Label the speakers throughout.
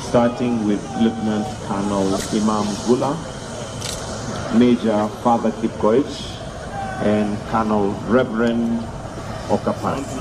Speaker 1: starting with Lieutenant Colonel Imam Gula, Major Father Kipkoich, and Colonel Reverend Okapesi.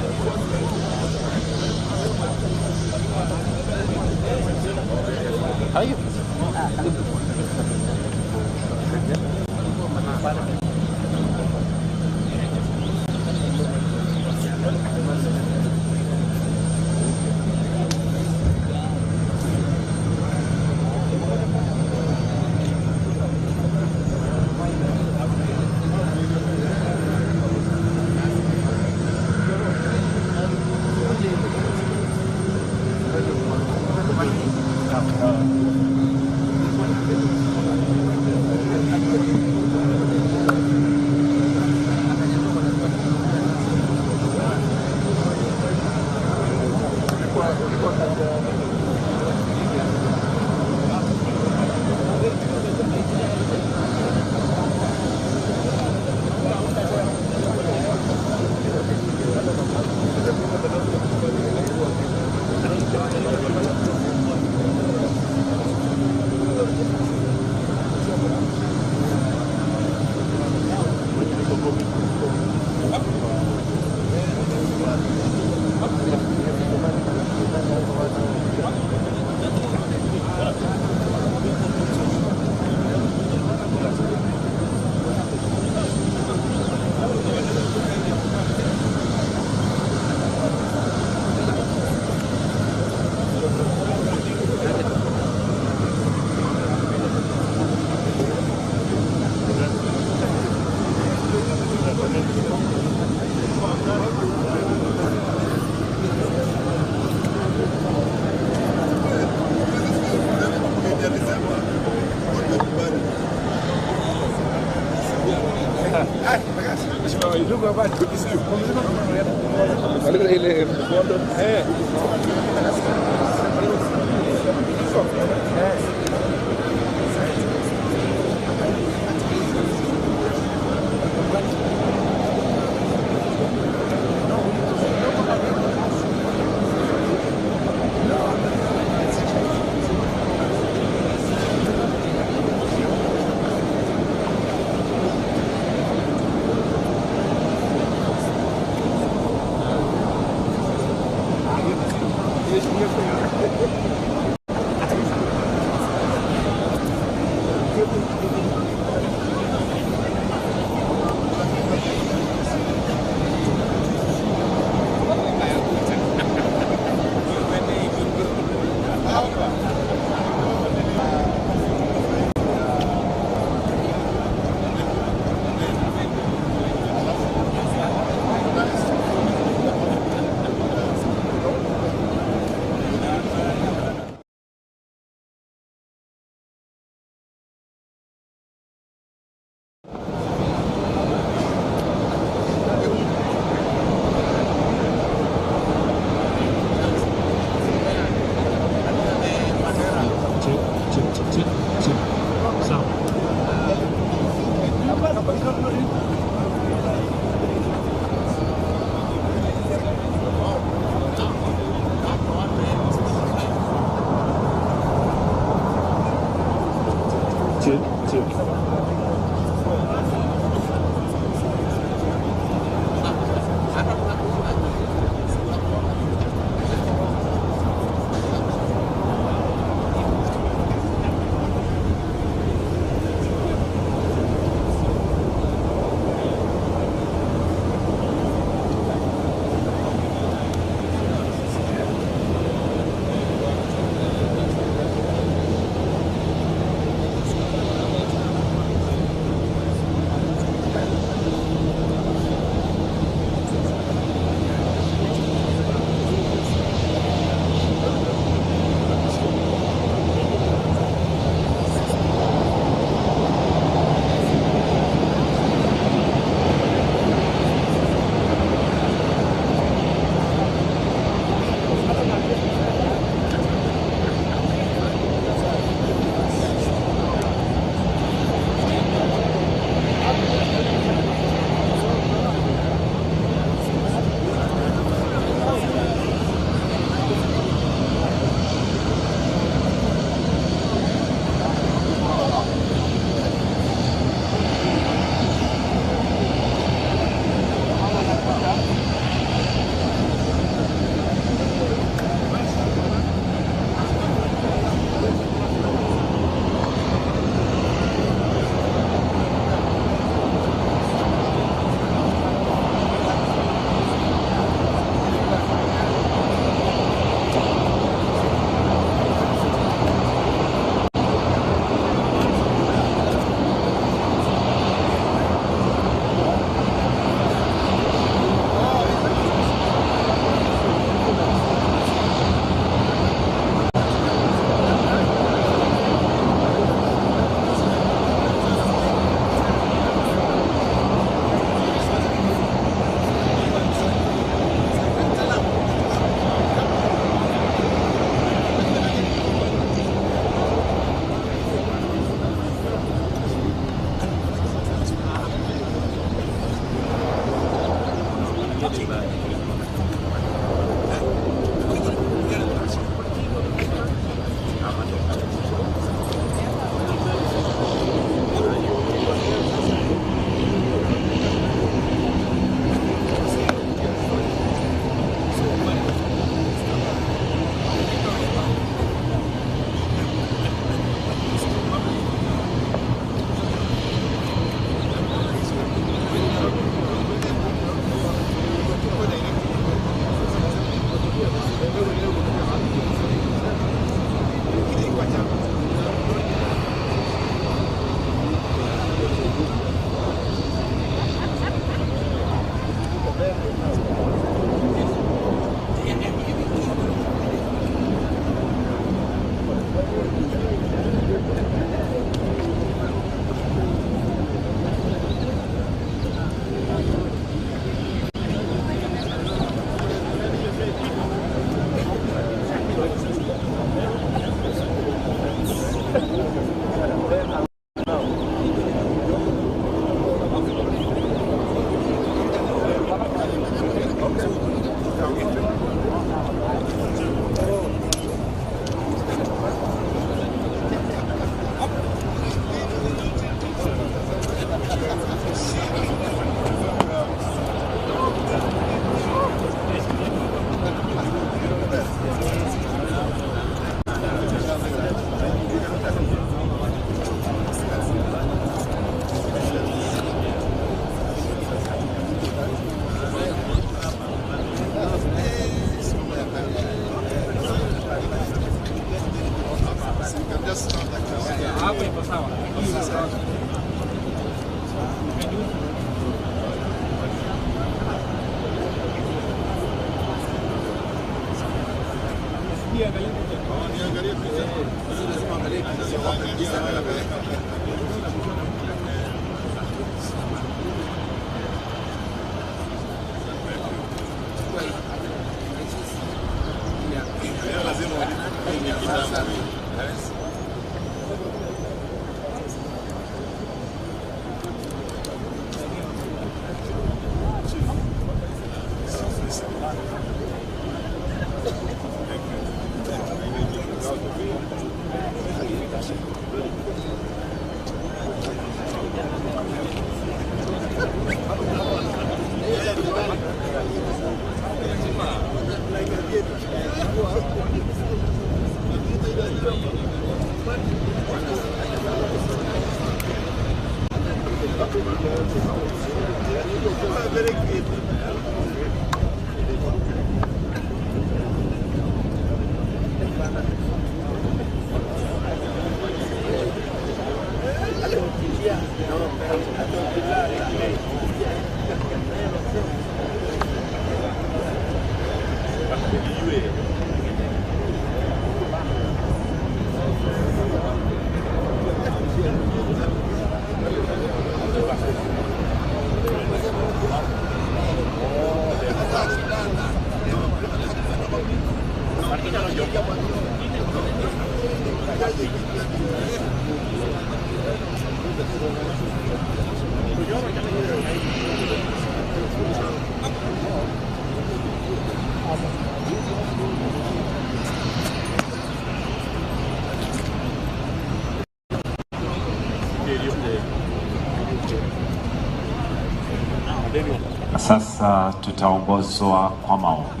Speaker 1: Sasa tutaongozwa kwa maombi.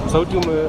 Speaker 2: Sauti ume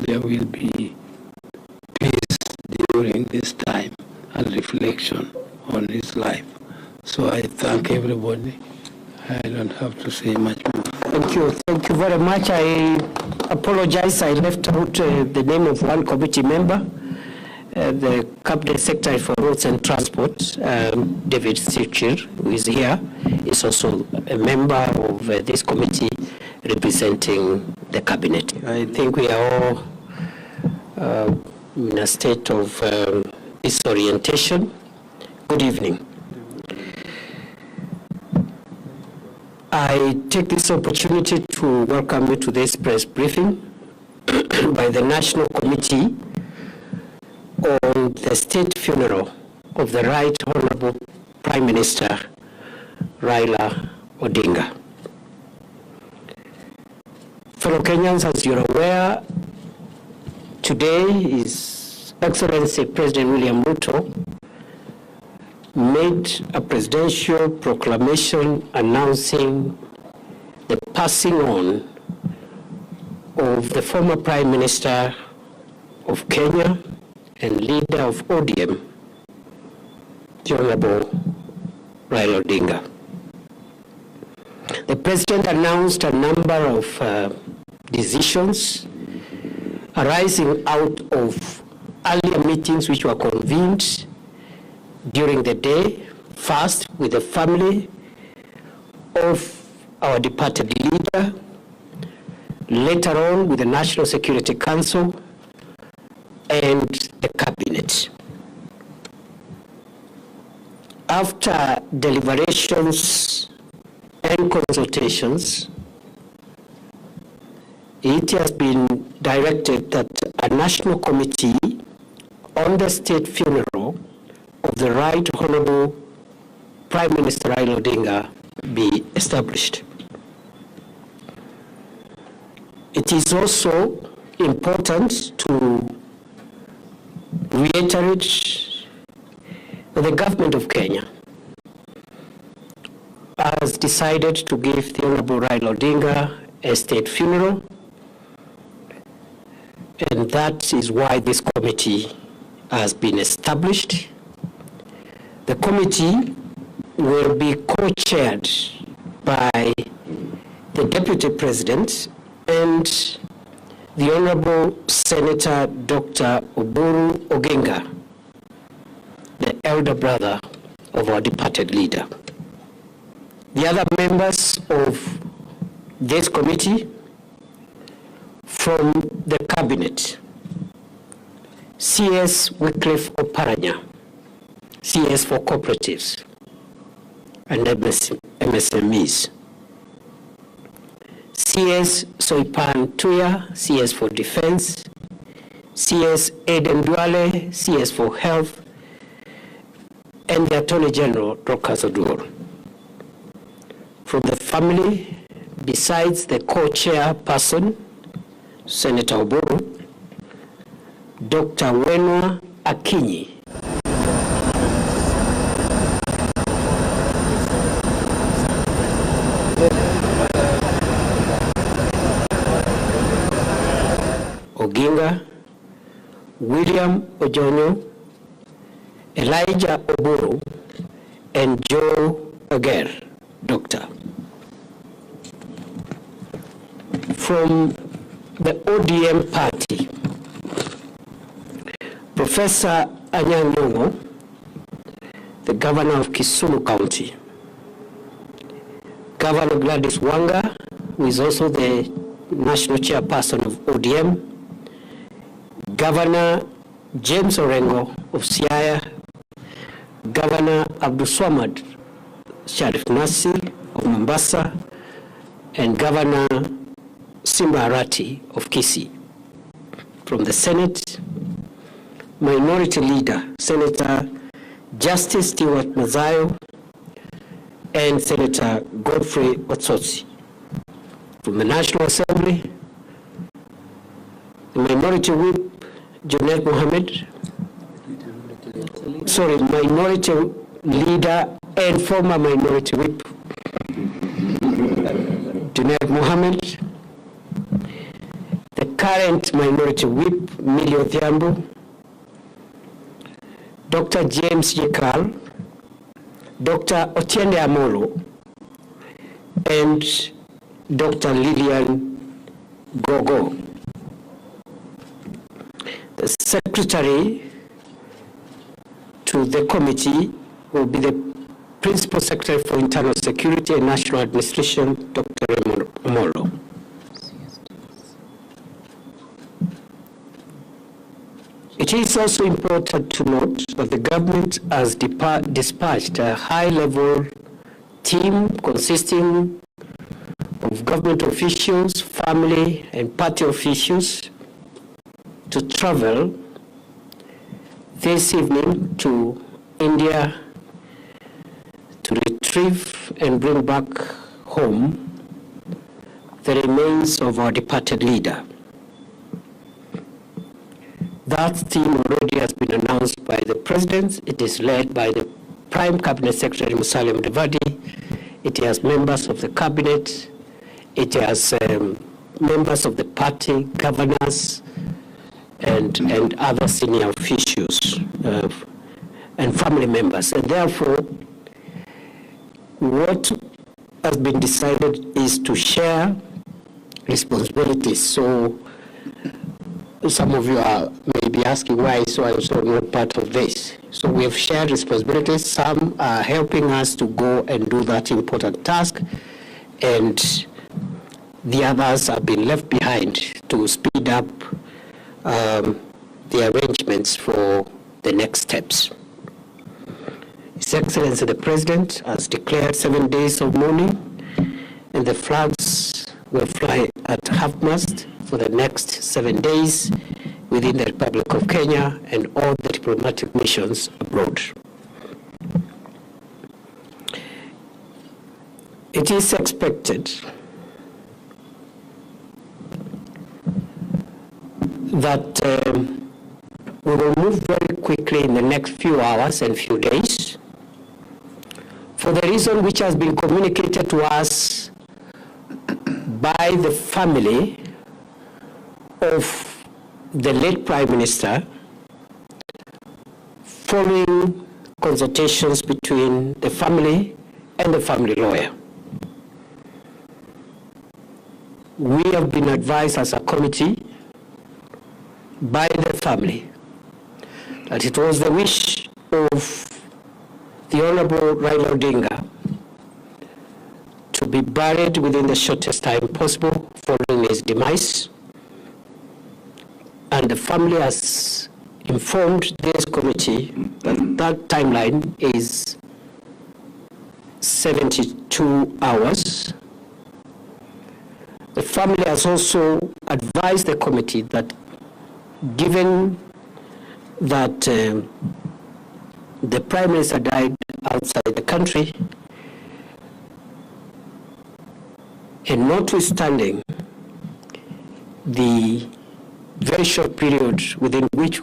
Speaker 3: there will be peace during this time and reflection on his life. So I thank everybody. I don't have to say much more.
Speaker 4: Thank you very much. I apologize, I left out the name of one committee member, the Cabinet Secretary for Roads and Transport, David Sichir, who is here, is also a member of this committee representing the Cabinet. I think we are all in a state of disorientation. Good evening. I take this opportunity to welcome you to this press briefing by the National Committee on the state funeral of the Right Honorable Prime Minister RAILA ODINGA. Fellow Kenyans, as you're aware, today His Excellency President William Ruto made a presidential proclamation announcing the passing on of the former Prime Minister of Kenya and leader of ODM, the Honorable RAILA ODINGA. The President announced a number of decisions arising out of earlier meetings which were convened during the day, first with the family of our departed leader, later on with the National Security Council and the Cabinet. After deliberations and consultations, it has been directed that a national committee on the state funeral of the Right Honorable Prime Minister RAILA ODINGA be established. It is also important to reiterate that the government of Kenya has decided to give the Honorable RAILA ODINGA a state funeral, and that is why this committee has been established. The committee will be co-chaired by the Deputy President and the Honorable Senator Dr. Oburu Oginga, the elder brother of our departed leader. The other members of this committee from the Cabinet: CS Wycliffe Oparanya, CS for Cooperatives and MSMEs. CS Soipan Tuya, CS for Defense. CS Aiden Duale, CS for Health. And the Attorney General, Dorcas Oduor. From the family, besides the co-chairperson, Senator Oburu, Dr. Wenwa Akinyi, Oginga, William Ojonyo, Elijah Oburu, and Joe Ager, Doctor. From the ODM party, Professor Anyang' Nyong'o, the Governor of Kisumu County, Governor Gladys Wanga, who is also the National Chairperson of ODM, Governor James Orengo of Siaya, Governor Abdulswamad Sharif Nasir of Mombasa, and Governor Simba Arati of Kisii. From the Senate, Minority Leader Senator Justice Stewart Mazayo and Senator Godfrey Otsotsi. From the National Assembly, the Minority Whip Junaid Mohammed, Minority Leader and former Minority Whip Junaid Mohammed, the the current Minority Whip, Millie Odhiambo, Dr. James Jekal, Dr. Otiende Amolo, and Dr. Lillian Gogo. The secretary to the committee will be the Principal Secretary for Internal Security and National Administration, Dr. Raymond Omolo. It is also important to note that the government has dispatched a high-level team consisting of government officials, family, and party officials to travel this evening to India to retrieve and bring back home the remains of our departed leader. That team already has been announced by the President. It is led by the Prime Cabinet Secretary Musalia Mudavadi. It has members of the Cabinet. It has members of the party, governors, and other senior officials and family members. And therefore, what has been decided is to share responsibilities. So some of you may be asking why so I was not part of this. So we have shared responsibilities. Some are helping us to go and do that important task, and the others have been left behind to speed up the arrangements for the next steps. His Excellency the President has declared 7 days of mourning, and the flags will fly at half-mast for the next 7 days within the Republic of Kenya and all the diplomatic missions abroad. It is expected that we will move very quickly in the next few hours and few days for the reason which has been communicated to us by the family of the late Prime Minister following consultations between the family and the family lawyer. We have been advised as a committee by the family that it was the wish of the Honorable RAILA ODINGA to be buried within the shortest time possible following his demise, and the family has informed this committee that that timeline is 72 hours. The family has also advised the committee that given that the Prime Minister died outside the country, and notwithstanding the very short period within which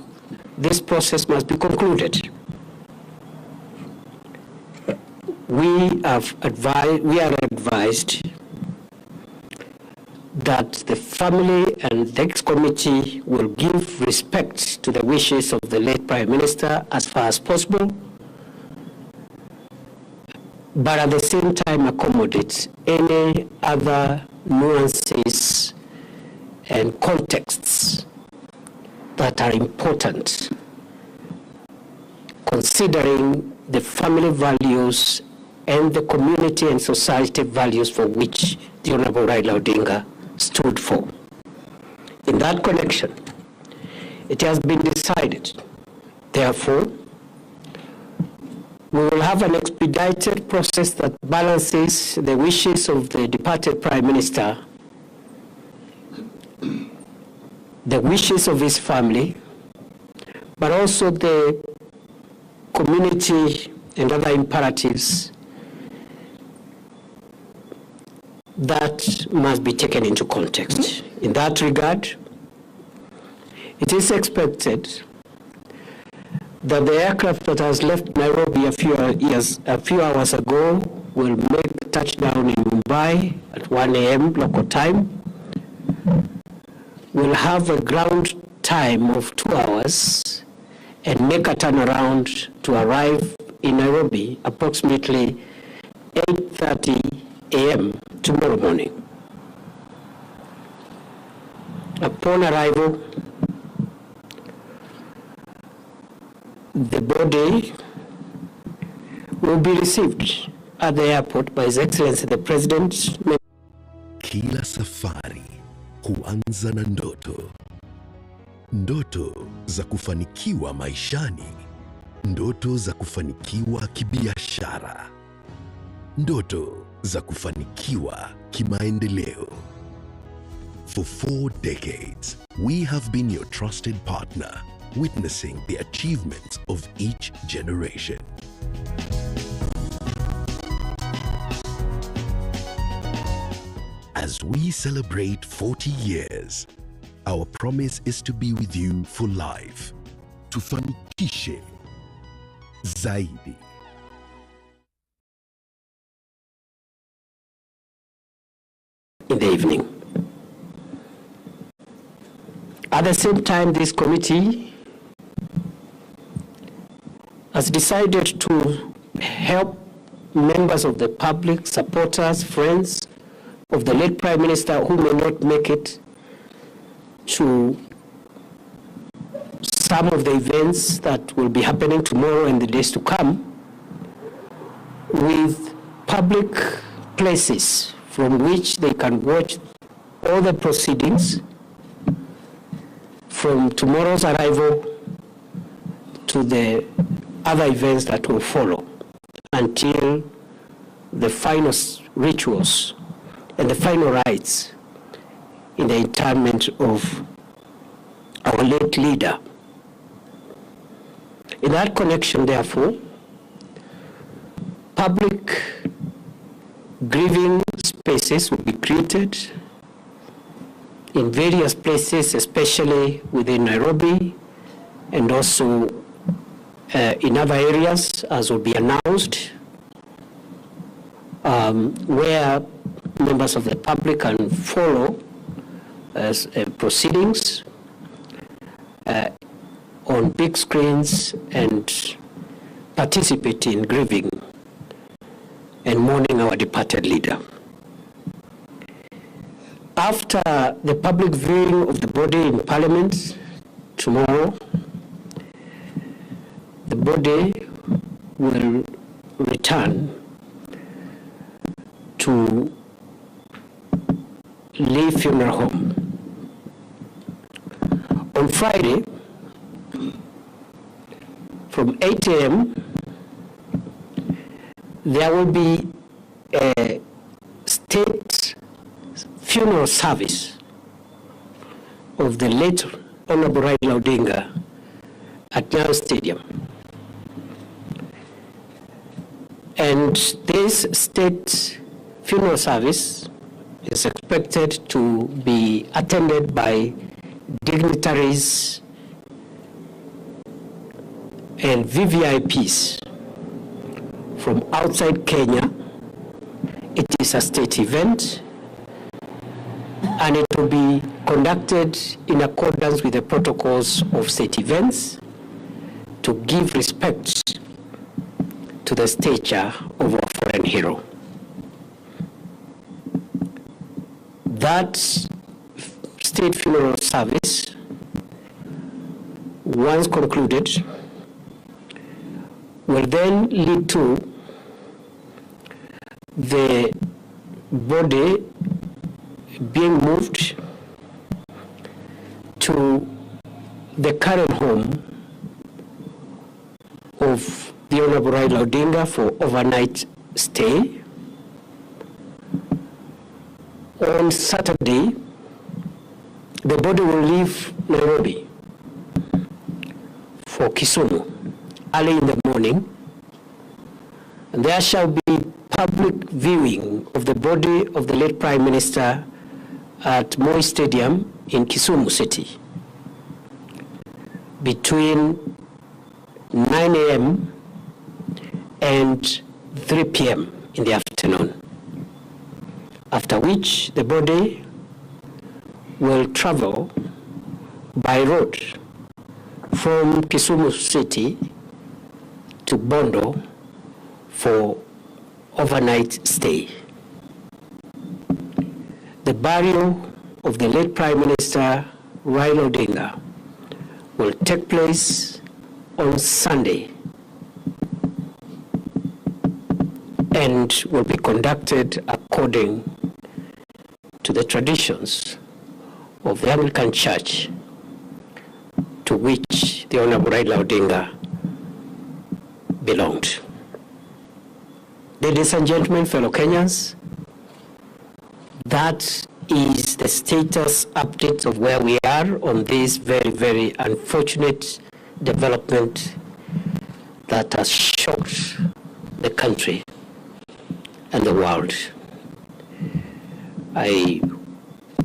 Speaker 4: this process must be concluded, we are advised that the family and the committee will give respect to the wishes of the late Prime Minister as far as possible, but at the same time accommodate any other nuances and contexts that are important, considering the family values and the community and society values for which the Honorable RAILA ODINGA stood for. In that connection, it has been decided, therefore, we will have an expedited process that balances the wishes of the departed Prime Minister, the wishes of his family, but also the community and other imperatives that must be taken into context. In that regard, it is expected that the aircraft that has left Nairobi a few hours ago will make touchdown in Mumbai at 1 a.m. local time, will have a ground time of 2 hours and make a turnaround to arrive in Nairobi approximately 8:30 a.m. tomorrow morning. Upon arrival, the body will be received at the airport by His Excellency the President.
Speaker 5: Kila safari huanza na ndoto. Ndoto za kufanikiwa maishani, ndoto za kufanikiwa kibiashara, ndoto za kufanikiwa kimaendeleo. For 4 decades, we have been your trusted partner, witnessing the achievements of each generation. As we celebrate 40 years, our promise is to be with you for life. Tufanikishe zaidi.
Speaker 4: In the evening. At the same time, this committee has decided to help members of the public, supporters, friends of the late Prime Minister who may not make it to some of the events that will be happening tomorrow and the days to come, with public places from which they can watch all the proceedings from tomorrow's arrival to the other events that will follow until the final rituals and the final rites in the interment of our late leader. In that connection, therefore, public grieving spaces will be created in various places, especially within Nairobi and also in other areas, as will be announced, where members of the public can follow proceedings on big screens and participate in grieving and mourning our departed leader. After the public viewing of the body in Parliament tomorrow, the body will return to Lee Funeral Home. On Friday, from 8 a.m., there will be a state funeral service of the late Honorable RAILA ODINGA at Nyayo Stadium. And this state funeral service is expected to be attended by dignitaries and VVIPs from outside Kenya. It is a state event, and it will be conducted in accordance with the protocols of state events to give respect to the stature of our foreign hero. That state funeral service, once concluded, will then lead to the body being moved to the current home of the Honorable RAILA ODINGA for overnight stay. On Saturday, the body will leave Nairobi for Kisumu early in the morning, and there shall be public viewing of the body of the late Prime Minister at Moi Stadium in Kisumu City between 9 a.m. and 3 p.m. in the afternoon, after which the body will travel by road from Kisumu City to Bondo for overnight stay. The burial of the late Prime Minister RAILA ODINGA will take place on Sunday and will be conducted according to the traditions of the Anglican Church, to which the Honorable RAILA ODINGA belonged. Ladies and gentlemen, fellow Kenyans, that is the status update of where we are on this very, very unfortunate development that has shocked the country and the world. I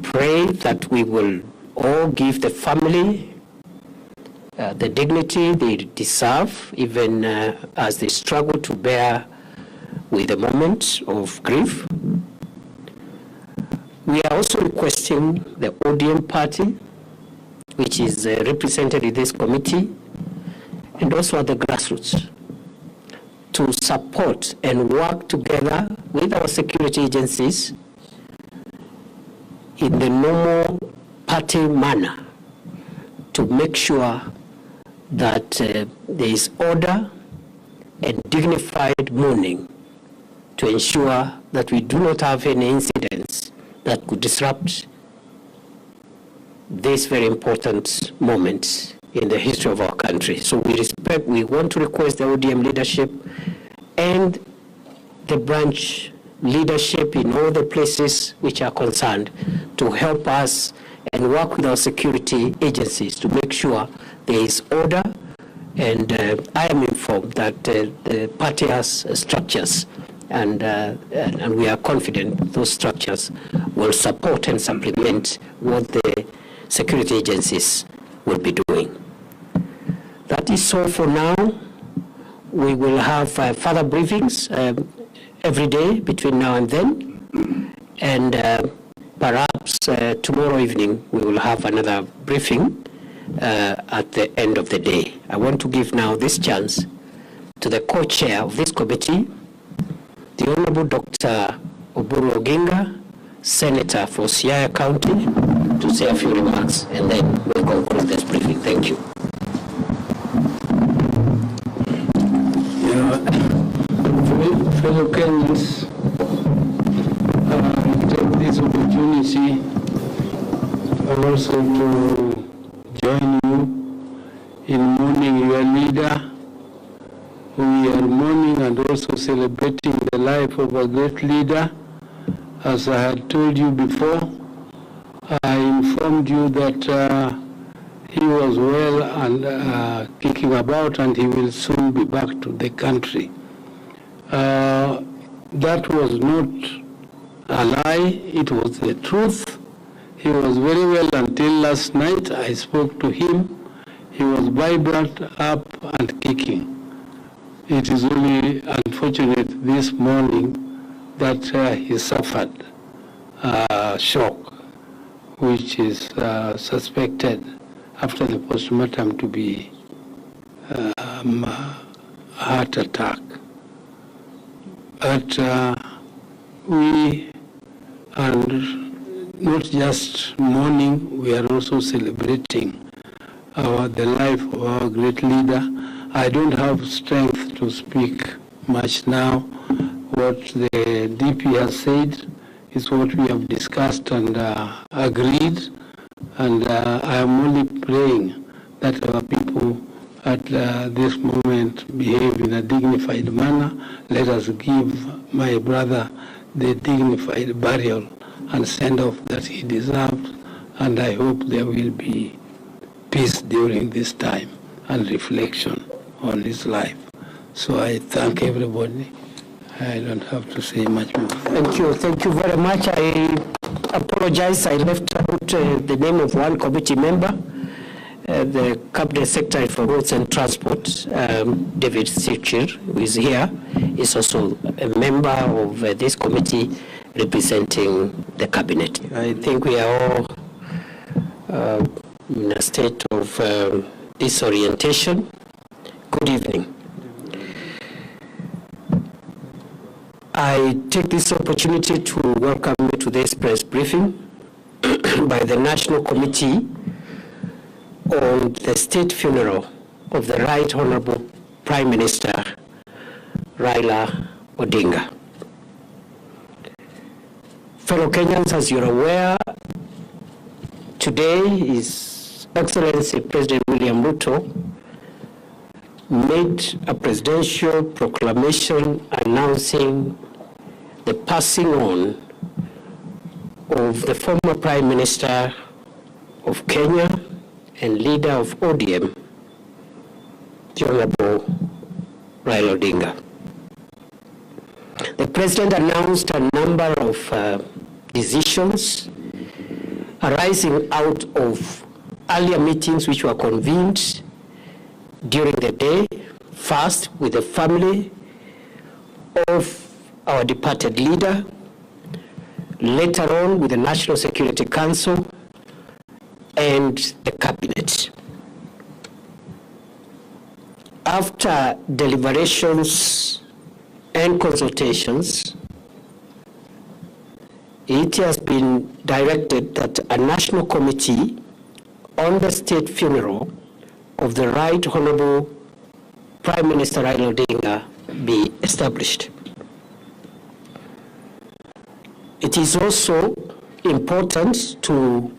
Speaker 4: pray that we will all give the family the dignity they deserve, even as they struggle to bear with the moment of grief. We are also requesting the ODM party, which is represented in this committee, and also at the grassroots, to support and work together with our security agencies in the normal party manner to make sure that there is order and dignified mourning, to ensure that we do not have any incidents that could disrupt this very important moment in the history of our country. So we want to request the ODM leadership and the branch leadership in all the places which are concerned to help us and work with our security agencies to make sure there is order. And I am informed that the party has structures, and we are confident those structures will support and supplement what the security agencies will be doing. That is all for now. We will have further briefings every day between now and then, and perhaps tomorrow evening we will have another briefing at the end of the day. I want to give now this chance to the co-chair of this committee, the Honorable Dr. Oburu Oginga, Senator for Siaya County, to say a few remarks, and then we'll conclude this briefing. Thank you.
Speaker 3: Fellow Kenyans, take this opportunity also to join you in mourning your leader. We are mourning and also celebrating the life of a great leader. As I had told you before, I informed you that he was well and kicking about, and he will soon be back to the country. That was not a lie, it was the truth. He was very well until last night. I spoke to him. He was vibrant, up and kicking. It is only unfortunate this morning that he suffered shock, which is suspected after the postmortem to be heart attack. But we are not just mourning, we are also celebrating the life of our great leader. I don't have strength to speak much now. What the DP has said is what we have discussed and agreed, and I am only praying that our people at this moment behave in a dignified manner. Let us give my brother the dignified burial and send off that he deserves, and I hope there will be peace during this time and reflection on his life. So I thank everybody. I don't have to say much more.
Speaker 4: Thank you very much. I apologize, I left out the name of one committee member, the Cabinet Secretary for Roads and Transport, David Sichir, who is here, is also a member of this committee representing the Cabinet. I think we are all in a state of disorientation. Good evening. I take this opportunity to welcome you to this press briefing by the National Committee on the state funeral of the Right Honorable Prime Minister RAILA ODINGA. Fellow Kenyans, as you're aware, today His Excellency President William Ruto made a presidential proclamation announcing the passing on of the former Prime Minister of Kenya and leader of ODM, the Honorable RAILA ODINGA. The President announced a number of decisions arising out of earlier meetings which were convened during the day, first with the family of our departed leader, later on with the National Security Council and the Cabinet. After deliberations and consultations, it has been directed that a national committee on the state funeral of the Right Honorable Prime Minister RAILA ODINGA be established. It is also important to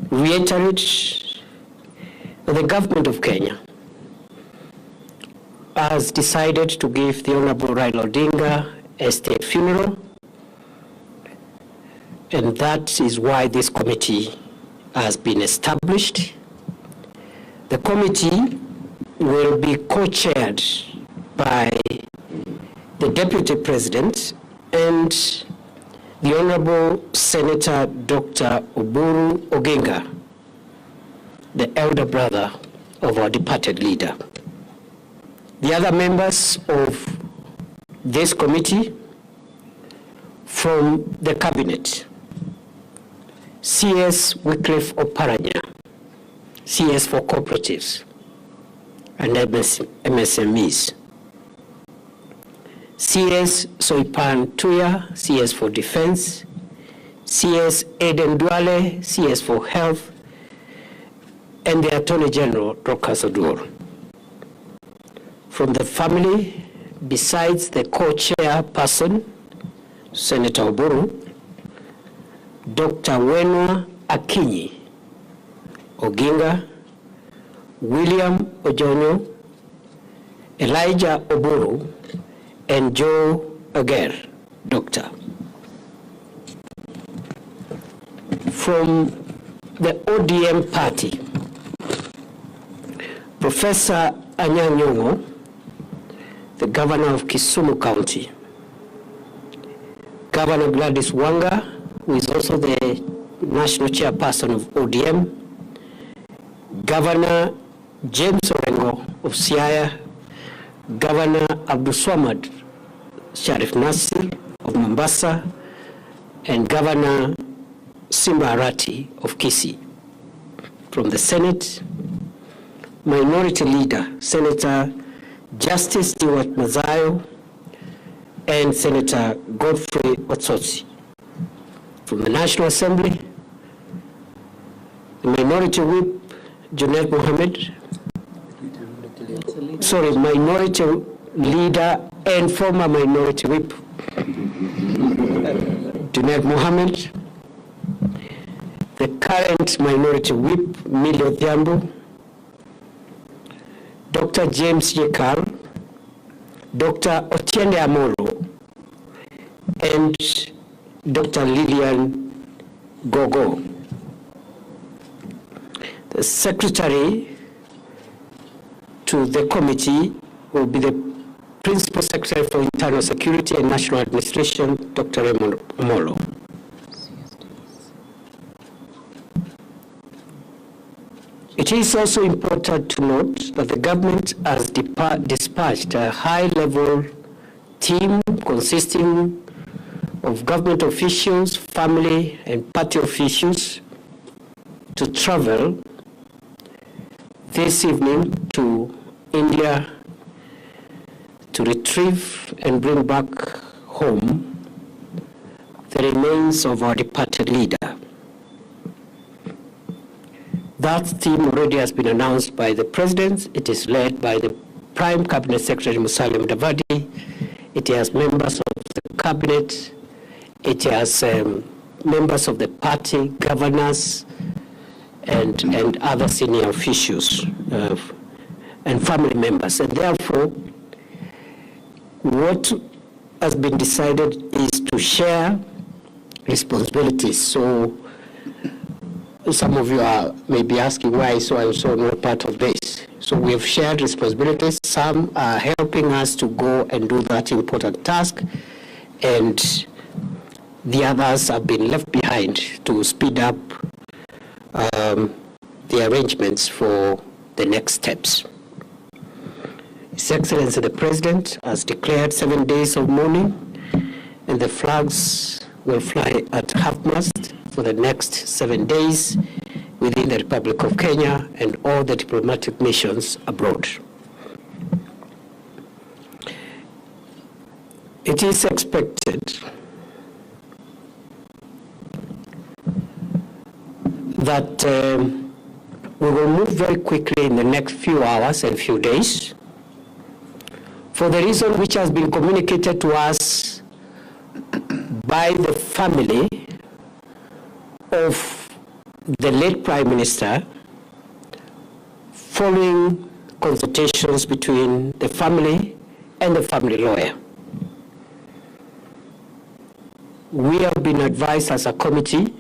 Speaker 4: reiterate that the government of Kenya has decided to give the Honorable RAILA ODINGA a state funeral, and that is why this committee has been established. The committee will be co-chaired by the Deputy President and the Honorable Senator Dr. Oburu Oginga, the elder brother of our departed leader. The other members of this committee from the Cabinet: CS Wycliffe Oparanya, CS for Cooperatives and MSMEs; CS Soipan Tuya, CS for Defense; CS Eden Duale, CS for Health; and the Attorney General, Dorcas Oduor. From the family, besides the co-chairperson, Senator Oburu, Dr. Wenwa Akinyi Oginga, William Ojonyo, Elijah Oburu, and Joe Ager, Doctor. From the ODM party, Professor Anyang' Nyong'o, the Governor of Kisumu County; Governor Gladys Wanga, who is also the National Chairperson of ODM; Governor James Orengo of Siaya; Governor Abdulswamad Sharif Nasir of Mombasa; and Governor Simba Arati of Kisii. From the Senate, Minority Leader Senator Justice Stewart Mazayo and Senator Godfrey Otsotsi. From the National Assembly, the Minority Whip Junaid Mohammed, Minority Leader and former Minority Whip Junaid Mohammed, the current Minority Whip Millie Odhiambo, Dr. James Yekal, Dr. Otiende Amolo, and Dr. Lillian Gogo. The secretary to the committee will be the Principal Secretary for Internal Security and National Administration, Dr. Raymond Omolo. It is also important to note that the government has dispatched a high-level team consisting of government officials, family, and party officials to travel this evening to India to retrieve and bring back home the remains of our departed leader. That team already has been announced by the President. It is led by the Prime Cabinet Secretary Musalia Mudavadi. It has members of the Cabinet. It has members of the party, governors, and other senior officials and family members. And therefore, what has been decided is to share responsibilities. So some of you may be asking why so and so not part of this. So we have shared responsibilities. Some are helping us to go and do that important task, and the others have been left behind to speed up the arrangements for the next steps. His Excellency the President has declared 7 days of mourning, and the flags will fly at half-mast for the next 7 days within the Republic of Kenya and all the diplomatic missions abroad. It is expected that we will move very quickly in the next few hours and few days for the reason which has been communicated to us by the family of the late Prime Minister following consultations between the family and the family lawyer. We have been advised as a committee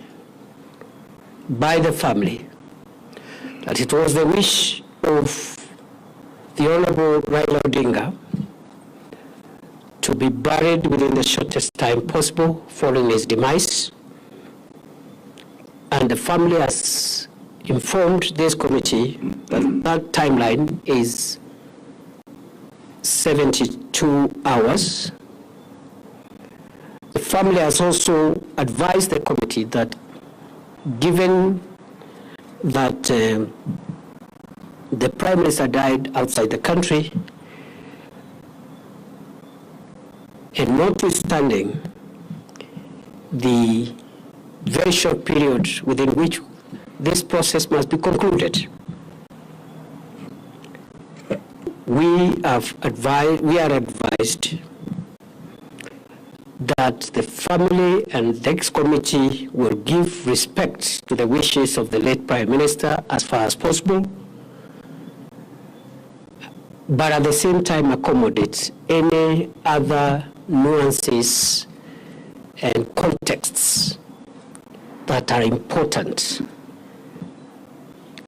Speaker 4: by the family that it was the wish of the Honorable Raila Odinga to be buried within the shortest time possible following his demise. And the family has informed this committee that that timeline is 72 hours. The family has also advised the committee that given that the Prime Minister died outside the country, and notwithstanding the very short period within which this process must be concluded, we are advised that the family and the ex-committee will give respect to the wishes of the late Prime Minister as far as possible, but at the same time accommodate any other nuances and contexts that are important,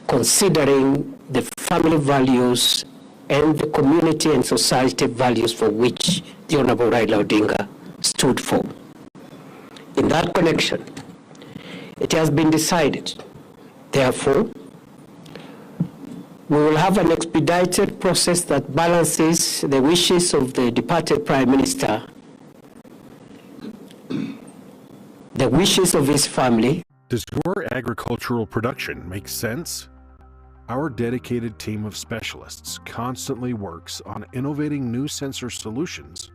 Speaker 4: considering the family values and the community and society values for which the Honorable Raila Odinga stood for. In that connection, it has been decided, therefore, we will have an expedited process that balances the wishes of the departed Prime Minister, the wishes of his family.
Speaker 6: Does your agricultural production make sense? Our dedicated team of specialists constantly works on innovating new sensor solutions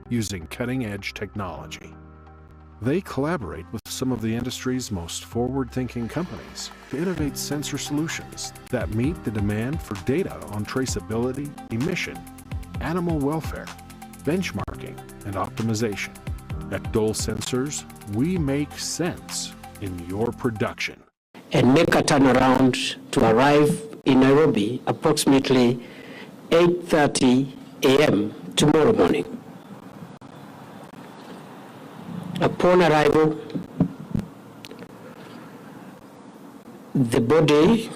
Speaker 6: using cutting-edge technology. They collaborate with some of the industry's most forward-thinking companies to innovate sensor solutions that meet the demand for data on traceability, emission, animal welfare, benchmarking, and optimization. At Dole Sensors, we make sense in your production.
Speaker 4: And make a turnaround to arrive in Nairobi approximately 8:30 a.m. tomorrow morning. Upon arrival, the body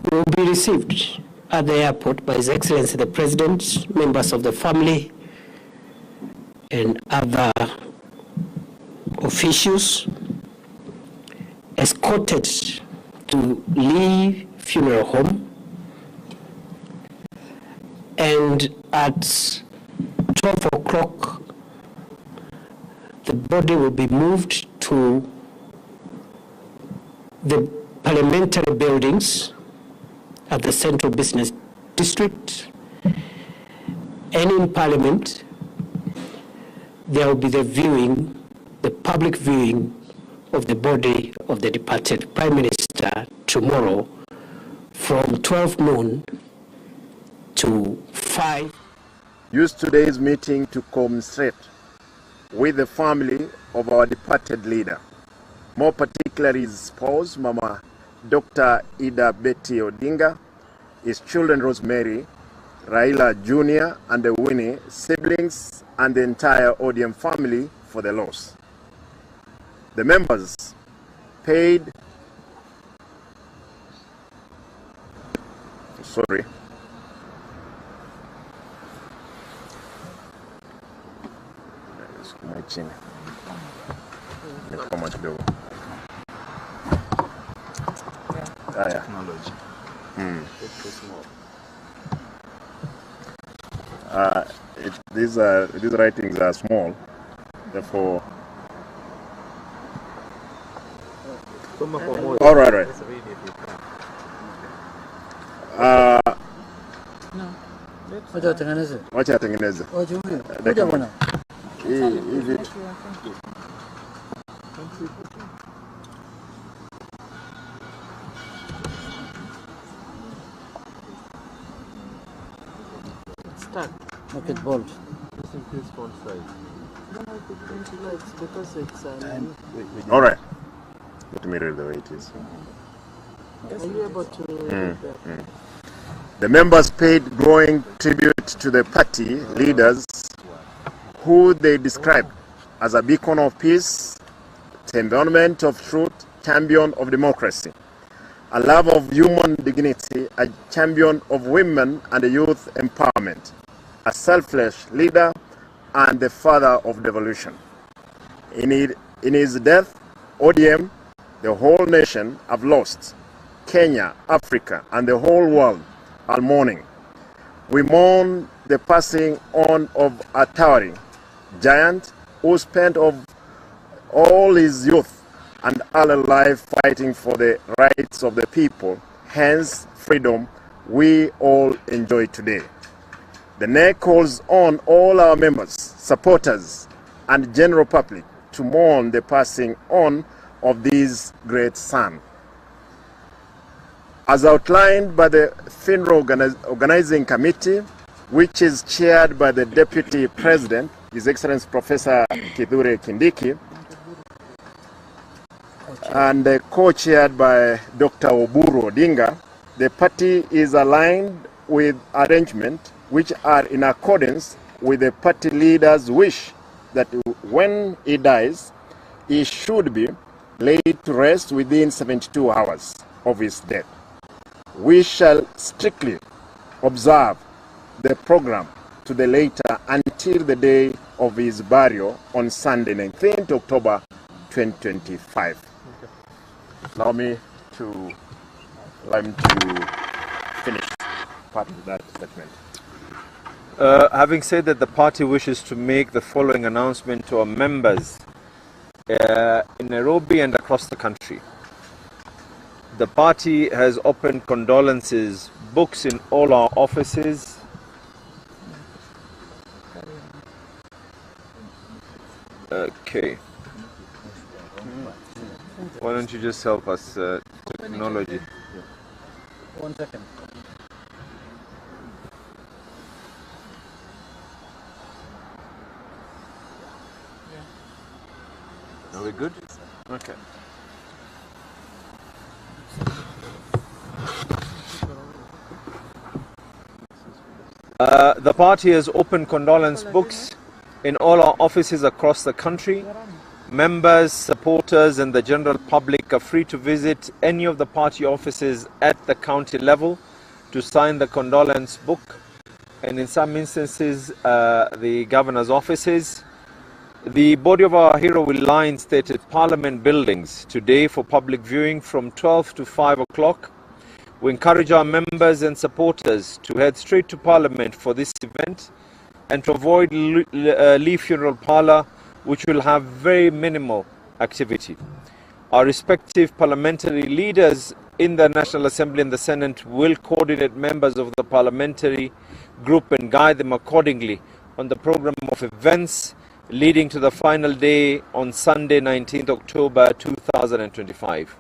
Speaker 4: will be received at the airport by His Excellency the President, members of the family, and other officials, escorted to Lee Funeral Home, and at 12 o'clock, the body will be moved to the parliamentary buildings at the Central Business District, and in Parliament, there will be the public viewing of the body of the departed Prime Minister tomorrow from 12 noon to 5.
Speaker 7: Use today's meeting to commiserate with the family of our departed leader, more particularly his spouse, Mama Dr. Ida Betty Odinga, his children Rosemary, Raila Jr. and Winnie, siblings, and the entire ODM family for the loss. The members paid these writings are small, therefore. All right. Wacha atengeneze. Hivi
Speaker 8: make it bold.
Speaker 7: all right. Let me read the way it is.
Speaker 8: Are you able to
Speaker 7: The members paid glowing tribute to the party leaders who they described as a beacon of peace, embodiment of truth, champion of democracy, a love of human dignity, a champion of women and youth empowerment, a selfless leader, and the father of devolution. In his death, ODM, the whole nation, have lost. Kenya, Africa, and the whole world are mourning. We mourn the passing on of a towering giant who spent of all his youth and early life fighting for the rights of the people, hence freedom we all enjoy today. The NEC calls on all our members, supporters, and general public to mourn the passing on of this great son. As outlined by the funeral organizing committee, which is chaired by the Deputy President, His Excellency Professor Kithure Kindiki, and co-chaired by Dr. Oburu Odinga, the party is aligned with arrangements which are in accordance with the party leader's wish that when he dies, he should be laid to rest within 72 hours of his death. We shall strictly observe the program to the letter until the day of his burial on Sunday, 19th October 2025. Okay. Allow me to finish part of that statement.
Speaker 9: Having said that, the party wishes to make the following announcement to our members in Nairobi and across the country. The party has opened condolences books in all our offices. Okay. Why don't you just help us, technology?
Speaker 8: 1 second.
Speaker 9: Are we good? Okay. The party has opened condolence books in all our offices across the country. Members, supporters, and the general public are free to visit any of the party offices at the county level to sign the condolence book, and in some instances, the governor's offices. The body of our hero will lie in stated Parliament buildings today for public viewing from 12 to 5 o'clock. We encourage our members and supporters to head straight to Parliament for this event and to avoid Lee Funeral Parlour, which will have very minimal activity. Our respective parliamentary leaders in the National Assembly and the Senate will coordinate members of the parliamentary group and guide them accordingly on the program of events leading to the final day on Sunday, 19th October 2025.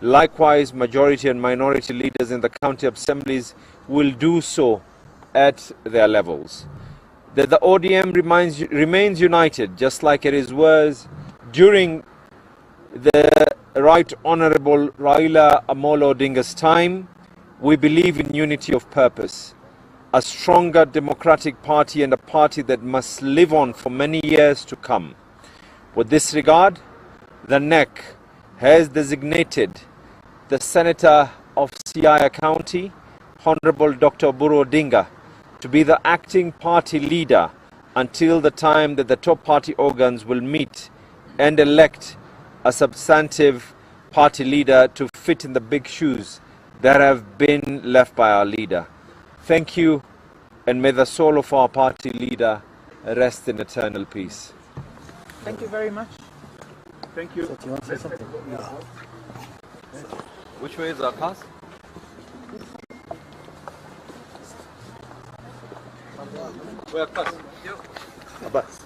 Speaker 9: Likewise, majority and minority leaders in the county assemblies will do so at their levels. That the ODM remains united, just like it was during the Right Honorable RAILA Odinga's time. We believe in unity of purpose, a stronger democratic party and a party that must live on for many years to come. With this regard, the NEC has designated the Senator of Siaya County, Honorable Dr. Oburu Odinga, to be the acting party leader until the time that the top party organs will meet and elect a substantive party leader to fit in the big shoes that have been left by our leader. Thank you, and may the soul of our party leader rest in eternal peace.
Speaker 8: Thank you very much.
Speaker 9: Thank you.
Speaker 8: So, do you want to say something?
Speaker 9: Which way is our class? Where class? Abbas.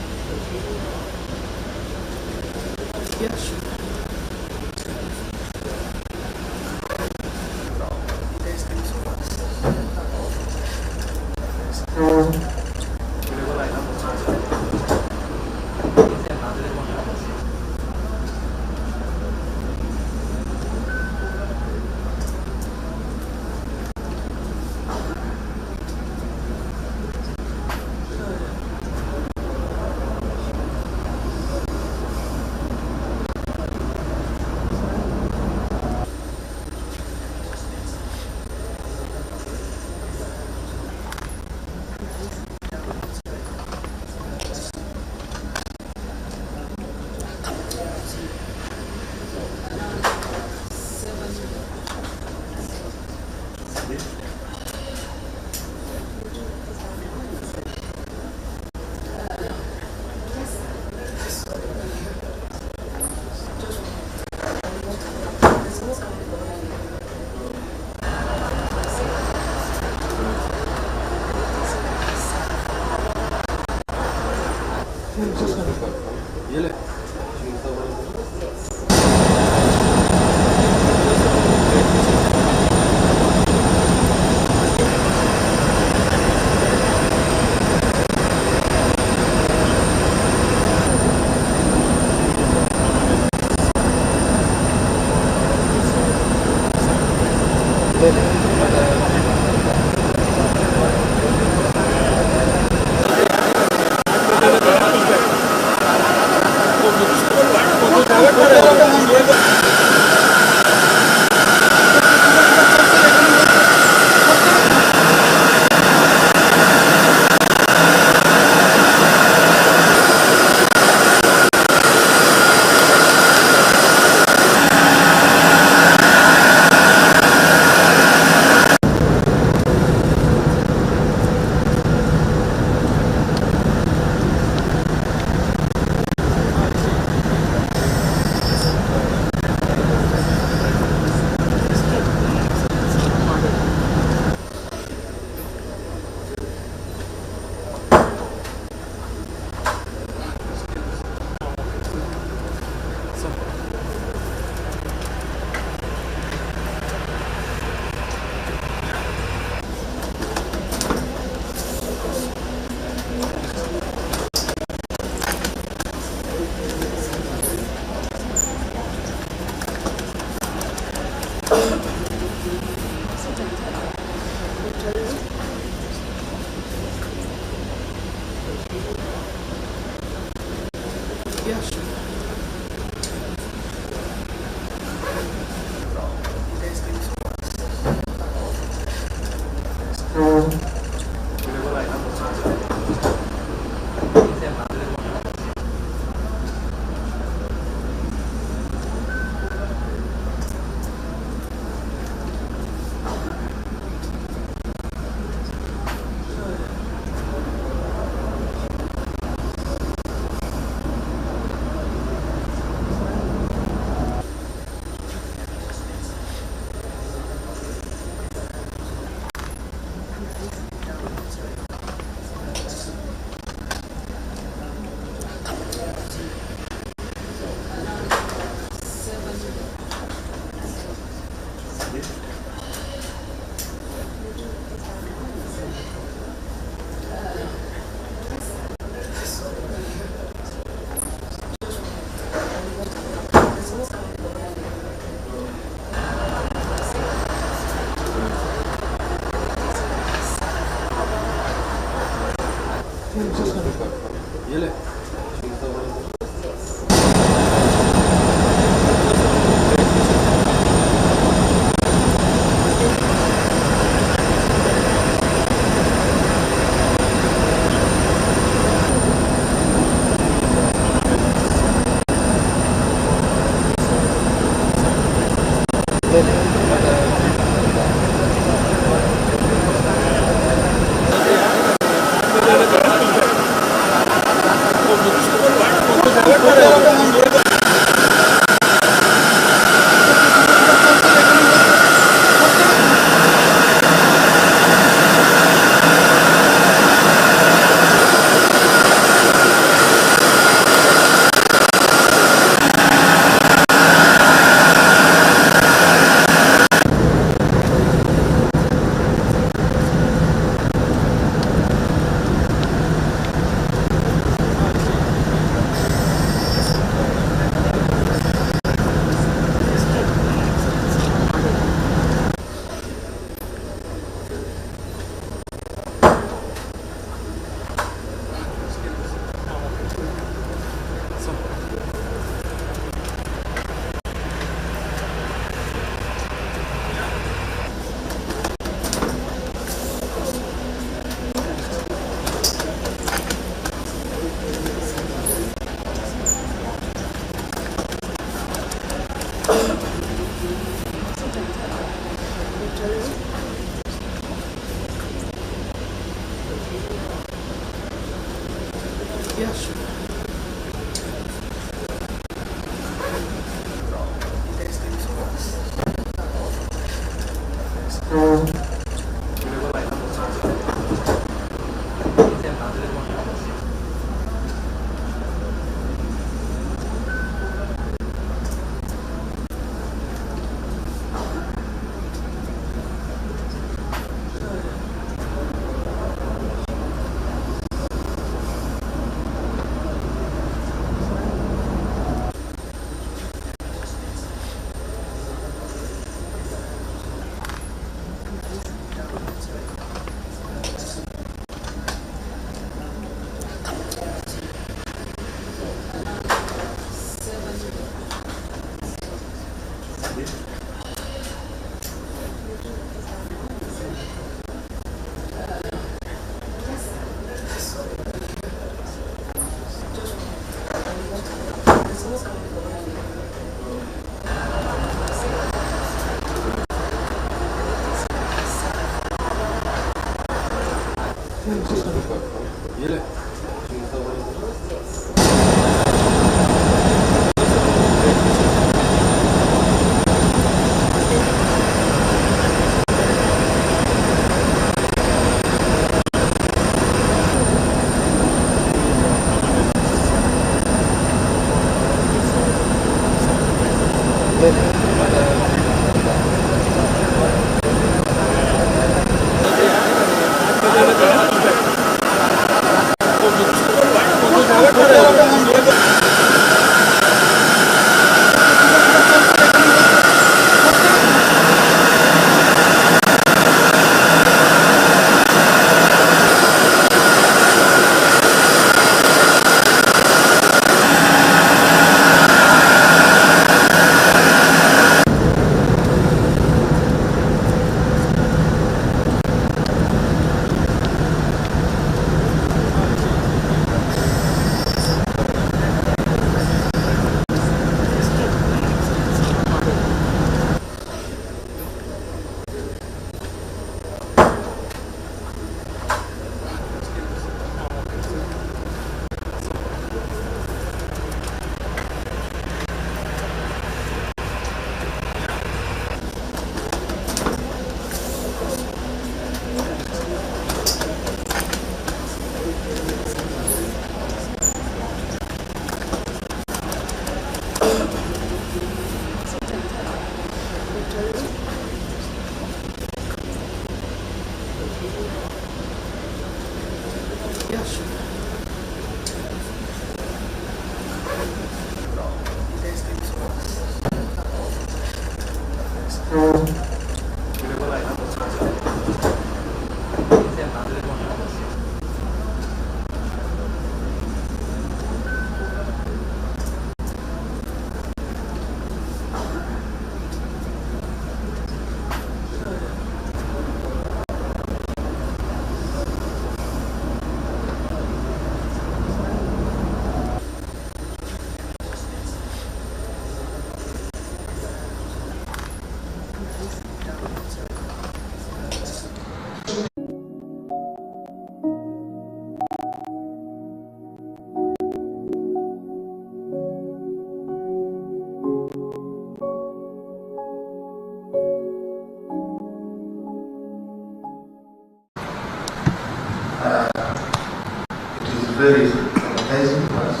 Speaker 10: very traumatizing for us.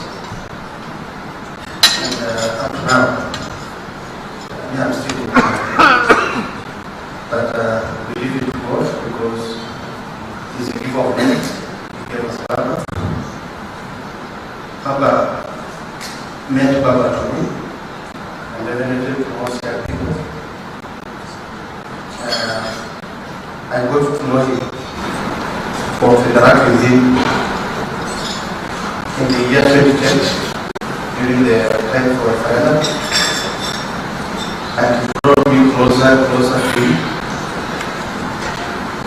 Speaker 10: And up to now, I'm still in but we leave it to God because He's a giver of life. He gave us Baba. Baba met Baba to me, and then I did most people. I got to know him or to interact with him in the year 2010 during the time for RAILA, and he brought me closer to him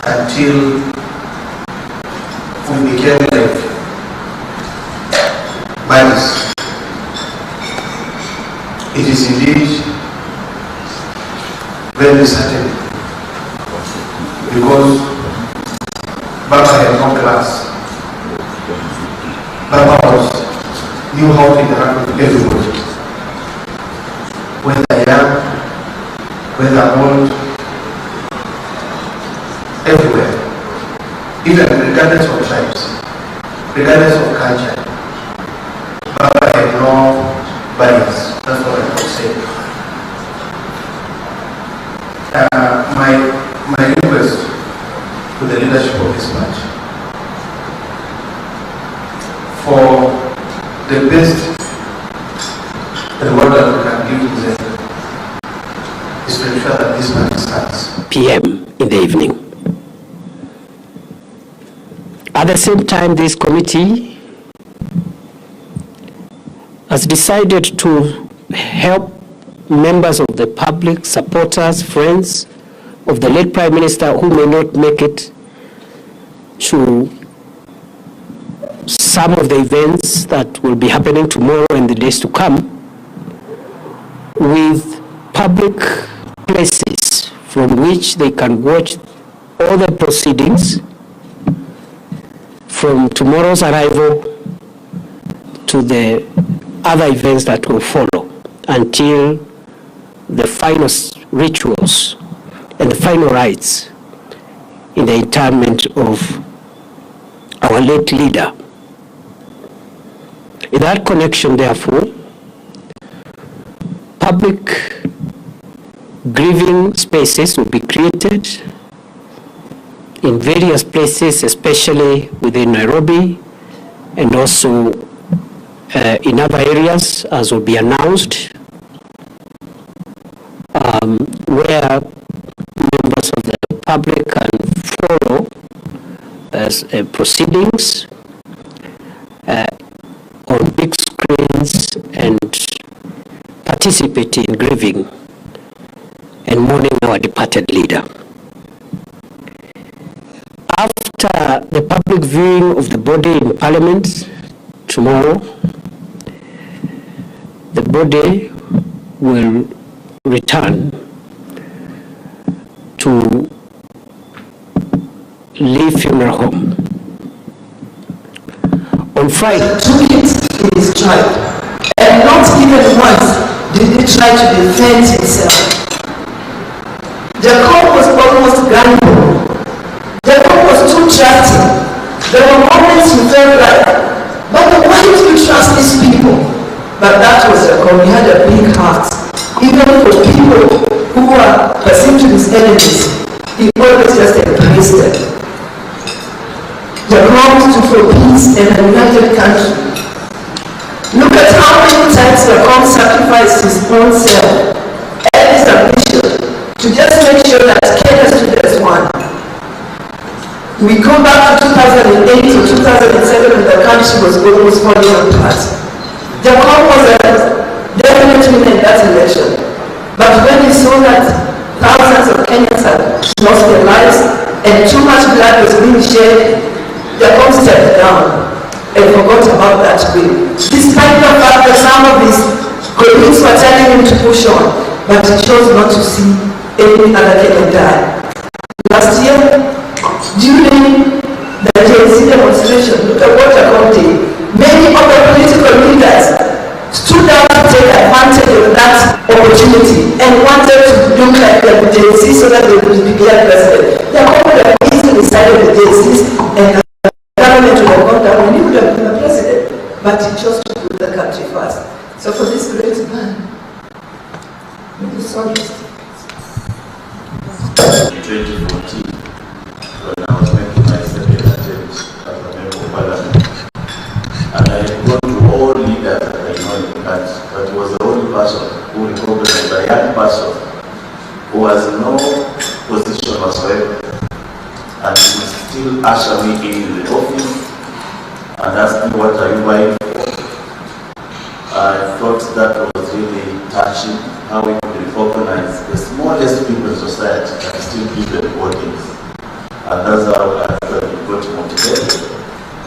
Speaker 10: until we became like buddies. It is indeed very certain because Baba had no class. Baba knew how to interact with everybody, whether young, whether old, everywhere, even regardless of tribes, regardless of culture. Baba had no barriers. That's what I would say. My request to the leadership of this party for the best reward that we can give to them is to ensure that this party starts
Speaker 4: p.m. in the evening. At the same time, this committee has decided to help members of the public, supporters, friends of the late Prime Minister who may not make it to some of the events that will be happening tomorrow and the days to come with public places from which they can watch all the proceedings from tomorrow's arrival to the other events that will follow until the final rituals and the final rites in the interment of our late leader. In that connection, therefore, public grieving spaces will be created in various places, especially within Nairobi and also in other areas, as will be announced, where members of the public can follow as proceedings on big screens and participate in grieving and mourning our departed leader. After the public viewing of the body in Parliament tomorrow, the body will return to Lee Funeral Home. On Friday,
Speaker 11: took it in his tribe, and not even once did he try to defend himself. Jacob was almost gullible. Jacob was too trusting. There were moments you felt like, but why do you trust these people? But that was Jacob. He had a big heart. Even for people who were perceived to be his enemies, he always just embraced them. Jacob stood for peace and a united country. Look at how many times Jacob sacrificed his own self and his ambition to just make sure that Kenya stood as one. We go back to 2008 or 2007 when the country was almost falling apart. Jacob was a definite winner in that election. But when he saw that thousands of Kenyans had lost their lives and too much blood was being shed, Jacob stepped down and forgot about that bill. Despite the fact that some of his colleagues were telling him to push on, but he chose not to see any other Kenyan die. Last year, during the JKIA demonstration, look at what Jacob did. Many other political leaders stood out to take advantage of that opportunity and wanted to look like the JKIA so that they would be president. Jacob would have easily decided the JKIA and the government would have gone down and he would have been the president. but he chose to put the country first. So for this great man, we do so much.
Speaker 12: In 2014, when I was making my second attempt as a member of parliament, and I had gone to all leaders that I know in the country, but he was the only person who recognized a young person who has no position whatsoever, and he would still usher me in the office and ask me, what are you buying for? I thought that was really touching, how we could recognize the smallest people in society and still give them audience. And that's how I got motivated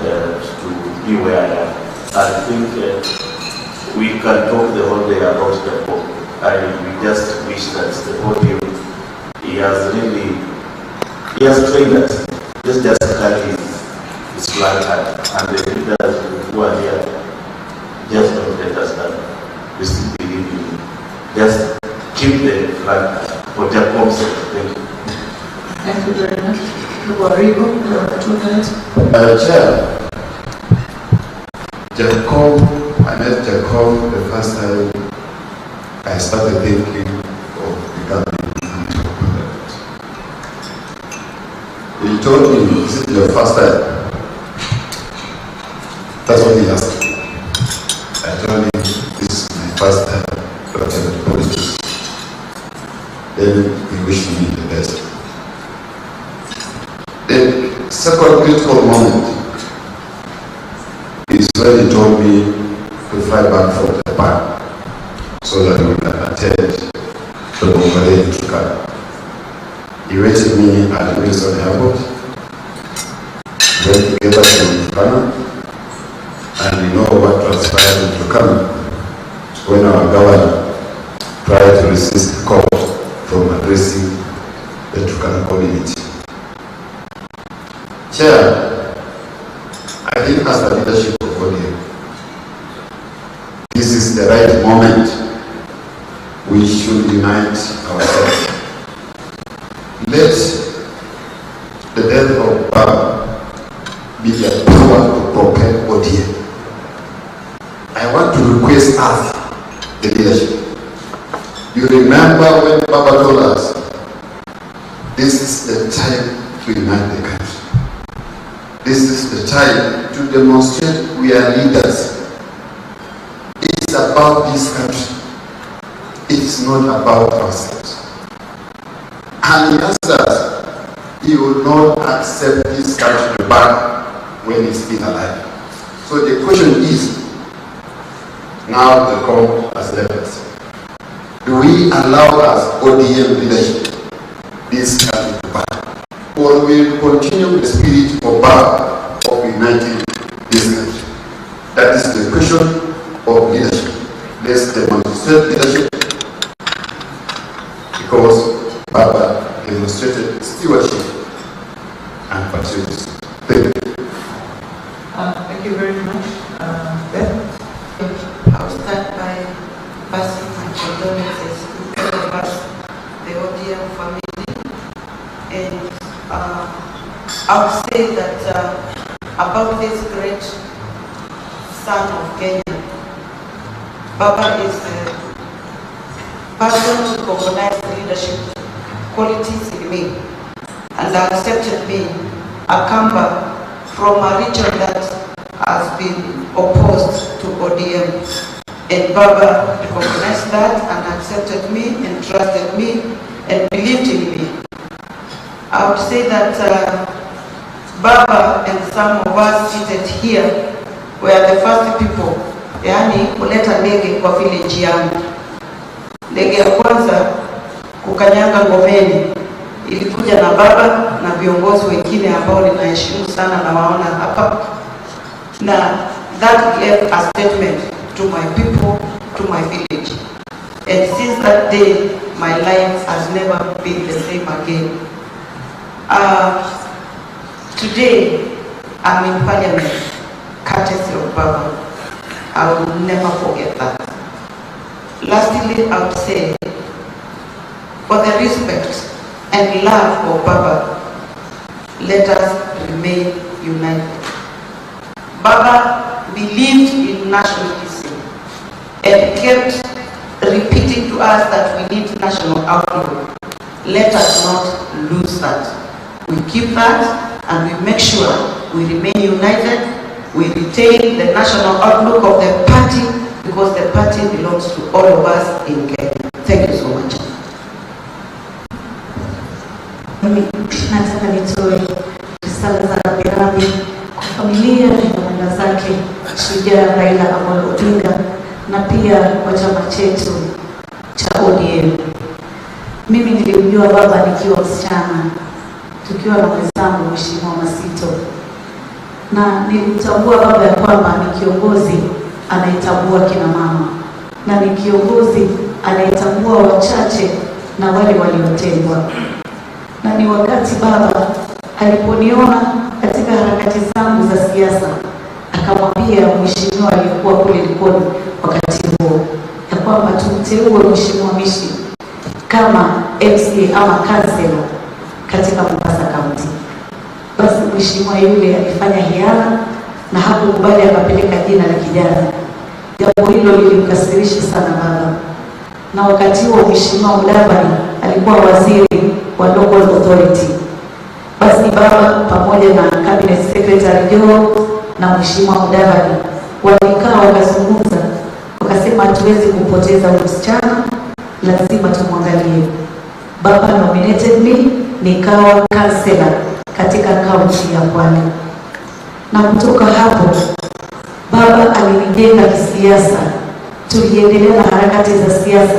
Speaker 12: to be where I am. I think we can talk the whole day about the book. We just wish that the podium, he has trained us. Just carry his flag high. And the leaders who are here, just don't let us down. We still believe in you. Just keep the flag for their concept. Thank you.
Speaker 11: Thank you very much.
Speaker 13: Chair, Jacob, I met Jacob the first time I started thinking of becoming an entrepreneur. He told me, is it your first time? That's what he asked me. I told him, this is my first time to attend politics. Then he wished me the best. The second critical moment is when he told me to fly back from Japan so that we can attend the Bombardier in Chicago. He waited me at the Wilson Airport, went together to Japan, and we know what transpired in Japan when our governor tried to resist the court from addressing the Turkana community. Chair, I think as the leadership of ODM, this is the right moment. We should unite ourselves. Let the death of Baba be a power to propel ODM. I want to request us, the leadership. You remember when Baba told us, this is the time to unite the country. This is the time to demonstrate we are leaders. It is about this country. It is not about ourselves. And he asked us, he will not accept this country back when he's still alive. So the question is, now the court has left us. Do we allow us ODM leadership this country to back? Or will continue the spirit of power of uniting this country? That is the question of leadership. Let's demonstrate leadership because Baba demonstrated stewardship and patriotism. Thank you.
Speaker 11: Thank you very much, Beth. I'll start by passing my condolences to all of us, the ODM family, and I would say that about this great son of Kenya, Baba is a person who recognized leadership qualities in me and accepted me, a Kamba from a region that has been opposed to ODM. And Baba recognized that and accepted me and trusted me and believed in me. I would say that Baba and some of us seated here were the first people, yani kuleta ndege kwa village yangu. Ndege ya kwanza kukanyanga ngomeni ilikuja na Baba na viongozi wengine ambao ninaheshimu sana na waona hapa. Na that gave a statement to my people, to my village. And since that day, my life has never been the same again. Today, I'm in Parliament, courtesy of Baba. I will never forget that. Lastly, I would say, for the respect and love of Baba, let us remain united. Baba believed in nationalism and kept repeating to us that we need national outlook. Let us not lose that. We keep that and we make sure we remain united. We retain the national outlook of the party because the party belongs to all of us in Kenya. Thank you so much.
Speaker 14: Nataka nitoe risala za rambirambi kwa familia na mwenda zake shujaa Raila Odinga na pia kwa chama chetu cha ODM. Mimi nilimjua baba nikiwa msichana tukiwa na mwenzangu Mheshimiwa Masito, na nilimtambua baba ya kwamba ni kiongozi anayetambua kina mama na ni kiongozi anayetambua wachache na wale waliotengwa. Na ni wakati baba aliponiona katika harakati zangu za siasa akamwambia mheshimiwa aliyekuwa kule Likoni wakati huo ya kwamba tumteue Mheshimiwa Mishi kama MCA ama kansela katika Mombasa County. Basi mheshimiwa yule alifanya hiana na hakukubali, akapeleka jina la kijana. Jambo hilo lilimkasirisha sana baba. Na wakati huo mheshimiwa Mudavadi alikuwa waziri wa local authority. Basi baba pamoja na cabinet secretary Joe na mheshimiwa Mudavadi walikaa wakazungumza, wakasema hatuwezi kupoteza msichana, lazima tumwangalie. Baba nominated me, nikawa kansela katika kaunti ya Pwani. Na kutoka hapo baba alinijenga kisiasa. Tuliendelea na harakati za siasa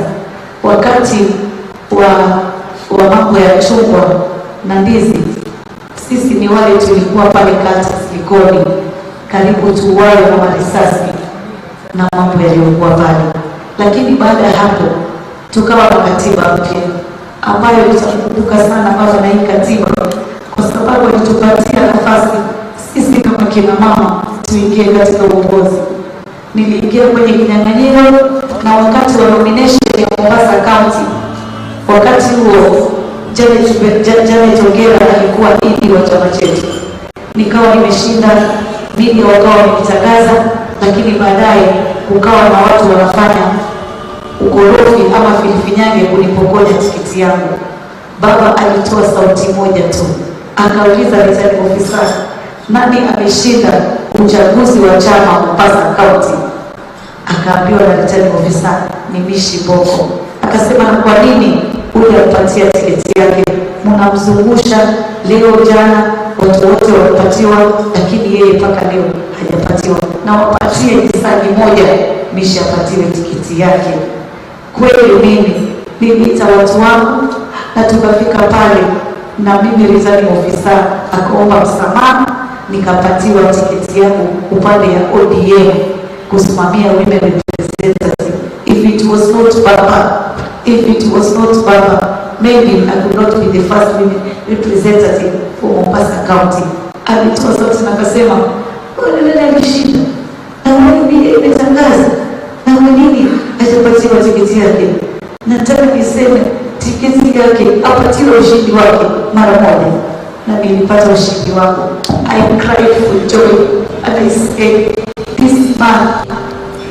Speaker 14: wakati wa mambo ya chungwa na ndizi. Sisi ni wale tulikuwa pale kata Likoni karibu tuwawe na marisasi na mambo yaliyokuwa pale. Lakini baada ya hapo tukawa na katiba mpya ambayo tutakumbuka sana baba na hii katiba kwa sababu alitupatia nafasi sisi kama kina mama tuingie katika uongozi. Niliingia kwenye kinyang'anyiro na wakati wa nomination ya Mombasa County, wakati huo Janet Ongera alikuwa idi wa chama chetu. Nikawa nimeshinda, media wakawa wakitangaza, lakini baadaye kukawa na watu wanafanya ukorofi ama filifinyange kunipokonya tikiti yangu. Baba alitoa sauti moja tu, akauliza returning officer, nani ameshinda uchaguzi wa chama Mombasa County? Akaambiwa na returning officer ni Mishi Boko. Akasema na kwa nini ule ampatia tiketi yake? Mnamzungusha leo jana watu wote walipatiwa, lakini yeye mpaka leo hajapatiwa. Na wapatie kisagi moja Mishi apatiwe tiketi yake. Kweli mimi niliita watu wangu na tukafika pale, na mimi returning officer akaomba msamaha, nikapatiwa tiketi yangu upande ya ODM kusimamia women representative. If it was not Baba, maybe I could not be the first women representative for Mombasa County. Alitoa sauti na akasema, "Wewe alishinda. Na wewe imetangaza. Na nini hajapatiwa tiketi yake?" Nataka niseme tiketi yake apatiwe ushindi wake mara moja. Na nilipata ushindi wangu. I cried for joy and I said, this man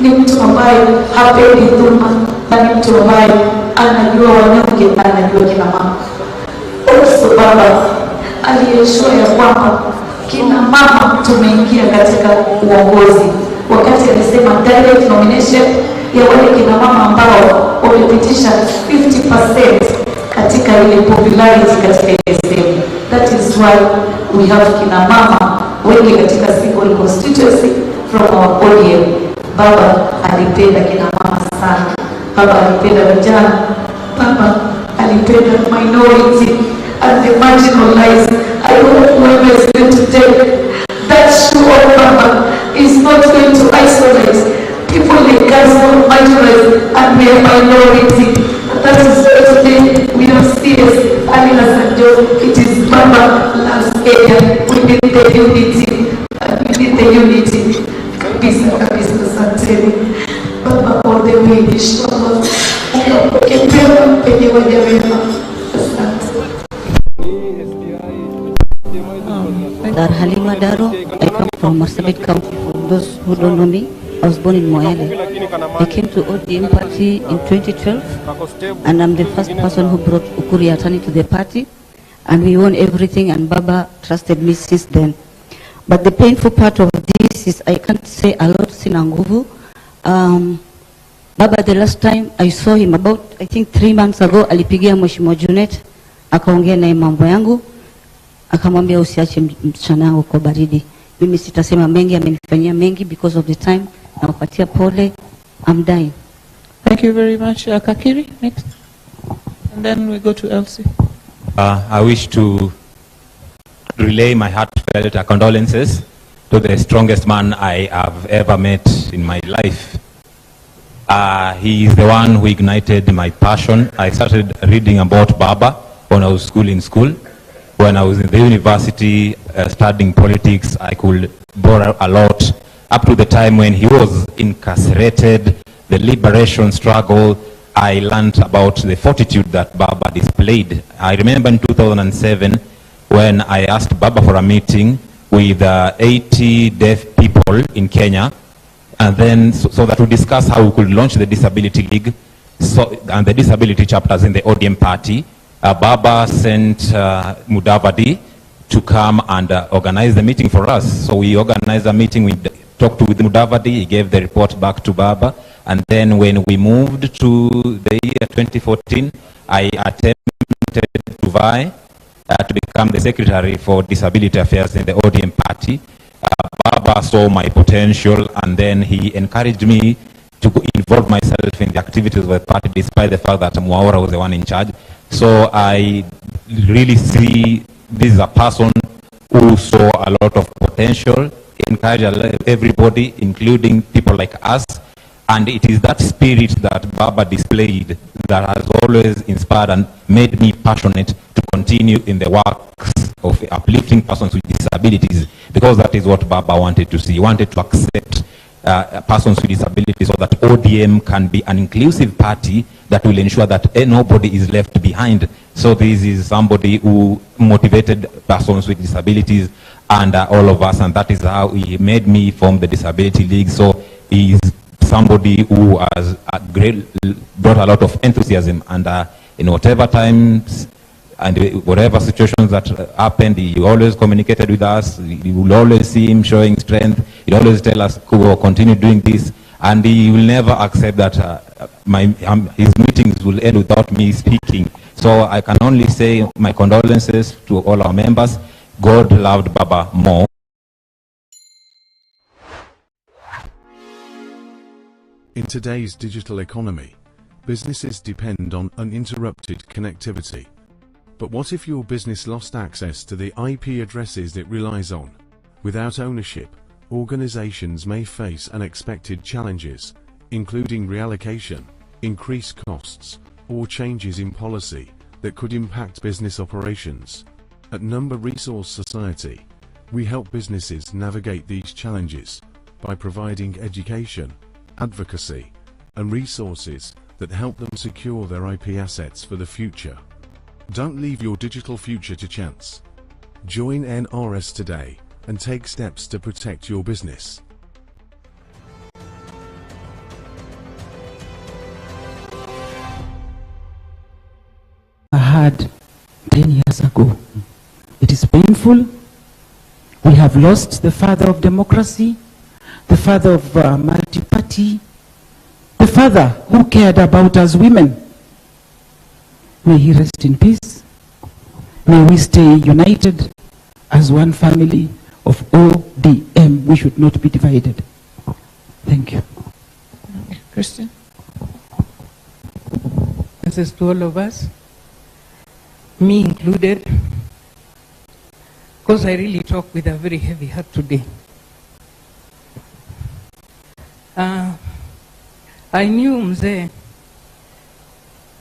Speaker 14: ni mtu ambaye hapendi dhulma, na ni mtu ambaye anajua wanyonge, anajua kina mama. Also baba aliyeshua ya kwamba kina mama tumeingia katika uongozi. Wakati alisema direct nomination ya wale kina mama ambao wamepitisha 50% katika ile popularity katika ile sehemu. That is why we have kina mama wengi katika single constituency from our ODM. Baba alipenda kina mama sana. Baba alipenda vijana. Baba alipenda minority and the marginalized. I hope whoever is going to take that shoe of Baba is not going to isolate people like us who are marginalized and we are minority. That is why today we are serious. Alina Sanjo, it is Baba loves Kenya. We need the unity. We need the unity. Kabisa, asanteni. Baba all the way, inshallah. Ukapokepewa penye waja wema. Asante.
Speaker 15: Dar Halima Daro, I come from Marsabit County. those who don't know me, I was born in Moyale. I came to ODM party in 2012, and I'm the first person who brought Ukuri Atani to the party, and we won everything, and Baba trusted me since then. But the painful part of this is I can't say a lot, sina nguvu. Baba, the last time I saw him, about I think 3 months ago, alipigia Mheshimiwa Junet, akaongea naye mambo yangu, akamwambia usiache msichana wangu kwa baridi. Mimi sitasema mengi, amenifanyia mengi because of the time. Nawapatia pole. I'm dying.
Speaker 8: Thank you very much. Kakiri, next. And then we go to Elsie.
Speaker 16: I wish to relay my heartfelt condolences to the strongest man I have ever met in my life. He is the one who ignited my passion. I started reading about Baba when I was in school. When I was in the university studying politics, I could borrow a lot. Up to the time when he was incarcerated, the liberation struggle, I learned about the fortitude that Baba displayed. I remember in 2007 when I asked Baba for a meeting with 80 deaf people in Kenya, and then so that we discuss how we could launch the Disability League and the disability chapters in the ODM party. Baba sent Mudavadi to come and organize the meeting for us. So we organized a meeting, we talked with Mudavadi, he gave the report back to Baba, and then when we moved to the year 2014, I attempted to vie to become the secretary for disability affairs in the ODM party. Baba saw my potential, and then he encouraged me to involve myself in the activities of the party, despite the fact that Muaura was the one in charge. So I really see this is a person who saw a lot of potential, encouraged everybody, including people like us. And it is that spirit that Baba displayed that has always inspired and made me passionate to continue in the works of uplifting persons with disabilities, because that is what Baba wanted to see. He wanted to accept persons with disabilities so that ODM can be an inclusive party that will ensure that nobody is left behind. So this is somebody who motivated persons with disabilities and all of us, and that is how he made me form the Disability League. So he is somebody who has brought a lot of enthusiasm, and in whatever times and whatever situations that happened, he always communicated with us. You will always see him showing strength. He always tell us, "Kubo, continue doing this," and he will never accept that his meetings will end without me speaking. So I can only say my condolences to all our members. God loved Baba more.
Speaker 6: In today's digital economy, businesses depend on uninterrupted connectivity. But what if your business lost access to the IP addresses it relies on? Without ownership, organizations may face unexpected challenges, including reallocation, increased costs, or changes in policy that could impact business operations. At Number Resource Society, we help businesses navigate these challenges by providing education, advocacy, and resources that help them secure their IP assets for the future. Don't leave your digital future to chance. Join NRS today and take steps to protect your business.
Speaker 17: I had 10 years ago. It is painful. We have lost the father of democracy, the father of multi-party, the father who cared about us women. May he rest in peace. May we stay united as one family of ODM. We should not be divided. Thank you.
Speaker 8: Christian? This is to all of us, me included, because I really talk with a very heavy heart today. I knew Mzee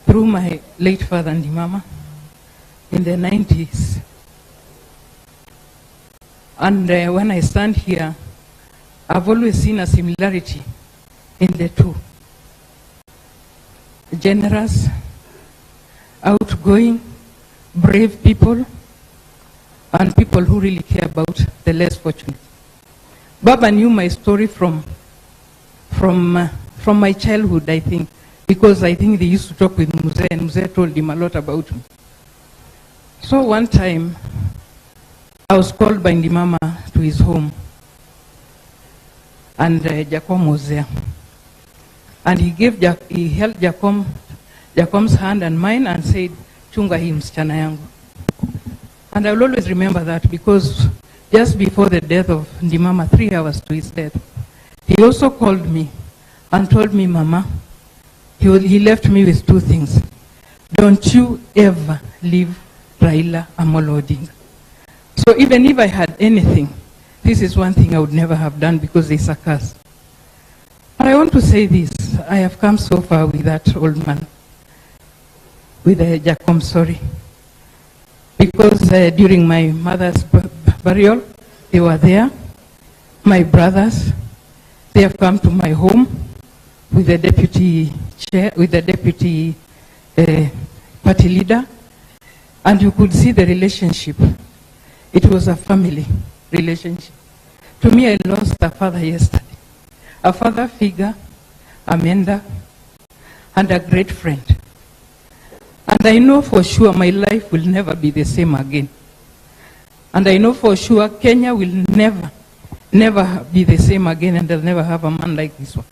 Speaker 8: through my late father and mama in the 90s. And when I stand here, I've always seen a similarity in the two. Generous, outgoing, brave people, and people who really care about the less fortunate. Baba knew my story from my childhood, I think, because I think they used to talk with Mzee, and Mzee told him a lot about me. So one time, I was called by Ndimama to his home, and Jacom was there. And he held Jacom's hand and mine and said, "Chunga hii msichana yangu." And I will always remember that, because just before the death of Ndimama, 3 hours to his death, he also called me and told me, "Mama," he left me with 2 things. "Don't you ever leave Raila Amolo Odinga." So even if I had anything, this is one thing I would never have done, because there's a curse. But I want to say this, I have come so far with that old man, with Jacom, sorry. Because during my mother's burial, they were there. My brothers, they have come to my home with the deputy chair, with the deputy party leader, and you could see the relationship. It was a family relationship. To me, I lost a father yesterday, a father figure, a mentor, and a great friend. And I know for sure my life will never be the same again. And I know for sure Kenya will never be the same again, and they'll never have a man like this one.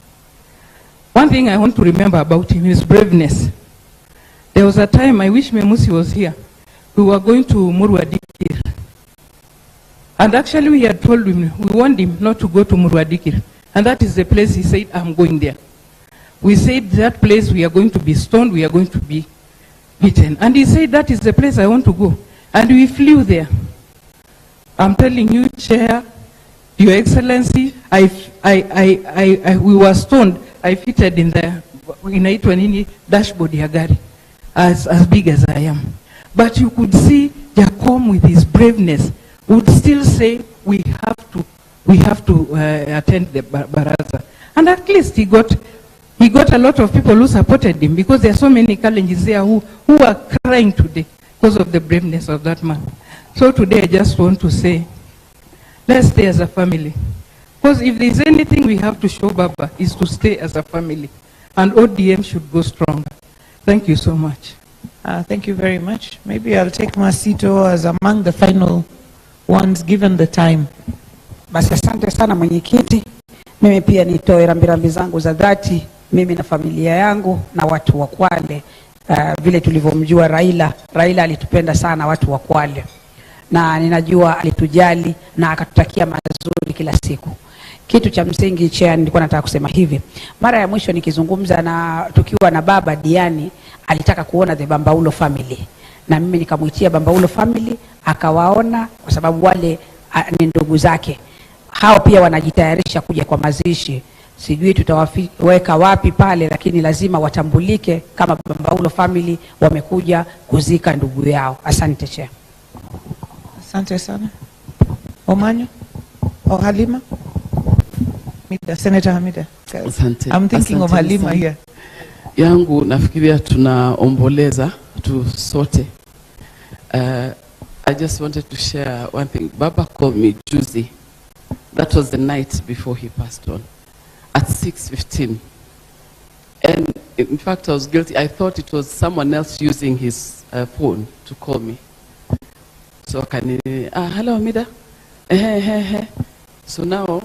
Speaker 8: One thing I want to remember about him is braveness. There was a time, I wish Memusi was here, we were going to Murwadikir. And actually we had told him, we warned him not to go to Murwadikir. And that is the place he said, "I'm going there." We said, "That place we are going to be stoned, we are going to be beaten." And he said, "That is the place I want to go." And we flew there. I'm telling you, Chair, Your Excellency, we were stoned. I fitted in the dashboard ya gari, as big as I am. But you could see Jacom with his braveness would still say, we have to attend the baraza. And at least he got a lot of people who supported him, because there are so many Kalenjins there who are crying today because of the braveness of that man. So today I just want to say, let's stay as a family. Because if there's anything we have to show Baba, is to stay as a family. And ODM should go stronger. Thank you so much.
Speaker 18: Thank you very much. Maybe I'll take Masito as among the final ones, given the time.
Speaker 19: Basi asante sana mwenyekiti. Mimi pia nitoe rambirambi zangu za dhati, mimi na familia yangu na watu wa Kwale. Vile tulivyomjua Raila alitupenda sana watu wa Kwale. Na ninajua alitujali na akatutakia mazuri kila siku. Kitu cha msingi Chair, nilikuwa nataka kusema hivi. Mara ya mwisho nikizungumza na tukiwa na baba Diani, alitaka kuona the Bambaulo family. Na mimi nikamuitia Bambaulo family, akawaona kwa sababu wale ni ndugu zake. Hao pia wanajitayarisha kuja kwa mazishi. Sijui tutawaweka wapi pale, lakini lazima watambulike kama Bambaulo family wamekuja kuzika ndugu yao. Asante Chair.
Speaker 18: Asante sana. Omanyo? Or Halima? Senator Hamida.
Speaker 20: Asante.
Speaker 18: I'm thinking of Halima here.
Speaker 20: Yangu nafikiria tunaomboleza tu sote. I just wanted to share one thing. Baba called me Juzi. That was the night before he passed on, at 6:15. And in fact, I was guilty. I thought it was someone else using his phone to call me. So hello Hamida. So now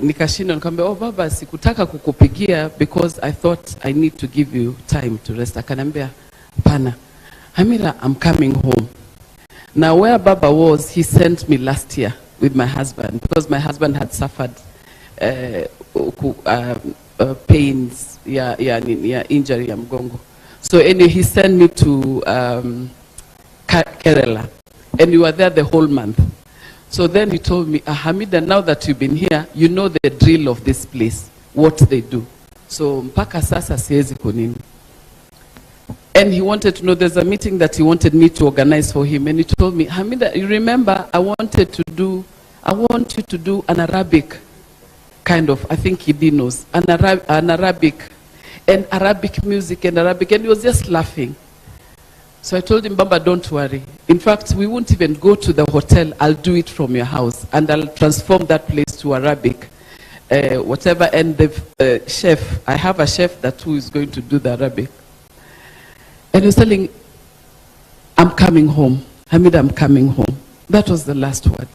Speaker 20: nikashinda nikamwambia, "Oh baba, sikutaka kukupigia because I thought I need to give you time to rest." Akaniambia, "Pana, Hamida, I'm coming home." Now where Baba was, he sent me last year with my husband, because my husband had suffered pains, injury ya mgongo. So anyway, he sent me to Kerala, and we were there the whole month. So then he told me, "Hamida, now that you've been here, you know the drill of this place, what they do. So mpaka sasa siwezi kunini." And he wanted to know, there's a meeting that he wanted me to organize for him. And he told me, "Hamida, you remember I want you to do an Arabic kind of, I think he knows, an Arabic, and Arabic music and Arabic." And he was just laughing. So I told him, Baba, don't worry. In fact, we won't even go to the hotel. I'll do it from your house. And I'll transform that place to Arabic. Whatever. And the chef, I have a chef who is going to do the Arabic. And he was telling, I'm coming home. Hamid, I'm coming home. That was the last word.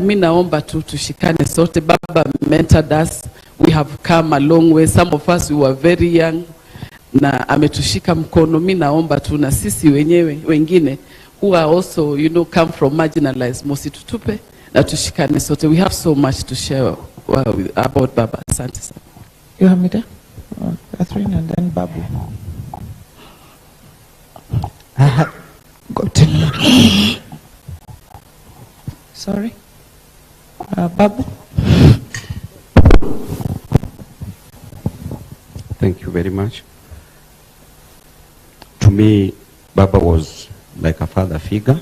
Speaker 20: Mi naomba tu tushikane sote. Baba mentored us. We have come a long way. Some of us, we were very young. Na ametushika mkono. Mi naomba tu na sisi wenyewe wengine who are also, you know, come from marginalized, mositutupe na tushikane sote. We have so much to share about Baba. Asante sana.
Speaker 18: You have me there? Catherine and then Babu. Got to Sorry. Babu.
Speaker 21: Thank you very much. To me, Baba was like a father figure.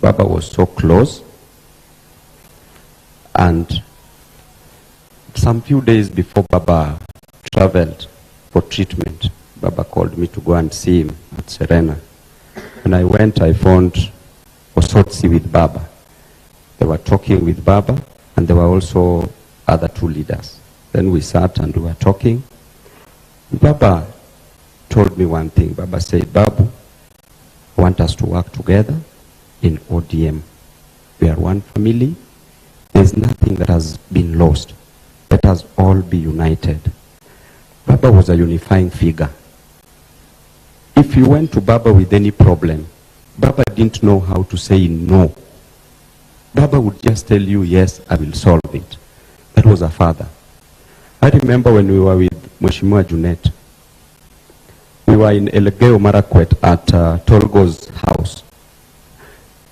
Speaker 21: Baba was so close. And some few days before Baba traveled for treatment, Baba called me to go and see him at Serena. When I went, I found Osotsi with Baba. They were talking with Baba, and there were also other two leaders. Then we sat and we were talking. Baba told me one thing. Baba said, Babu, I want us to work together in ODM. We are one family. There's nothing that has been lost. Let us all be united. Baba was a unifying figure. If you went to Baba with any problem, Baba didn't know how to say no. Baba would just tell you, yes, I will solve it. That was a father. I remember when we were with Mheshimiwa Junet, we were in Elgeyo Marakwet at Tolgo's house.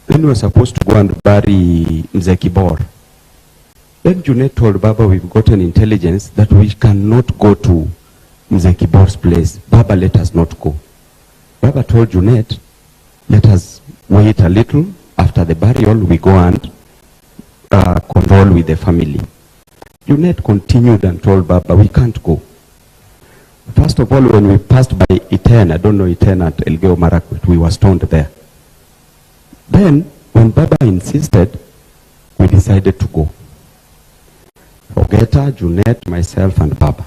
Speaker 21: Then we were supposed to go and bury Mzee Kibor. Then Junet told Baba, we've gotten intelligence that we cannot go to Mzee Kibor's place. Baba, let us not go. Baba told Junet, let us wait a little. After the burial, we go and condole with the family. Junet continued and told Baba, we can't go. First of all, when we passed by Iten, I don't know Iten at Elgeyo Marakwet, we were stoned there. Then, when Baba insisted, we decided to go. Ogeta, Junet, myself, and Baba.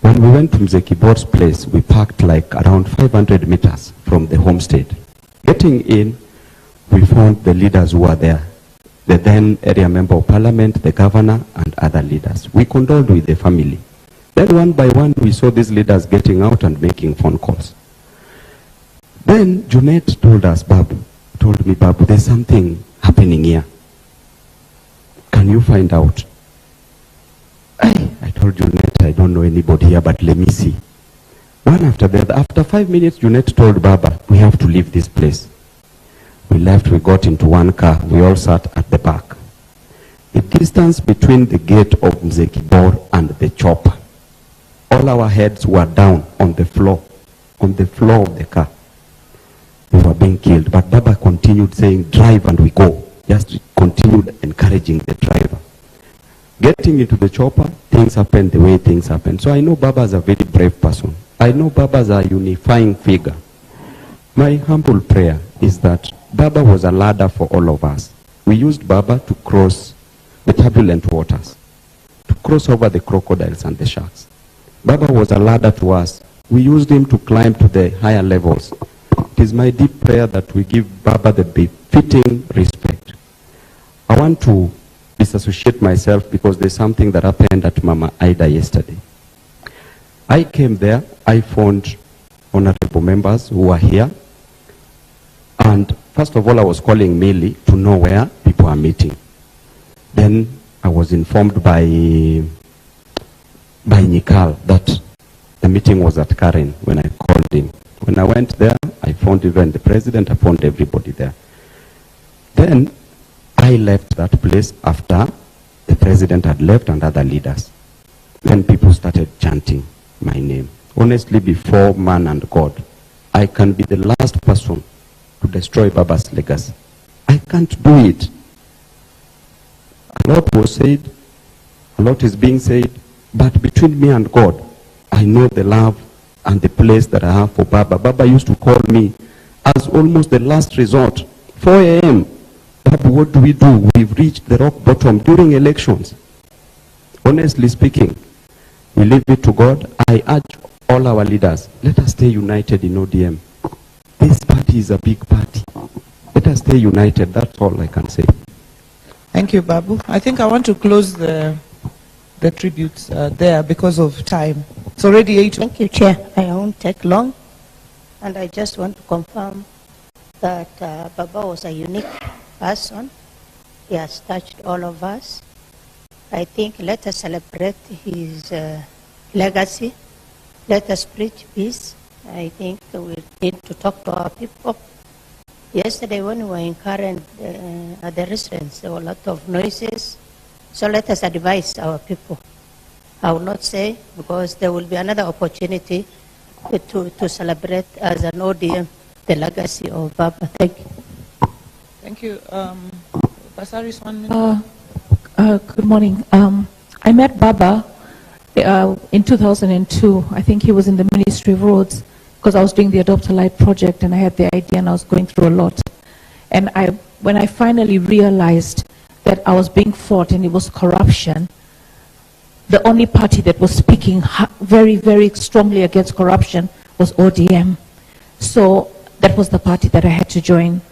Speaker 21: When we went to Mzee Kibor's place, we parked like around 500 meters from the homestead. Getting in, we found the leaders who were there. The then area member of parliament, the governor, and other leaders. We condoled with the family. Then one by one, we saw these leaders getting out and making phone calls. Then Junet told us, told me, Babu, there's something happening here. Can you find out? I told Junet, I don't know anybody here, but let me see. One after the other. After 5 minutes, Junet told Baba, we have to leave this place. We left, we got into one car, we all sat at the back. The distance between the gate of Mzee Kibor and the chopper, all our heads were down on the floor of the car. We were being killed, but Baba continued saying, drive and we go. Just continued encouraging the driver. Getting into the chopper, things happened the way things happened. So I know Baba is a very brave person. I know Baba is a unifying figure. My humble prayer is that Baba was a ladder for all of us. We used Baba to cross the turbulent waters, to cross over the crocodiles and the sharks. Baba was a ladder to us. We used him to climb to the higher levels. It is my deep prayer that we give Baba the befitting respect. I want to disassociate myself because there's something that happened at Mama Ida yesterday. I came there, I found honorable members who were here. And first of all, I was calling Millie to know where people are meeting. Then I was informed by Nikal that the meeting was at Karen when I called him. When I went there, I found even the president, I found everybody there. Then I left that place after the president had left and other leaders. Then people started chanting my name. Honestly, before man and God, I can be the last person to destroy Baba's legacy. I can't do it. A lot was said, a lot is being said, but between me and God, I know the love and the place that I have for Baba. Baba used to call me as almost the last resort. 4 a.m. Baba, what do we do? We've reached the rock bottom during elections. Honestly speaking, we leave it to God. I urge all our leaders, let us stay united in ODM. This party is a big party. Let us stay united. That's all I can say.
Speaker 18: Thank you, Babu. I think I want to close the tributes there because of time. It's already 8.
Speaker 1: Thank you, Chair. I won't take long. And I just want to confirm that Baba was a unique person. He has touched all of us. I think let us celebrate his legacy. Let us preach peace. I think we need to talk to our people. Yesterday when we were in Karen at the residence, there were a lot of noises. So let us advise our people. I will not say, because there will be another opportunity to celebrate as an ODM the legacy of Baba. Thank you.
Speaker 18: Thank you. Basaris, 1 minute.
Speaker 8: Good morning. I met Baba in 2002. I think he was in the Ministry of Roads, because I was doing the Adopt a Light project and I had the idea and I was going through a lot. And when I finally realized that I was being fought and it was corruption, the only party that was speaking very, very strongly against corruption was ODM. So that was the party that I had to join.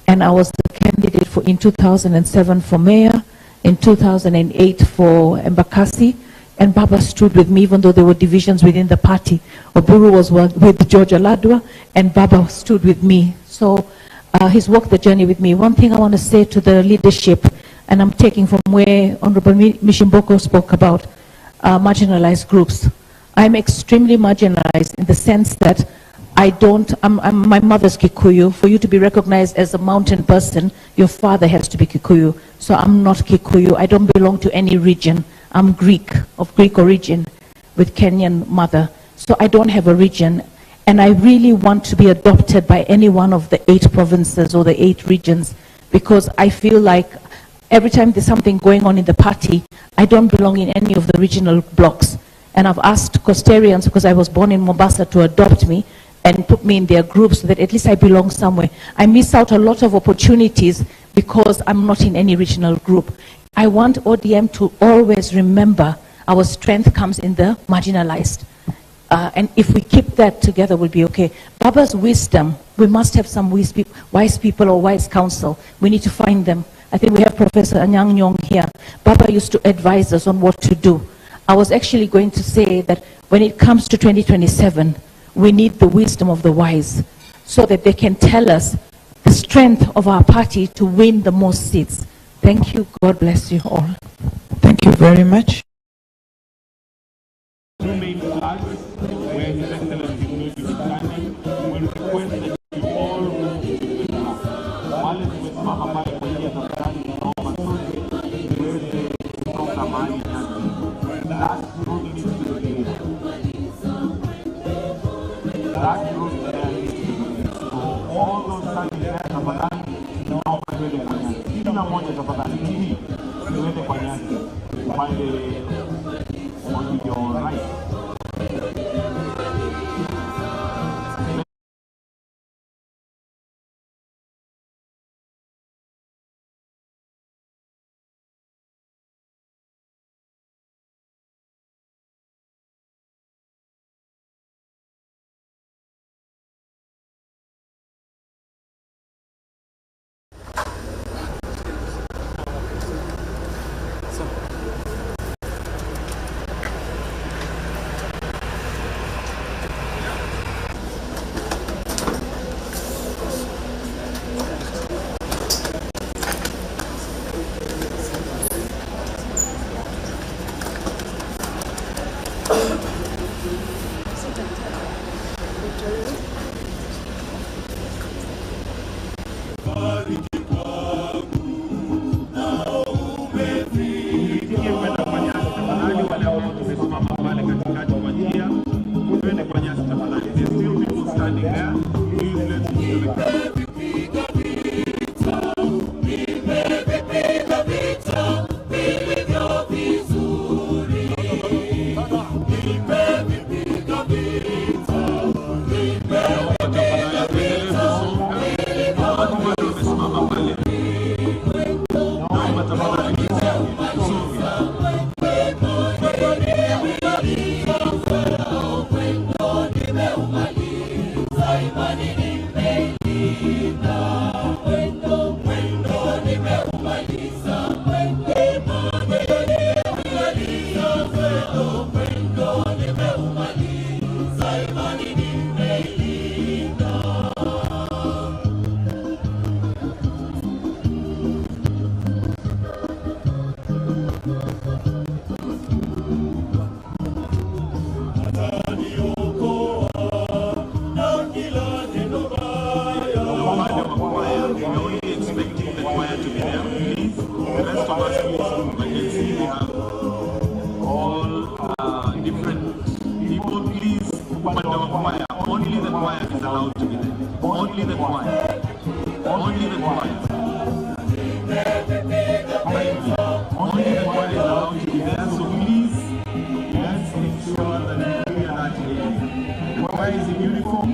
Speaker 8: And I was the candidate in 2007 for mayor, in 2008 for Embakasi, and Baba stood with me even though there were divisions within the party. Oburu was with George Aladwa, and Baba stood with me. So he's walked the journey with me. One thing I want to say to the leadership, and I'm taking from where Honorable Mishimboko spoke about marginalized groups. I'm extremely marginalized in the sense that my mother's Kikuyu. For you to be recognized as a mountain person, your father has to be Kikuyu. So I'm not Kikuyu. I don't belong to any region. I'm Greek, of Greek origin, with Kenyan mother. So I don't have a region. And I really want to be adopted by any one of the 8 provinces or the 8 regions, because I feel like every time there's something going on in the party, I don't belong in any of the regional blocks. And I've asked Costarians, because I was born in Mombasa, to adopt me and put me in their groups so that at least I belong somewhere. I miss out a lot of opportunities because I'm not in any regional group. I want ODM to always remember our strength comes in the marginalized. And if we keep that together, we'll be okay. Baba's wisdom, we must have some wise people or wise counsel. We need to find them. I think we have Professor Anyang Nyong here. Baba used to advise us on what to do. I was actually going to say that when it comes to 2027, we need the wisdom of the wise so that they can tell us the strength of our party to win the most seats. Thank you. God bless you all.
Speaker 18: Thank you very much.
Speaker 12: On your right. the choir. Only the choir. Only the choir is allowed to be there, so please, let's ensure that we clear that area. The choir is in uniform.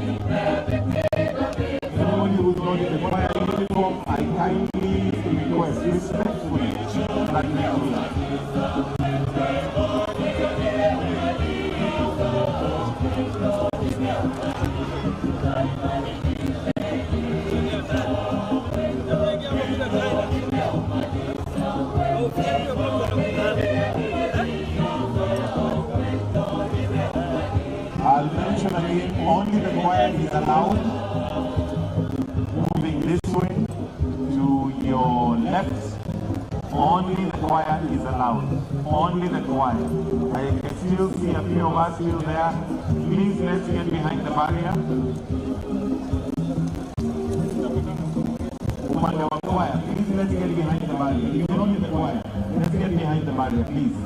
Speaker 12: Anyone who is not in the choir uniform, I kindly request respectfully that we clear. I'll mention again, only the choir is allowed. Moving this way to your left, only the choir is allowed. Only the choir. I can still see a few of us still there. Please, let's get behind the barrier. Upande wa choir, please let's get behind the barrier. You are not in the choir. Let's get behind the barrier, please.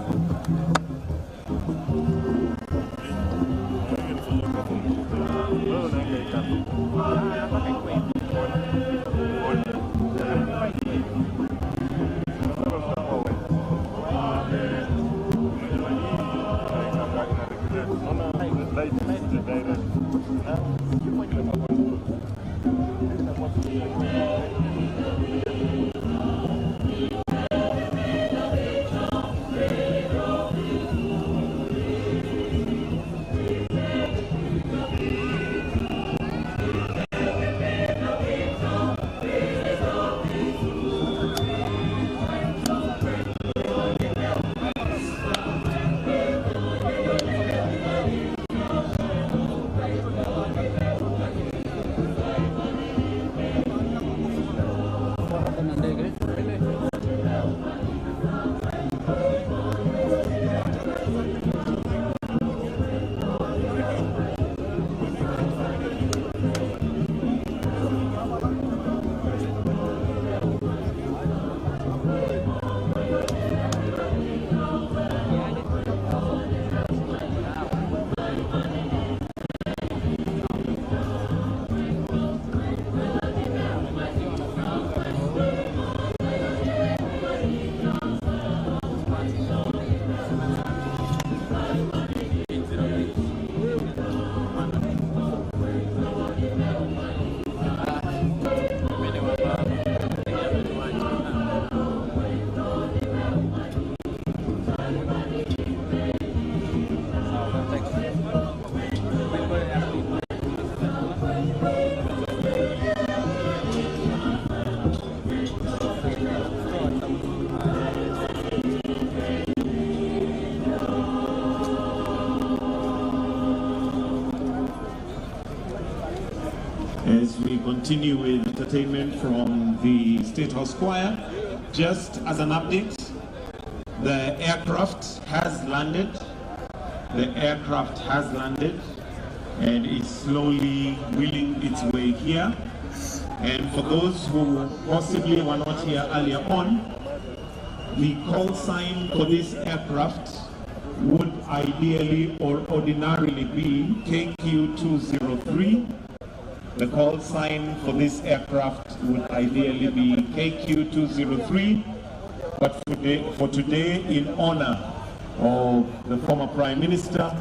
Speaker 12: As we continue with entertainment from the State House Choir, just as an update, the aircraft has landed. The aircraft has landed and is slowly wheeling its way here. And for those who possibly were not here earlier on, the call sign for this aircraft would ideally or ordinarily be KQ203. The call sign for this aircraft would ideally be KQ203, but for today, in honor of the former Prime Minister,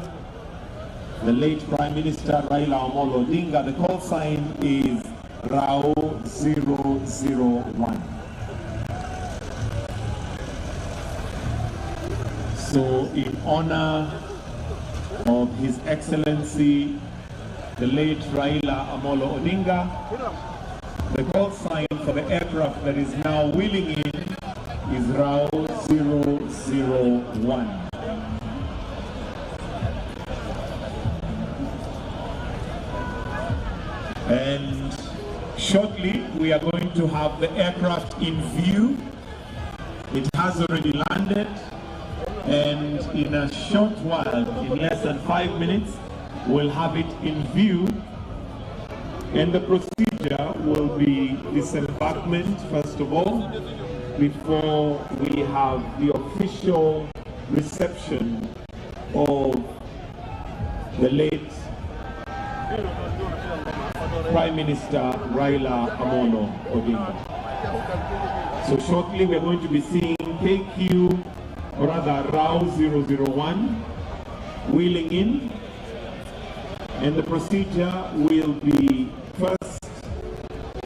Speaker 12: the late Prime Minister Raila Odinga, the call sign is RAO 001. So in honor of His Excellency, the late Raila Amolo Odinga, the call sign for the aircraft that is now wheeling in is RAO 001. And shortly we are going to have the aircraft in view. It has already landed, and in a short while, in less than 5 minutes, we'll have it in view. And the procedure will be disembarkment first of all, before we have the official reception of the late
Speaker 2: Prime Minister Raila Odinga. So shortly we're going to be seeing KQ, or rather RAU 001, wheeling in, and the procedure will be first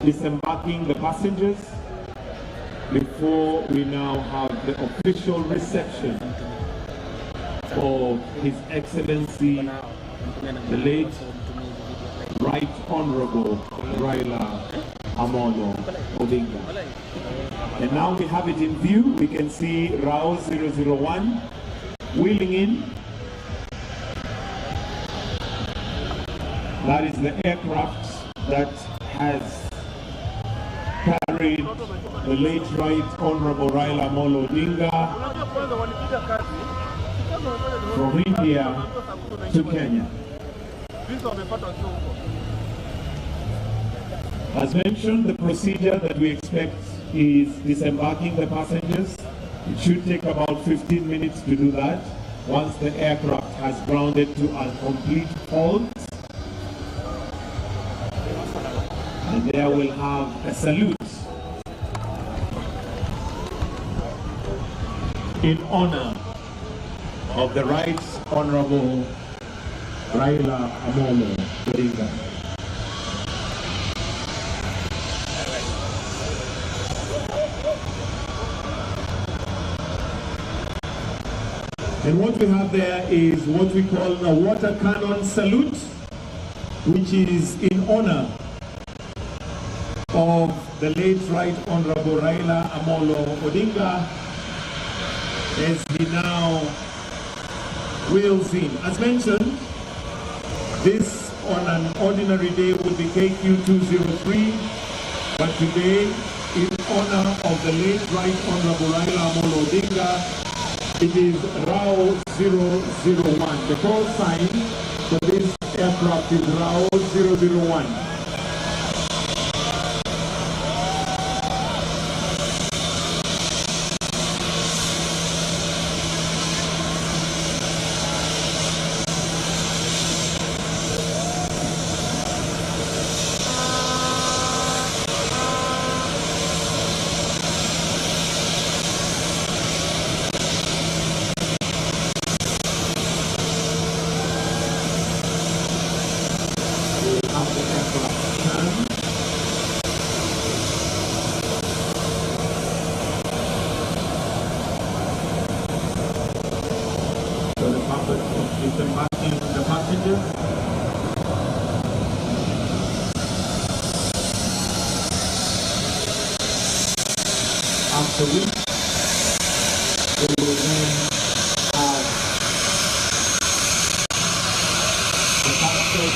Speaker 2: disembarking the passengers before we now have the official reception of His Excellency, the late Right Honorable Raila Odinga. And now we have it in view. We can see RAU 001 wheeling in. That is the aircraft that has carried the late Right Honorable Raila Odinga from India to Kenya. As mentioned, the procedure that we expect is disembarking the passengers. It should take about 15 minutes to do that once the aircraft has grounded to a complete halt. And there we'll have a salute in honor of the Right Honorable Raila Odinga. And what we have there is what we call a water cannon salute, which is in honor of the late Right Honorable Raila Odinga as he now wheels in. As mentioned, this on an ordinary day would be KQ 203, but today, in honor of the late Right Honorable Raila Odinga, it is RAU 001. The call sign for this aircraft is RAU 001. Disembarking the passengers. After which, we will then have the passport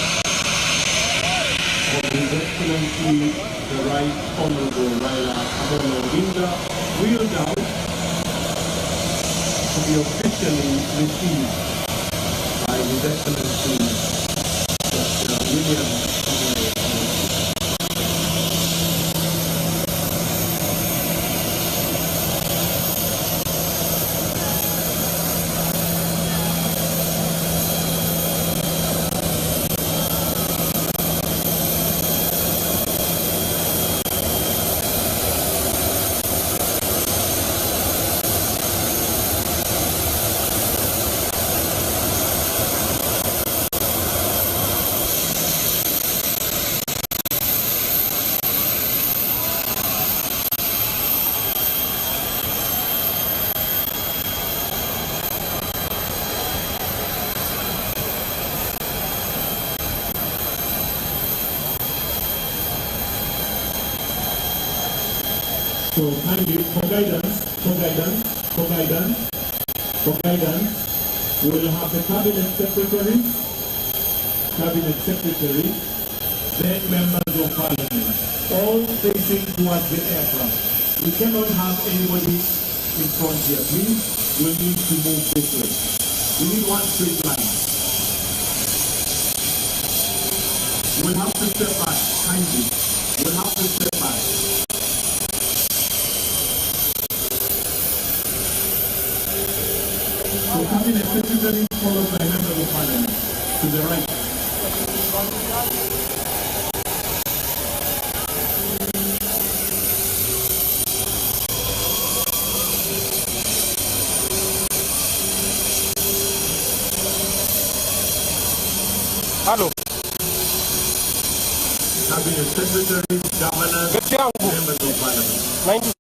Speaker 2: of His Excellency, the Right Honorable Raila Odinga, wheeled out to be officially received by His Excellency Dr. William. So kindly, for guidance, we'll have the cabinet secretary, then members of parliament, all facing towards the aircraft. We cannot have anybody in front here, please. We'll need to move this way. We need one straight line. We'll have to step back, kindly. We'll have to step back. So cabinet secretary followed by members of parliament to the right.
Speaker 5: Hello.
Speaker 2: Cabinet Secretary, Governors, Members of Parliament.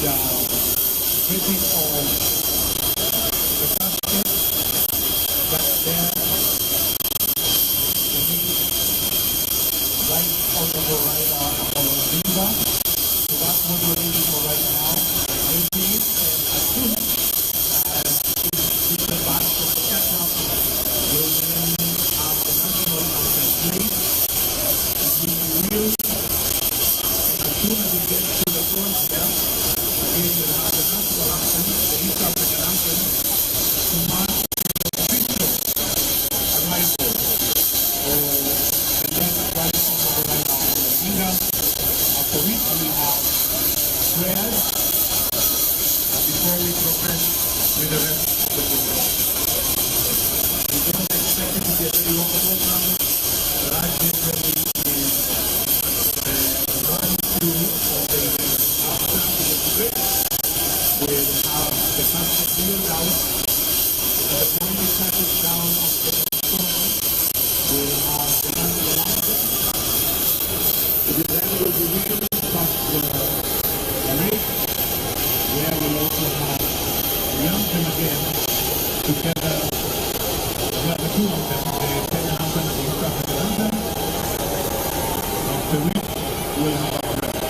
Speaker 2: taking of the casket that's there to meet Right Honorable Raila Odinga. So that's what we're looking for right now. Please, and as soon as it's the back of the catch-up, we'll then have the national anthem played. We will, as soon as we get to the front here, we will have the national anthem, the East African anthem, to mark the official arrival of the late Right Honorable Raila Odinga, after which we have prayers before we progress with the rest of the program. We don't expect it to be a very long program, but I generally is the run-through of the event. After the break, we'll have the casket wheeled out, and the point it touches down on the corner, we'll have the national anthem. The then will be wheeled past the rake, where we'll also have the anthem again, together, well, the two of them, the Kenya anthem and the East African anthem, after which we'll have our break.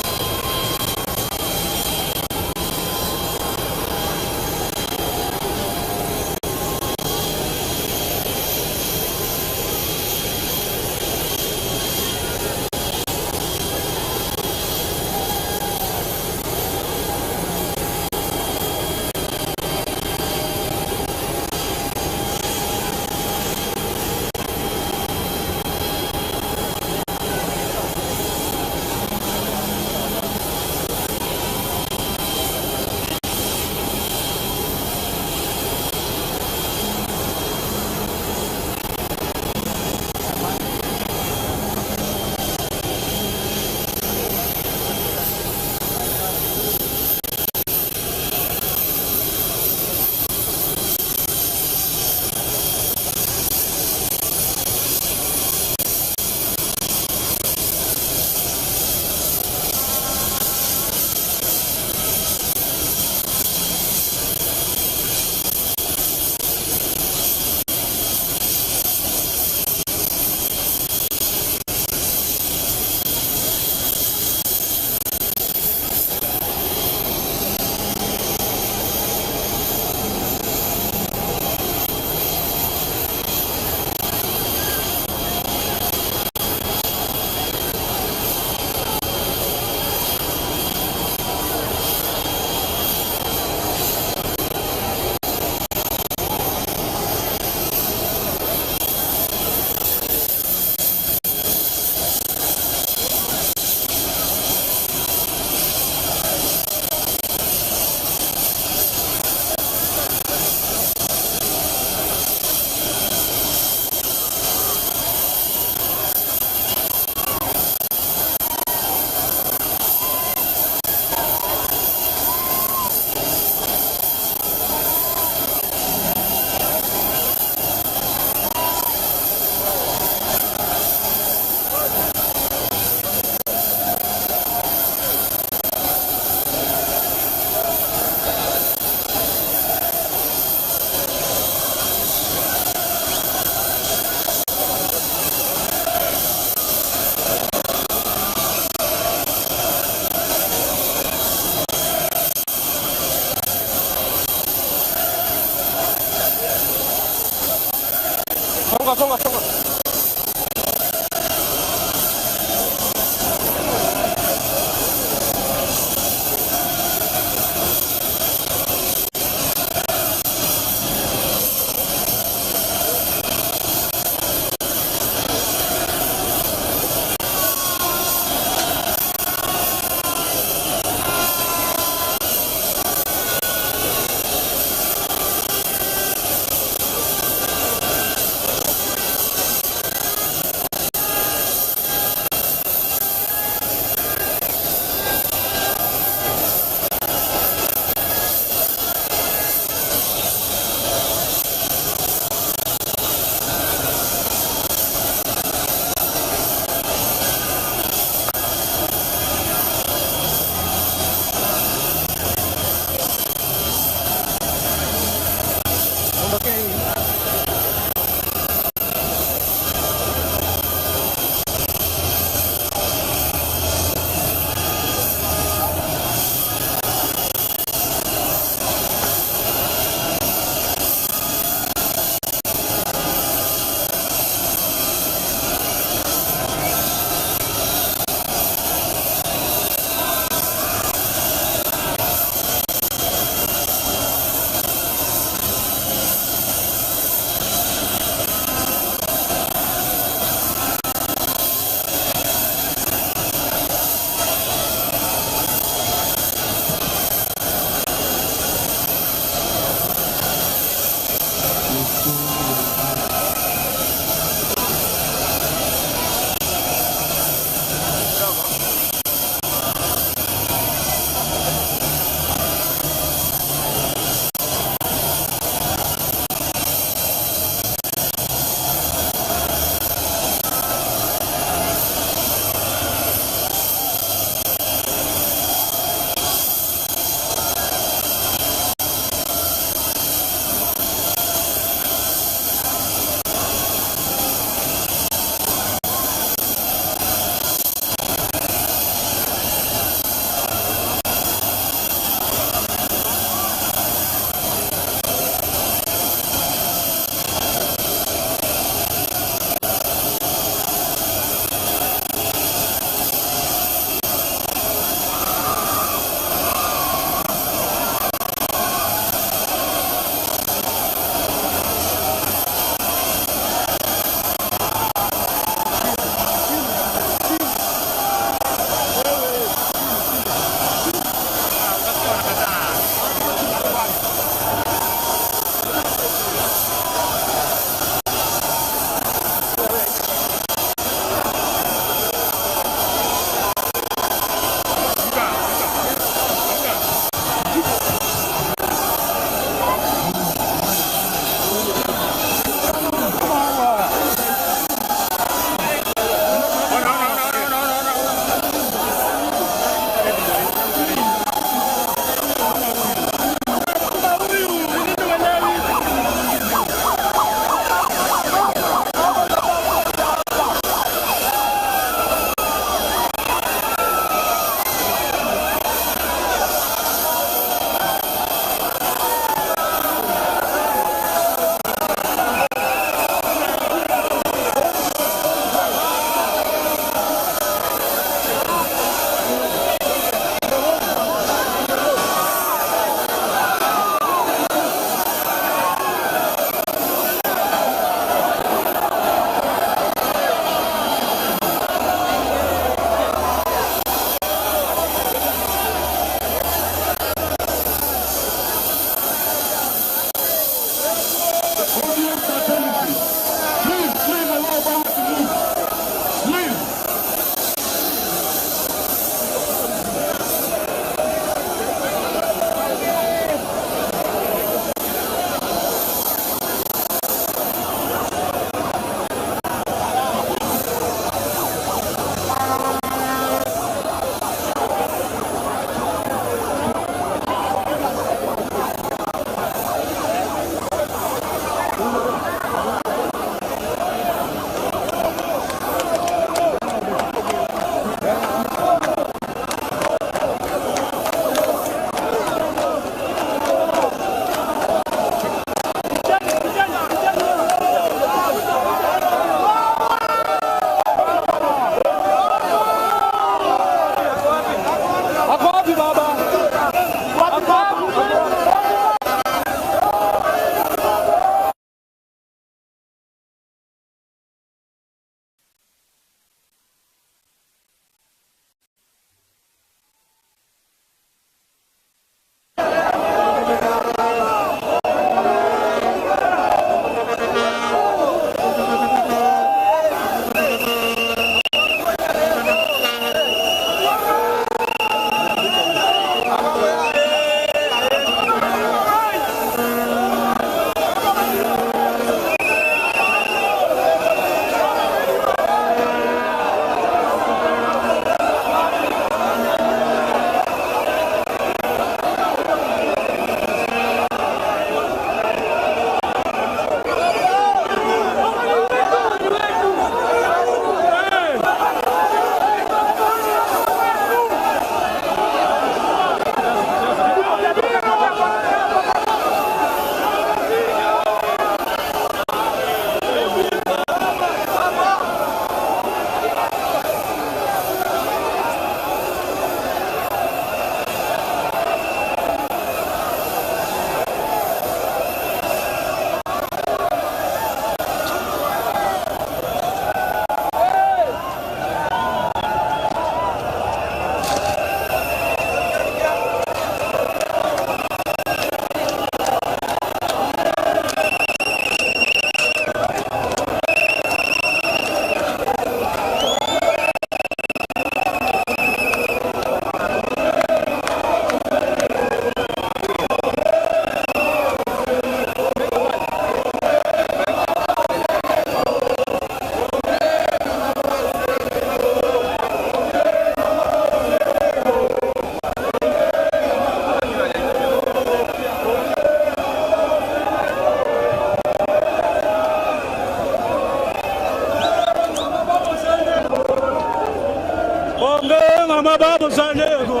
Speaker 5: Onge mama babu sanego.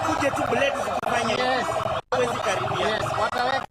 Speaker 5: Zikuje tu blade zikufanye. Yes. Huwezi karibia. Yes. Wataweka.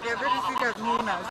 Speaker 18: They're very serious mourners.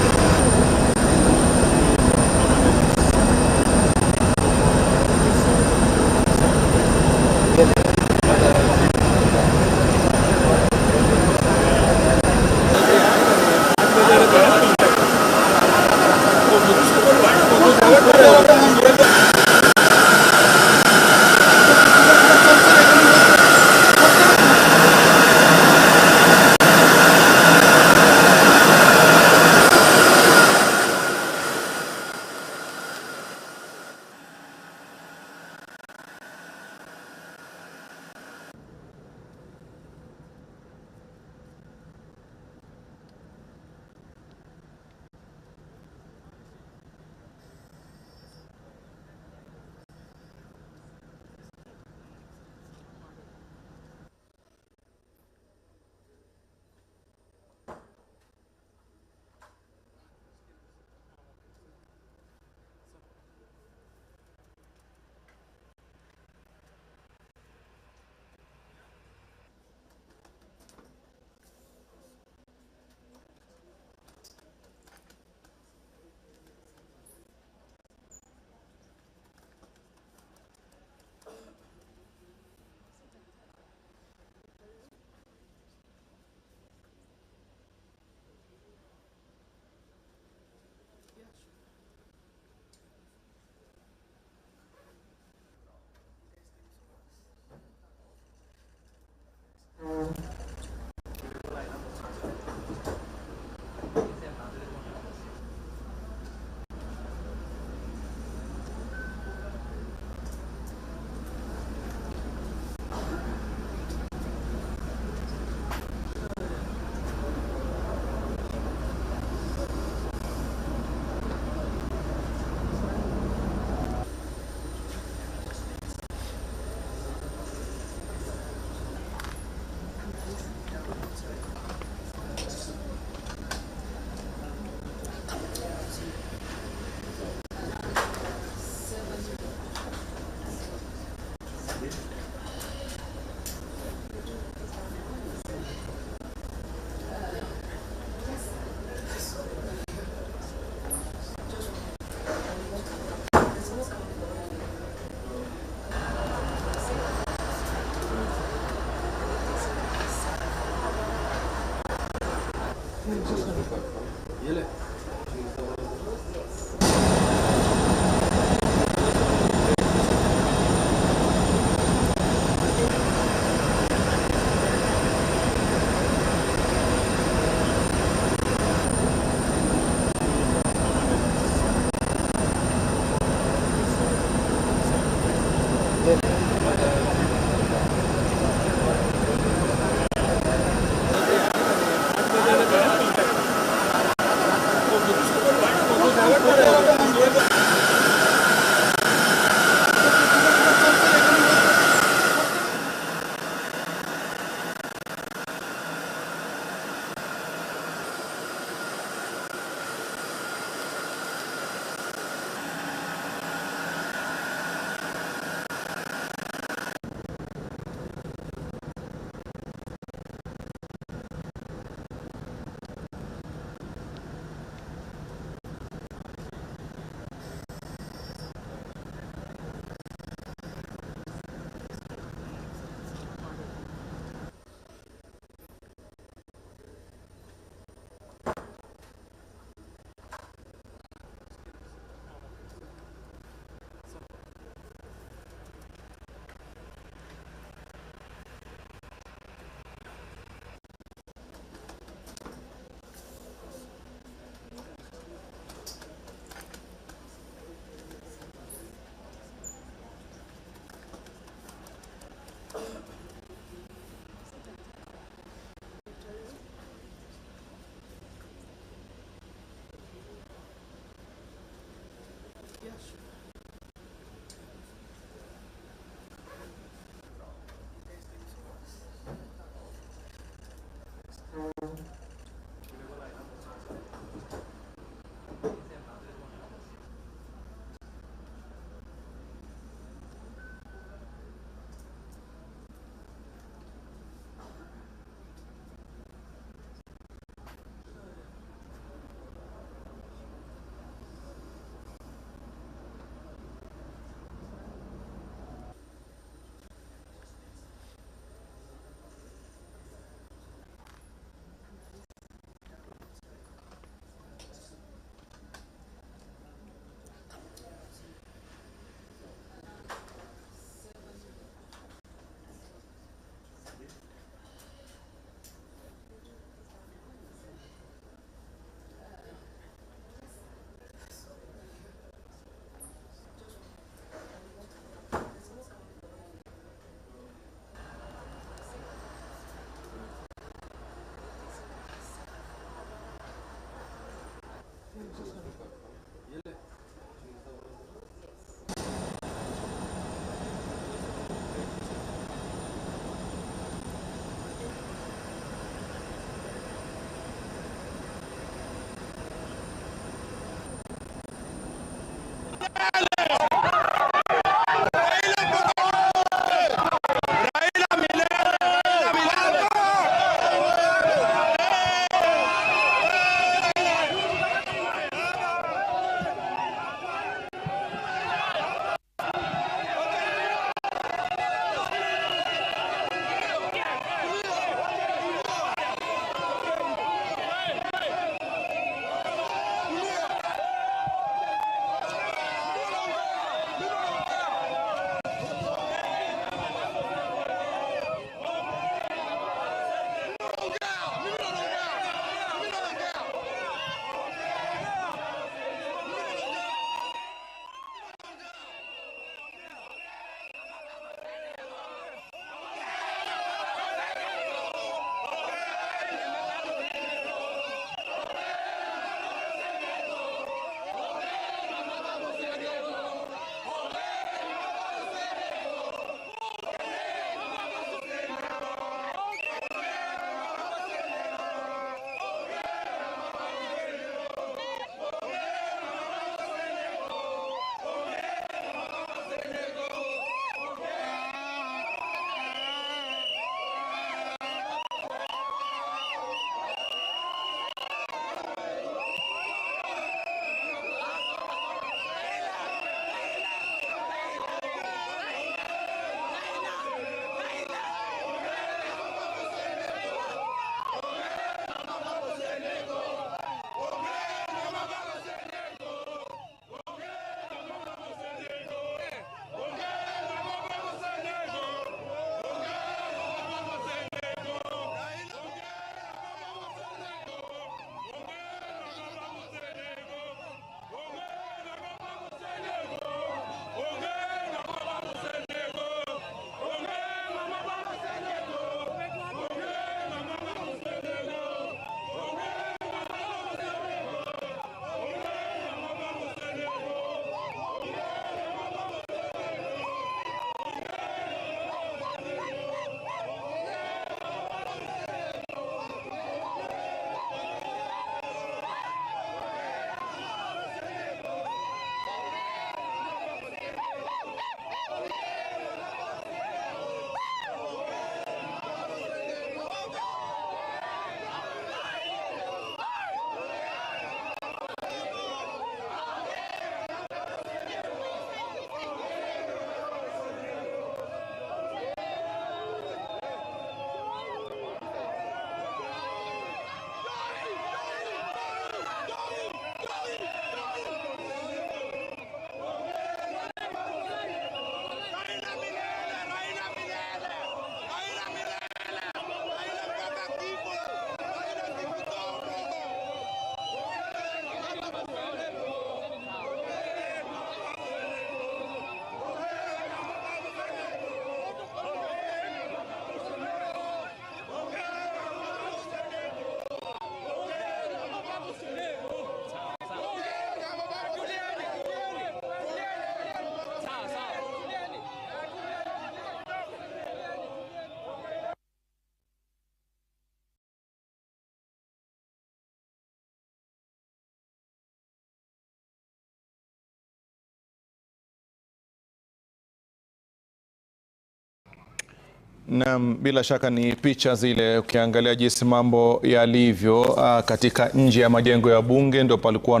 Speaker 3: Na bila shaka ni picha zile, ukiangalia jinsi mambo yalivyo katika nje ya majengo ya bunge, ndio palikuwa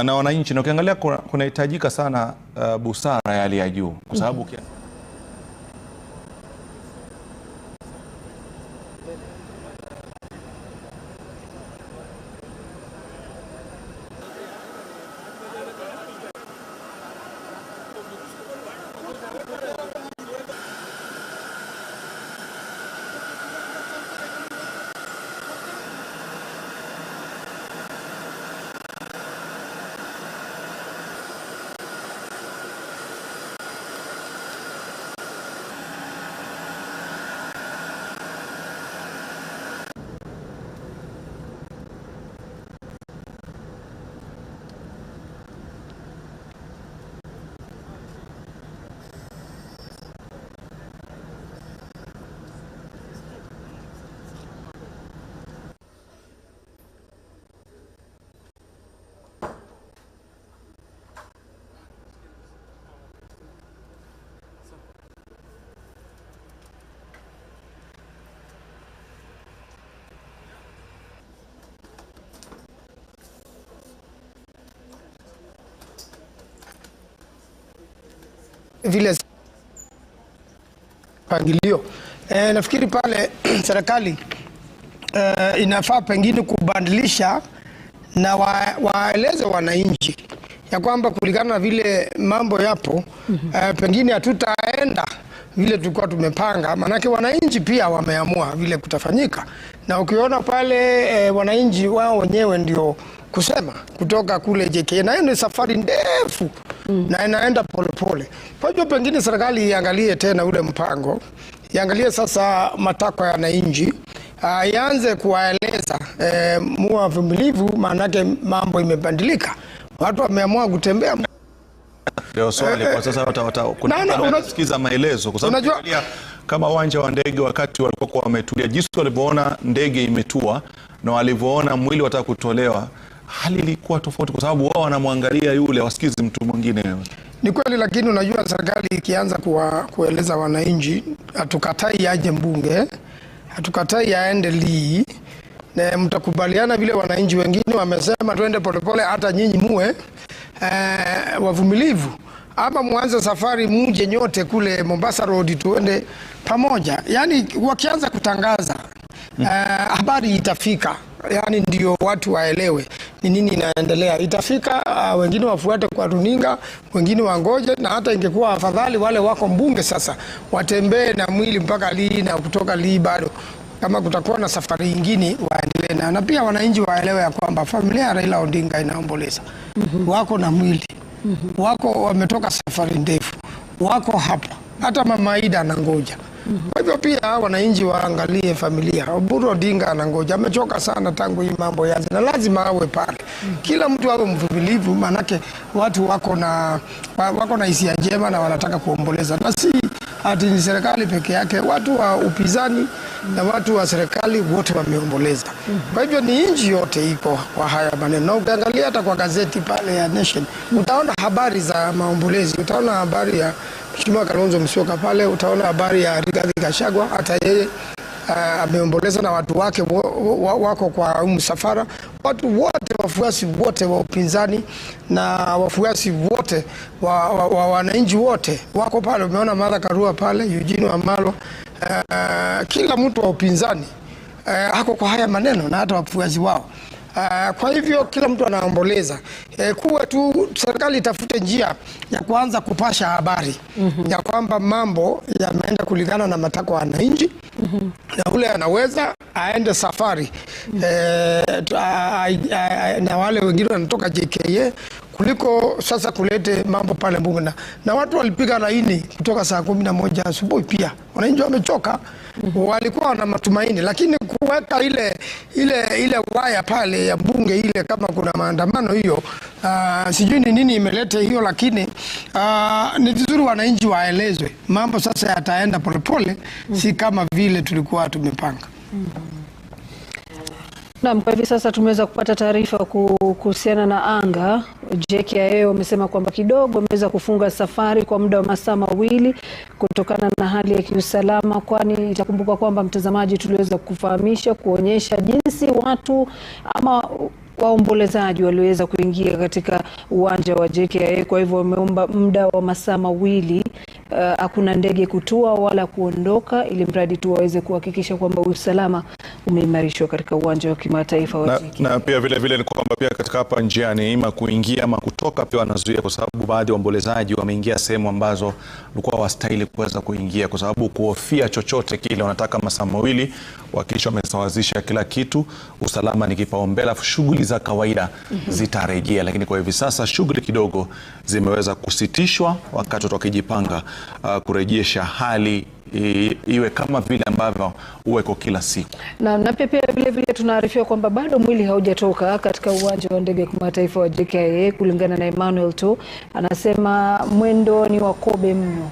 Speaker 3: na wananchi, na ukiangalia kunahitajika sana busara ya hali ya juu, kwa sababu
Speaker 22: vile pangilio. Nafikiri pale serikali inafaa pengine kubadilisha na waeleze wananchi ya kwamba kulingana na vile mambo yapo, pengine hatutaenda vile tulikuwa tumepanga, manake wananchi pia wameamua vile kutafanyika. Na ukiona pale wananchi wao wenyewe ndio kusema kutoka kule JKIA, na hiyo ni safari ndefu na inaenda polepole. Kwa hivyo pengine serikali iangalie tena ule mpango, iangalie sasa matakwa ya wananchi, ianze kuwaeleza muwe wavumilivu, maanake mambo imebadilika. Watu wameamua kutembea.
Speaker 3: Leo swali kwa sasa unasikiza maelezo, kwa sababu kama uwanja wa ndege wakati walipokuwa wametulia, jinsi walipoona ndege imetua na walivyoona mwili wataka kutolewa, hali ilikuwa tofauti, kwa sababu wao wanamwangalia yule, wasikizi mtu mwingine.
Speaker 22: Ni kweli, lakini unajua serikali ikianza kueleza wananchi, hatukatai aje mbunge, hatukatai aende lii, na mtakubaliana vile wananchi wengine wamesema tuende polepole, hata nyinyi muwe wavumilivu, ama mwanze safari muje nyote kule Mombasa Road tuende pamoja. Yani wakianza kutangaza habari itafika, yani ndio watu waelewe ni nini inaendelea. Itafika, wengine wafuate kwa runinga, wengine wangoje, na hata ingekuwa afadhali wale wako mbunge sasa watembee na mwili mpaka lii, na kutoka lii bado kama kutakuwa na safari nyingine waendelee. Na pia wananchi waelewe ya kwamba familia ya Raila Odinga inaomboleza. Wako na mwili, wako wametoka safari ndefu, wako hapa, hata mama Aida anangoja. Kwa hivyo pia wananchi waangalie familia. Oburu Odinga anangoja, amechoka sana tangu hii mambo yaanze, na lazima awe pale. Kila mtu awe mvumilivu, manake watu wako na hisia njema na wanataka kuomboleza, na si ati ni serikali peke yake. Watu wa upinzani na watu wa serikali wote wameomboleza. Kwa hivyo ni nchi yote iko kwa haya maneno. Na ukiangalia hata kwa gazeti pale ya Nation, utaona habari za maombolezi, utaona habari ya Mheshimiwa Kalonzo Musyoka pale, utaona habari ya Rigathi Gachagua, hata yeye ameomboleza na watu wake wako kwa msafara. Watu wote, wafuasi wote wa upinzani na wafuasi wote wa wananchi wote wako pale. Umeona Martha Karua pale, Eugene Wamalwa, kila mtu wa upinzani hako kwa haya maneno, na hata wafuasi wao. Kwa hivyo kila mtu anaomboleza. Kuwe tu serikali itafute njia ya kuanza kupasha habari ya kwamba mambo yameenda kulingana na matakwa ya wananchi, na ule anaweza aende safari na wale wengine wanatoka JKIA, kuliko sasa kulete mambo pale mbunge. Na watu walipiga laini kutoka saa 11 asubuhi pia. Wananchi wamechoka, walikuwa na matumaini, lakini kuweka ile waya pale ya bunge ile, kama kuna maandamano hiyo, sijui ni nini imeleta hiyo, lakini ni vizuri wananchi waelezwe mambo sasa yataenda polepole, si kama vile tulikuwa tumepanga.
Speaker 7: Naam, kwa hivi sasa tumeweza kupata taarifa kuhusiana na anga. JKIA wamesema kwamba kidogo wameweza kufunga safari kwa muda wa masaa mawili kutokana na hali ya kiusalama, kwani itakumbuka kwamba mtazamaji, tuliweza kufahamisha kuonyesha jinsi watu ama waombolezaji waliweza kuingia katika uwanja wa JKIA. Kwa hivyo wameomba muda wa masaa mawili, hakuna ndege kutua wala kuondoka, ili mradi tu waweze kuhakikisha kwamba usalama umeimarishwa katika uwanja wa kimataifa wa JKIA.
Speaker 3: Na pia vile ni kwamba pia katika hapa njiani ima kuingia ama kutoka pia wanazuia, kwa sababu baadhi ya waombolezaji wameingia sehemu ambazo walikuwa wastahili kuweza kuingia, kwa sababu kuhofia chochote kile. Wanataka masaa mawili wakisha wamesawazisha kila kitu, usalama ni kipaumbele, shughuli za kawaida zitarejea. Lakini kwa hivi sasa shughuli kidogo zimeweza kusitishwa wakati wakijipanga kurejesha hali iwe kama vile ambavyo uweko kila siku.
Speaker 7: Na pia vile tunaarifiwa kwamba bado mwili haujatoka katika uwanja wa ndege kimataifa wa JKIA. Kulingana na Emmanuel To, anasema mwendo ni wa kobe mno.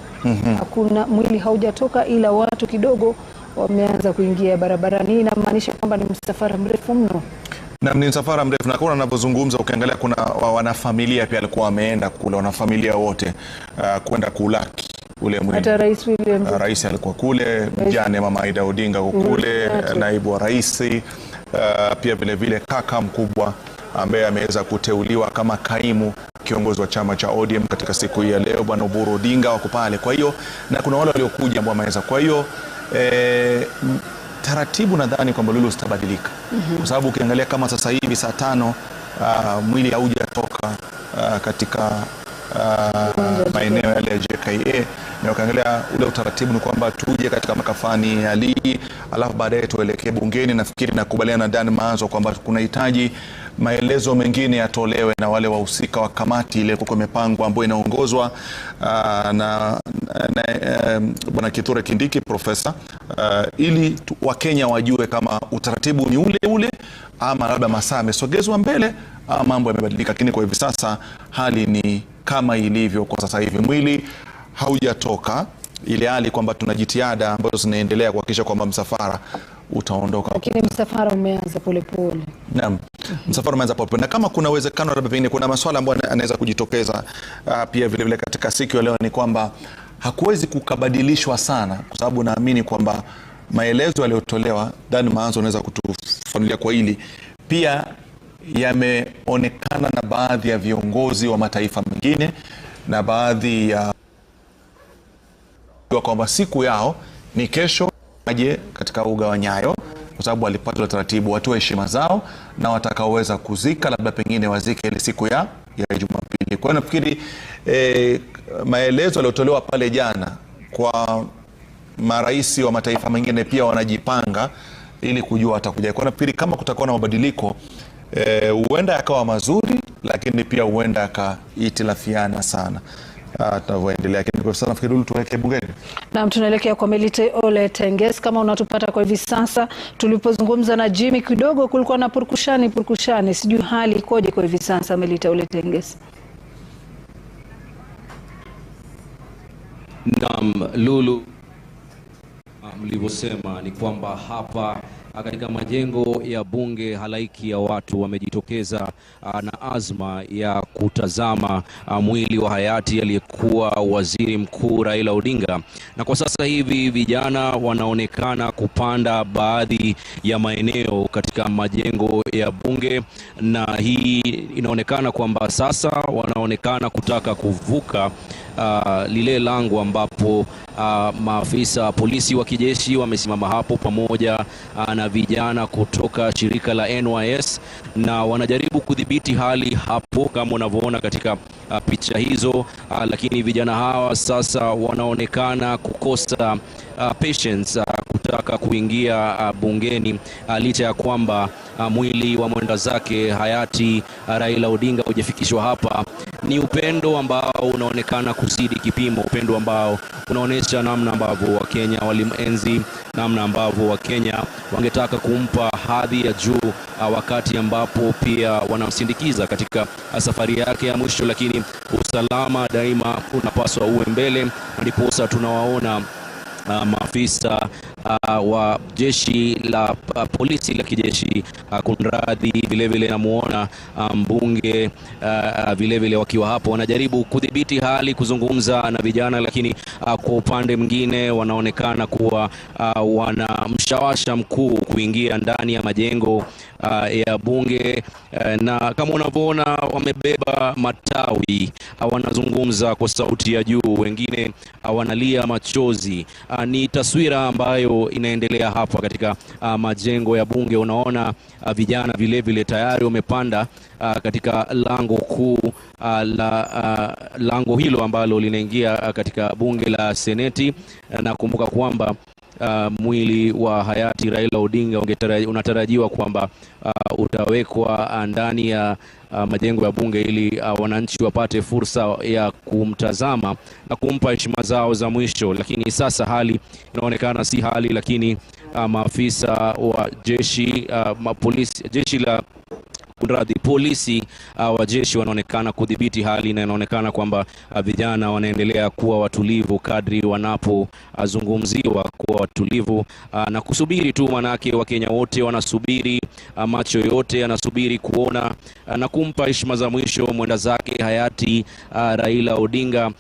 Speaker 7: Hakuna mwili haujatoka, ila watu kidogo wameanza kuingia barabarani. Hii inamaanisha kwamba ni msafara mrefu mno.
Speaker 3: Na ni msafara mrefu, na kuna anavyozungumza ukiangalia kuna wanafamilia pia walikuwa wameenda kule, wanafamilia wote kwenda kulaki ule mwili.
Speaker 7: Hata Rais William
Speaker 3: Rais alikuwa kule, mjane Mama Raila Odinga kule, naibu wa rais, pia vile kaka mkubwa ambaye ameweza kuteuliwa kama kaimu kiongozi wa chama cha ODM katika siku hii ya leo, Bwana Oburu Odinga wako pale. Kwa hiyo na kuna wale waliokuja ambao wameweza. Kwa hiyo taratibu nadhani kwamba Lulu zitabadilika. Kwa sababu ukiangalia kama sasa hivi saa 5 mwili haujatoka katika maeneo yale ya JKIA, na ukiangalia ule utaratibu ni kwamba tuje katika makafani ya Ligi, alafu baadaye tuelekee bungeni. Nafikiri nakubaliana na Dan Maanzo kwamba kunahitaji maelezo mengine yatolewe na wale wahusika wa kamati ile kwa imepangwa ambayo inaongozwa na Bwana Kithure Kindiki profesa, ili Wakenya wajue kama utaratibu ni ule ama labda masaa yamesogezwa mbele ama mambo yamebadilika. Lakini kwa hivi sasa hali ni kama ilivyo kwa sasa hivi, mwili haujatoka, ile hali kwamba tuna jitihada ambazo zinaendelea kuhakikisha kwamba msafara utaondoka.
Speaker 7: Lakini msafara umeanza polepole.
Speaker 3: Naam, msafara umeanza polepole, na kama kuna uwezekano labda pengine kuna masuala ambayo anaweza kujitokeza pia vile katika siku ya leo, ni kwamba hakuwezi kukabadilishwa sana, kwa sababu naamini kwamba maelezo yaliyotolewa, Dan Maanzo anaweza kutufanulia kwa hili, pia yameonekana na baadhi ya viongozi wa mataifa mengine na baadhi ya kwamba siku yao ni kesho aje katika uga wa Nyayo, kwa sababu walipata utaratibu watu heshima zao, na watakaoweza kuzika labda pengine wazike ile siku ya Jumapili. Kwa hiyo nafikiri maelezo yaliyotolewa pale jana kwa marais wa mataifa mengine pia wanajipanga ili kujua watakuja. Kwa nafikiri kama kutakuwa na mabadiliko huenda yakawa mazuri, lakini pia huenda yakaitilafiana sana tunavyoendelea. Lakini kwa sasa nafikiri tuelekee bungeni.
Speaker 7: Naam, tunaelekea kwa Melite Ole Tenges. Kama unatupata kwa hivi sasa, tulipozungumza na Jimmy kidogo kulikuwa na purkushani, sijui hali ikoje kwa hivi sasa, Melite Ole Tenges?
Speaker 9: Naam, Lulu, mlivyosema ni kwamba hapa katika majengo ya bunge halaiki ya watu wamejitokeza na azma ya kutazama mwili wa hayati aliyekuwa waziri mkuu Raila Odinga. Na kwa sasa hivi vijana wanaonekana kupanda baadhi ya maeneo katika majengo ya bunge, na hii inaonekana kwamba sasa wanaonekana kutaka kuvuka lile lango ambapo maafisa polisi wa kijeshi wamesimama hapo pamoja na vijana kutoka shirika la NYS, na wanajaribu kudhibiti hali hapo kama unavyoona katika picha hizo. Lakini vijana hawa sasa wanaonekana kukosa patience kutaka kuingia bungeni, licha ya kwamba mwili wa mwenda zake hayati Raila Odinga hujafikishwa hapa. Ni upendo ambao unaonekana kuzidi kipimo, upendo ambao unaonesha namna ambavyo Wakenya walimenzi, namna ambavyo Wakenya wangetaka kumpa hadhi ya juu wakati ambapo pia wanamsindikiza katika safari yake ya mwisho. Lakini usalama daima unapaswa uwe mbele, ndipo tunawaona maafisa wa jeshi la polisi la kijeshi kunradhi, vile vile namuona mbunge vile vile wakiwa hapo wanajaribu kudhibiti hali, kuzungumza na vijana, lakini kwa upande mwingine wanaonekana kuwa wana mshawasha mkuu kuingia ndani ya majengo ya bunge, na kama unavyoona wamebeba matawi, wanazungumza kwa sauti ya juu, wengine wanalia machozi. Ni taswira ambayo inaendelea hapa katika majengo ya bunge. Unaona vijana vile vile tayari wamepanda katika lango kuu la lango hilo ambalo linaingia katika bunge la Seneti, na kumbuka kwamba mwili wa hayati Raila Odinga unatarajiwa kwamba utawekwa ndani ya majengo ya bunge ili wananchi wapate fursa ya kumtazama na kumpa heshima zao za mwisho. Lakini sasa hali inaonekana si hali, lakini maafisa wa jeshi polisi wa jeshi wanaonekana kudhibiti hali, na inaonekana kwamba vijana wanaendelea kuwa watulivu kadri wanapozungumziwa kuwa watulivu na kusubiri tu, manake Wakenya wote wanasubiri, macho yote yanasubiri kuona na kumpa heshima za mwisho mwenda zake hayati Raila Odinga.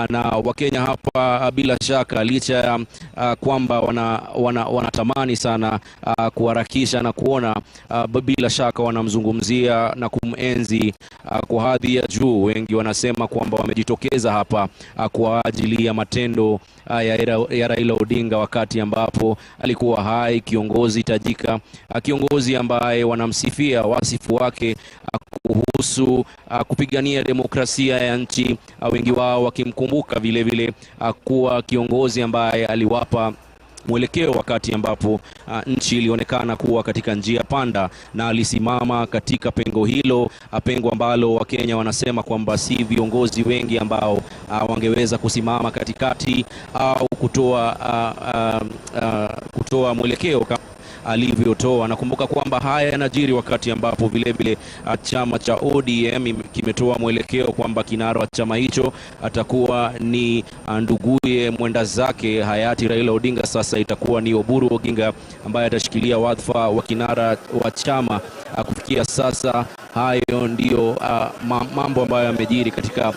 Speaker 9: Na Wakenya hapa bila shaka, licha ya kwamba wanatamani sana kuharakisha na kuona, bila shaka wanamzungumzia na kumenzi kwa hadhi ya juu. Wengi wanasema kwamba wamejitokeza hapa kwa ajili ya matendo ya Raila Odinga wakati ambapo alikuwa hai, kiongozi tajika, kiongozi ambaye wanamsifia wasifu wake kuhusu kupigania demokrasia ya nchi, wengi wao wakimkumbuka vile vile kuwa kiongozi ambaye aliwapa mwelekeo wakati ambapo nchi ilionekana kuwa katika njia panda, na alisimama katika pengo hilo, pengo ambalo Wakenya wanasema kwamba si viongozi wengi ambao wangeweza kusimama katikati au kutoa mwelekeo alivyotoa. Nakumbuka kwamba haya yanajiri wakati ambapo vile vile chama cha ODM kimetoa mwelekeo kwamba kinara wa chama hicho atakuwa ni nduguye mwenda zake hayati Raila Odinga. Sasa itakuwa ni Oburu Oginga ambaye atashikilia wadhifa wa kinara wa chama. Kufikia sasa hayo ndio mambo ambayo yamejiri katika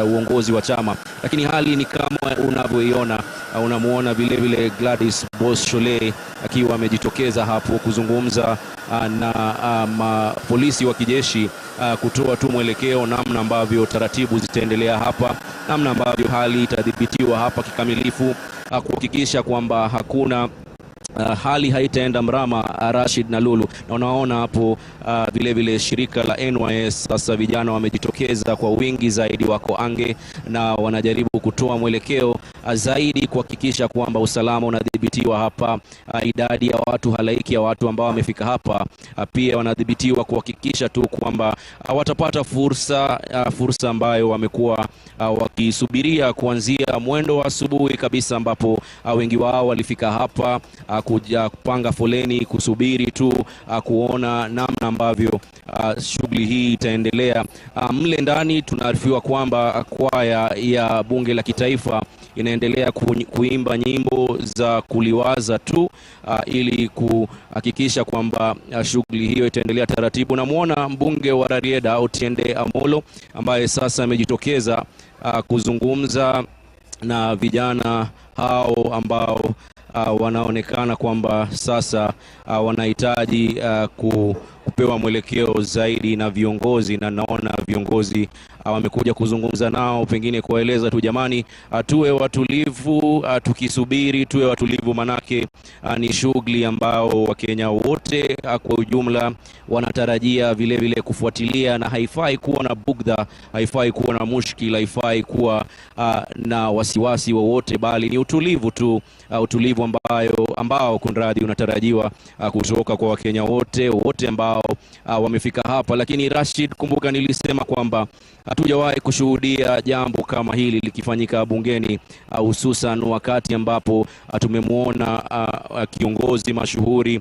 Speaker 9: uongozi wa chama, lakini hali ni kama unavyoiona. Unamuona vile vile Gladys Boschole akiwa amejitokeza hapo kuzungumza na polisi wa kijeshi, kutoa tu mwelekeo namna ambavyo taratibu zitaendelea hapa, namna ambavyo hali itadhibitiwa hapa kikamilifu, kuhakikisha kwamba hakuna hali haitaenda mrama. Rashid na Lulu, na unaona hapo vile vile shirika la NYS sasa vijana wamejitokeza kwa wingi zaidi, wako ange na wanajaribu kutoa mwelekeo zaidi kuhakikisha kwamba usalama unadhibitiwa hapa. Idadi ya watu, halaiki ya watu ambao wamefika hapa pia wanadhibitiwa kuhakikisha tu kwamba watapata fursa ambayo wamekuwa wakisubiria kuanzia mwendo wa asubuhi kabisa, ambapo wengi wao walifika hapa kuja kupanga foleni kusubiri tu kuona namna ambavyo shughuli hii itaendelea. Mle ndani tunaarifiwa kwamba kwaya ya bunge la kitaifa inaendelea kuimba nyimbo za kuliwaza tu ili kuhakikisha kwamba shughuli hiyo itaendelea taratibu. Namuona mbunge wa Rarieda Otiende Amolo ambaye sasa amejitokeza kuzungumza na vijana hao ambao wanaonekana kwamba sasa wanahitaji kupewa mwelekeo zaidi na viongozi, na naona viongozi wamekuja kuzungumza nao, pengine kuwaeleza tu, jamani, tuwe watulivu, tukisubiri tuwe watulivu, manake ni shughuli ambao Wakenya wote kwa ujumla wanatarajia vile vile kufuatilia, na haifai kuwa na bugdha, haifai kuwa na mushkil, haifai kuwa na wasiwasi wowote, bali ni utulivu tu, utulivu ambao kunradhi unatarajiwa kutoka kwa Wakenya wote ambao wamefika hapa. Lakini Rashid, kumbuka nilisema kwamba hatujawahi kushuhudia jambo kama hili likifanyika bungeni, hususan wakati ambapo tumemwona kiongozi mashuhuri,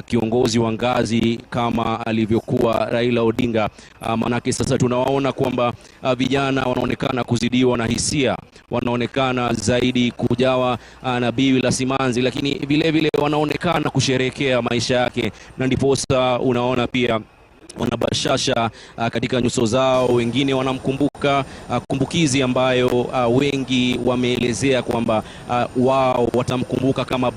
Speaker 9: kiongozi wa ngazi kama alivyokuwa Raila Odinga. Manake sasa tunawaona kwamba vijana wanaonekana kuzidiwa na hisia, wanaonekana zaidi kujawa na biwi la simanzi, lakini vile vile wanaonekana kusherehekea maisha yake, na ndiposa unaona pia wanabashasha katika nyuso zao. Wengine wanamkumbuka kumbukizi ambayo wengi wameelezea kwamba wao watamkumbuka kama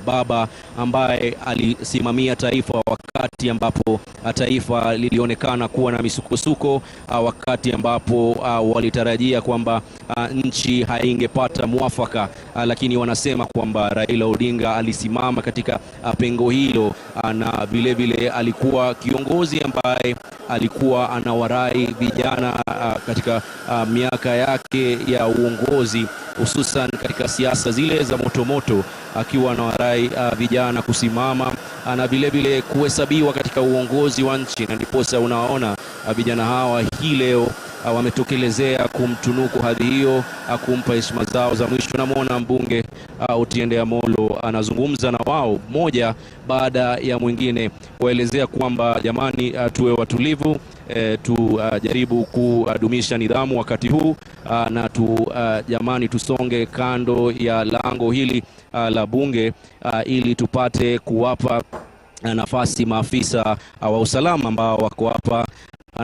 Speaker 9: baba ambaye alisimamia taifa wakati ambapo taifa lilionekana kuwa na misukosuko, wakati ambapo walitarajia kwamba nchi haingepata mwafaka, lakini wanasema kwamba Raila Odinga alisimama katika pengo hilo, na vile vile alikuwa kiongozi ambaye alikuwa anawarai vijana katika miaka yake ya uongozi, hususan katika siasa zile za motomoto, akiwa anawarai vijana kusimama na vile vile kuhesabiwa katika uongozi wa nchi. Na ndiposa unaona vijana hawa hii leo wametokelezea kumtunuku hadhi hiyo, kumpa heshima zao za mwisho. Namuona mbunge Otiende Amolo anazungumza na wao moja baada ya mwingine, kuelezea kwamba jamani, tuwe watulivu, tujaribu kudumisha nidhamu wakati huu, na jamani tusonge kando ya lango hili la bunge, ili tupate kuwapa nafasi maafisa wa usalama ambao wako hapa.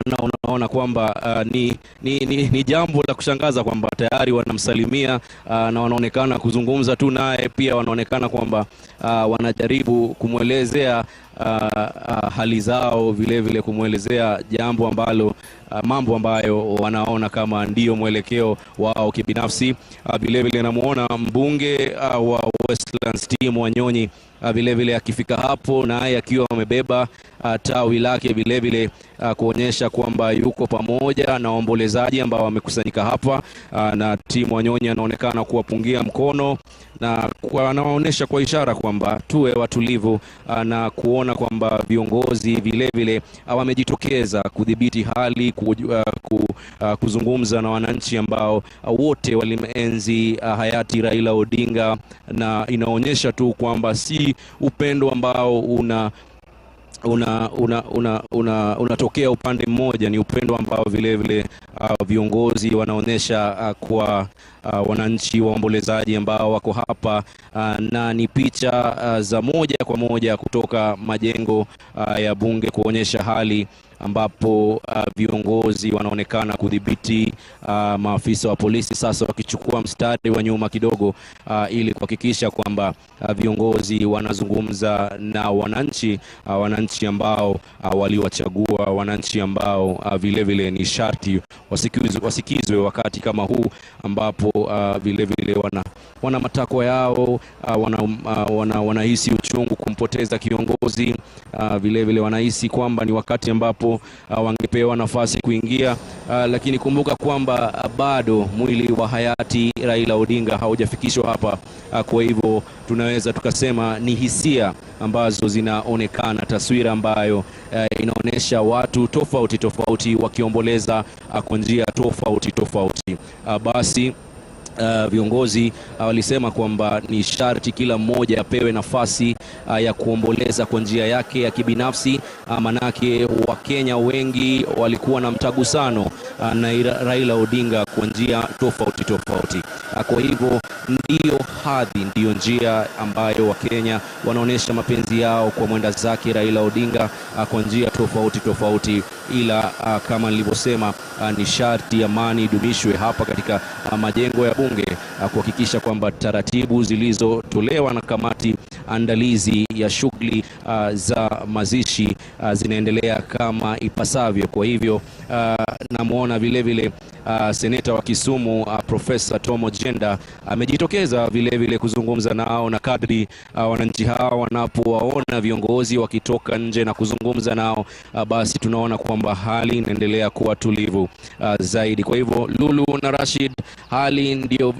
Speaker 9: Na unaona kwamba ni jambo la kushangaza kwamba tayari wanamsalimia na wanaonekana kuzungumza tu naye. Pia wanaonekana kwamba wanajaribu kumwelezea hali zao, vile vile kumwelezea mambo ambayo wanaona kama ndio mwelekeo wao kibinafsi. Vile vile namuona mbunge wa Westlands Tim Wanyonyi vile vile akifika hapo, naye akiwa amebeba tawi lake, vile vile kuonyesha kwamba yuko pamoja na waombolezaji ambao wamekusanyika hapa, na Tim Wanyonyi anaonekana kuwapungia mkono na anaonyesha kwa ishara kwamba tuwe watulivu, na kuona kwamba viongozi vile vile wamejitokeza kudhibiti hali, kuzungumza na wananchi ambao wote walimenzi hayati Raila Odinga, na inaonyesha tu kwamba si upendo ambao unatokea upande mmoja, ni upendo ambao vile vile viongozi wanaonyesha kwa wananchi waombolezaji ambao wako hapa, na ni picha za moja kwa moja kutoka majengo ya bunge kuonyesha hali ambapo viongozi wanaonekana kudhibiti, maafisa wa polisi sasa wakichukua mstari wa nyuma kidogo, ili kuhakikisha kwamba viongozi wanazungumza na wananchi ambao waliwachagua, wananchi ambao vile vile ni sharti wasikizwe wakati kama huu ambapo vile vile wana matakwa yao, wanahisi uchungu kumpoteza kiongozi, vile vile wanahisi kwamba ni wakati ambapo wangepewa nafasi kuingia, lakini kumbuka kwamba bado mwili wa hayati Raila Odinga haujafikishwa hapa. Kwa hivyo tunaweza tukasema ni hisia ambazo zinaonekana, taswira ambayo inaonesha watu tofauti wakiomboleza kwa njia tofauti. Basi viongozi walisema kwamba ni sharti kila mmoja apewe nafasi ya kuomboleza kwa njia yake ya kibinafsi, manake Wakenya wengi walikuwa na mtagusano na Raila Odinga kwa njia tofauti. Kwa hivyo ndiyo njia ambayo Wakenya wanaonesha mapenzi yao kwa mwenda zake Raila Odinga kwa njia tofauti, ila kama nilivyosema, ni sharti amani idumishwe hapa katika majengo ya bunge, kuhakikisha kwamba taratibu zilizotolewa na kamati andalizi ya shughuli za mazishi zinaendelea kama ipasavyo. Kwa hivyo namuona vile vile seneta wa Kisumu Profesa Tom Ojienda amejitokeza vile vile kuzungumza nao, na kadri wananchi hawa wanapowaona viongozi wakitoka nje na kuzungumza nao, basi tunaona kwamba hali inaendelea kuwa tulivu zaidi. Kwa hivyo Lulu na Rashid, hali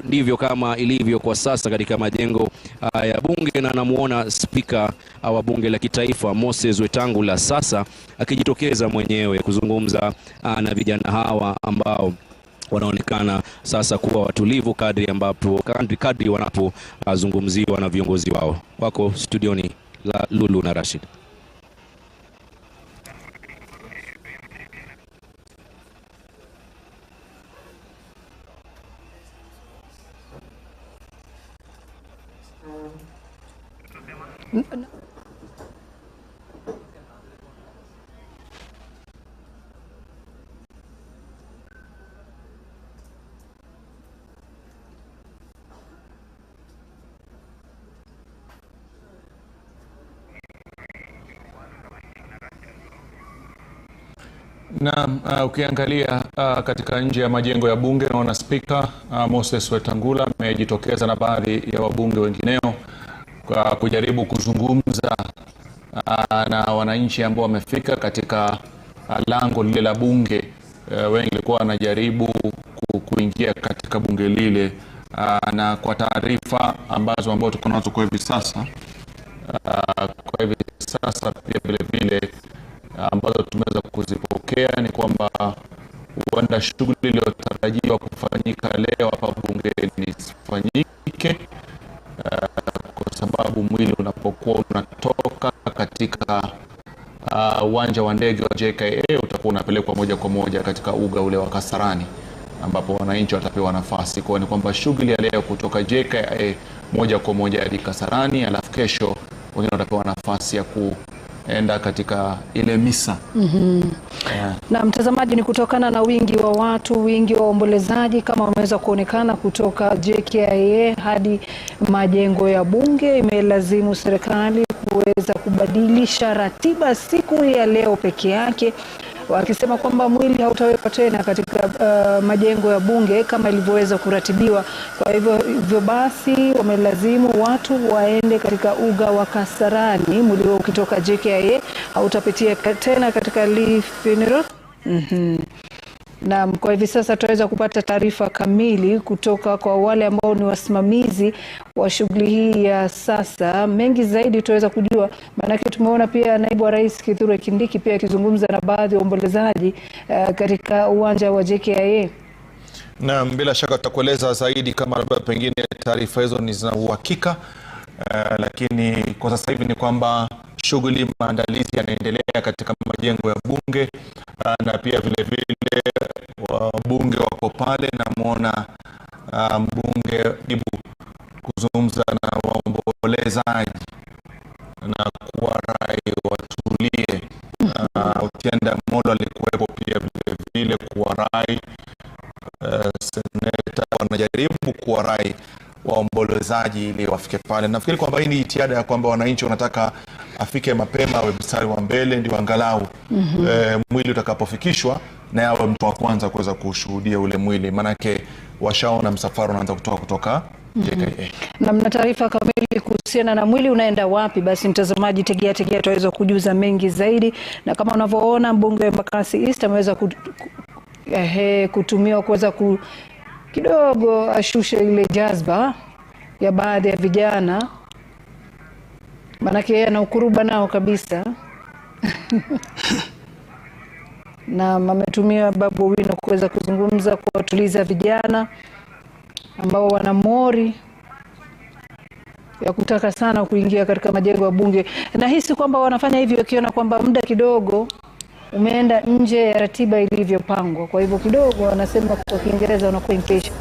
Speaker 9: ndivyo kama ilivyo kwa sasa katika majengo ya bunge, na namuona spika wa bunge la kitaifa Moses Wetangula sasa akijitokeza mwenyewe kuzungumza na vijana hawa ambao wanaonekana sasa kuwa watulivu kadri wanapozungumziwa na viongozi wao. Wako studioni Lulu na Rashid.
Speaker 3: Na ukiangalia katika nje ya majengo ya bunge, naona Spika Moses Wetangula amejitokeza na baadhi ya wabunge wengineo kwa kujaribu kuzungumza na wananchi ambao wamefika katika lango lile la bunge. Wengi walikuwa wanajaribu kuingia katika bunge lile, na kwa taarifa ambao tuko nazo kwa hivi sasa, pia vile vile ambazo tumeweza kuzipokea ni kwamba huenda shughuli iliyotarajiwa kufanyika leo hapa bungeni isifanyike, kwa sababu mwili unapokuwa unatoka katika uwanja wa ndege wa JKIA utakuwa unapelekwa moja kwa moja katika uga ule wa Kasarani, ambapo wananchi watapewa nafasi. Kwa ni kwamba shughuli ya leo kutoka JKIA moja kwa moja hadi Kasarani, alafu kesho wengine watapewa nafasi ya kuenda katika ile misa.
Speaker 7: Na mtazamaji, ni kutokana na wingi wa watu, wingi wa waombolezaji kama wameweza kuonekana kutoka JKIA hadi majengo ya bunge, imelazimu serikali kuweza kubadilisha ratiba siku ya leo peke yake, wakisema kwamba mwili hautawekwa tena katika majengo ya bunge kama ilivyoweza kuratibiwa. Kwa hivyo basi wamelazimu watu waende katika uga wa Kasarani. Mwili huo ukitoka JKIA hautapitia tena katika Lee Funeral. Na kwa hivi sasa tutaweza kupata taarifa kamili kutoka kwa wale ambao ni wasimamizi wa shughuli hii ya sasa. Mengi zaidi tutaweza kujua, maanake tumeona pia naibu wa rais Kithure Kindiki pia akizungumza na baadhi ya waombolezaji katika uwanja wa JKIA.
Speaker 3: Na bila shaka tutakueleza zaidi kama labda pengine taarifa hizo ni zina uhakika, lakini kwa sasa hivi ni kwamba shughuli maandalizi yanaendelea katika majengo ya bunge, na pia vile vile wabunge wako pale. Namuona mbunge Ibu kuzungumza na waombolezaji na kuwa rai watulie. Utienda Molo alikuwepo pia vile vile kuwa rai. Seneta wanajaribu kuwa rai waombolezaji ili wafike pale. Nafikiri kwamba hii ni jitihada ya kwamba wananchi wanataka afike mapema, awe mstari wa mbele, ndio angalau mwili utakapofikishwa na awe mtu wa kwanza kuweza kushuhudia ule mwili, manake washaona msafara unaanza kutoka JKIA.
Speaker 7: Na mna taarifa kamili kuhusiana na mwili unaenda wapi, basi mtazamaji tegea tutaweza kujuza mengi zaidi. Na kama unavyoona mbunge wa Embakasi East ameweza kutumiwa kuweza kidogo ashushe ile jazba ya baadhi ya vijana, manake yeye ana ukuruba nao kabisa. Na ametumia Babu Wino kuweza kuzungumza, kuwatuliza vijana ambao wana mori ya kutaka sana kuingia katika majengo ya bunge. Nahisi kwamba wanafanya hivyo wakiona kwamba muda kidogo umeenda nje ya ratiba ilivyopangwa. Kwa hivyo kidogo wanasema kwa Kiingereza wanakuwa impatient.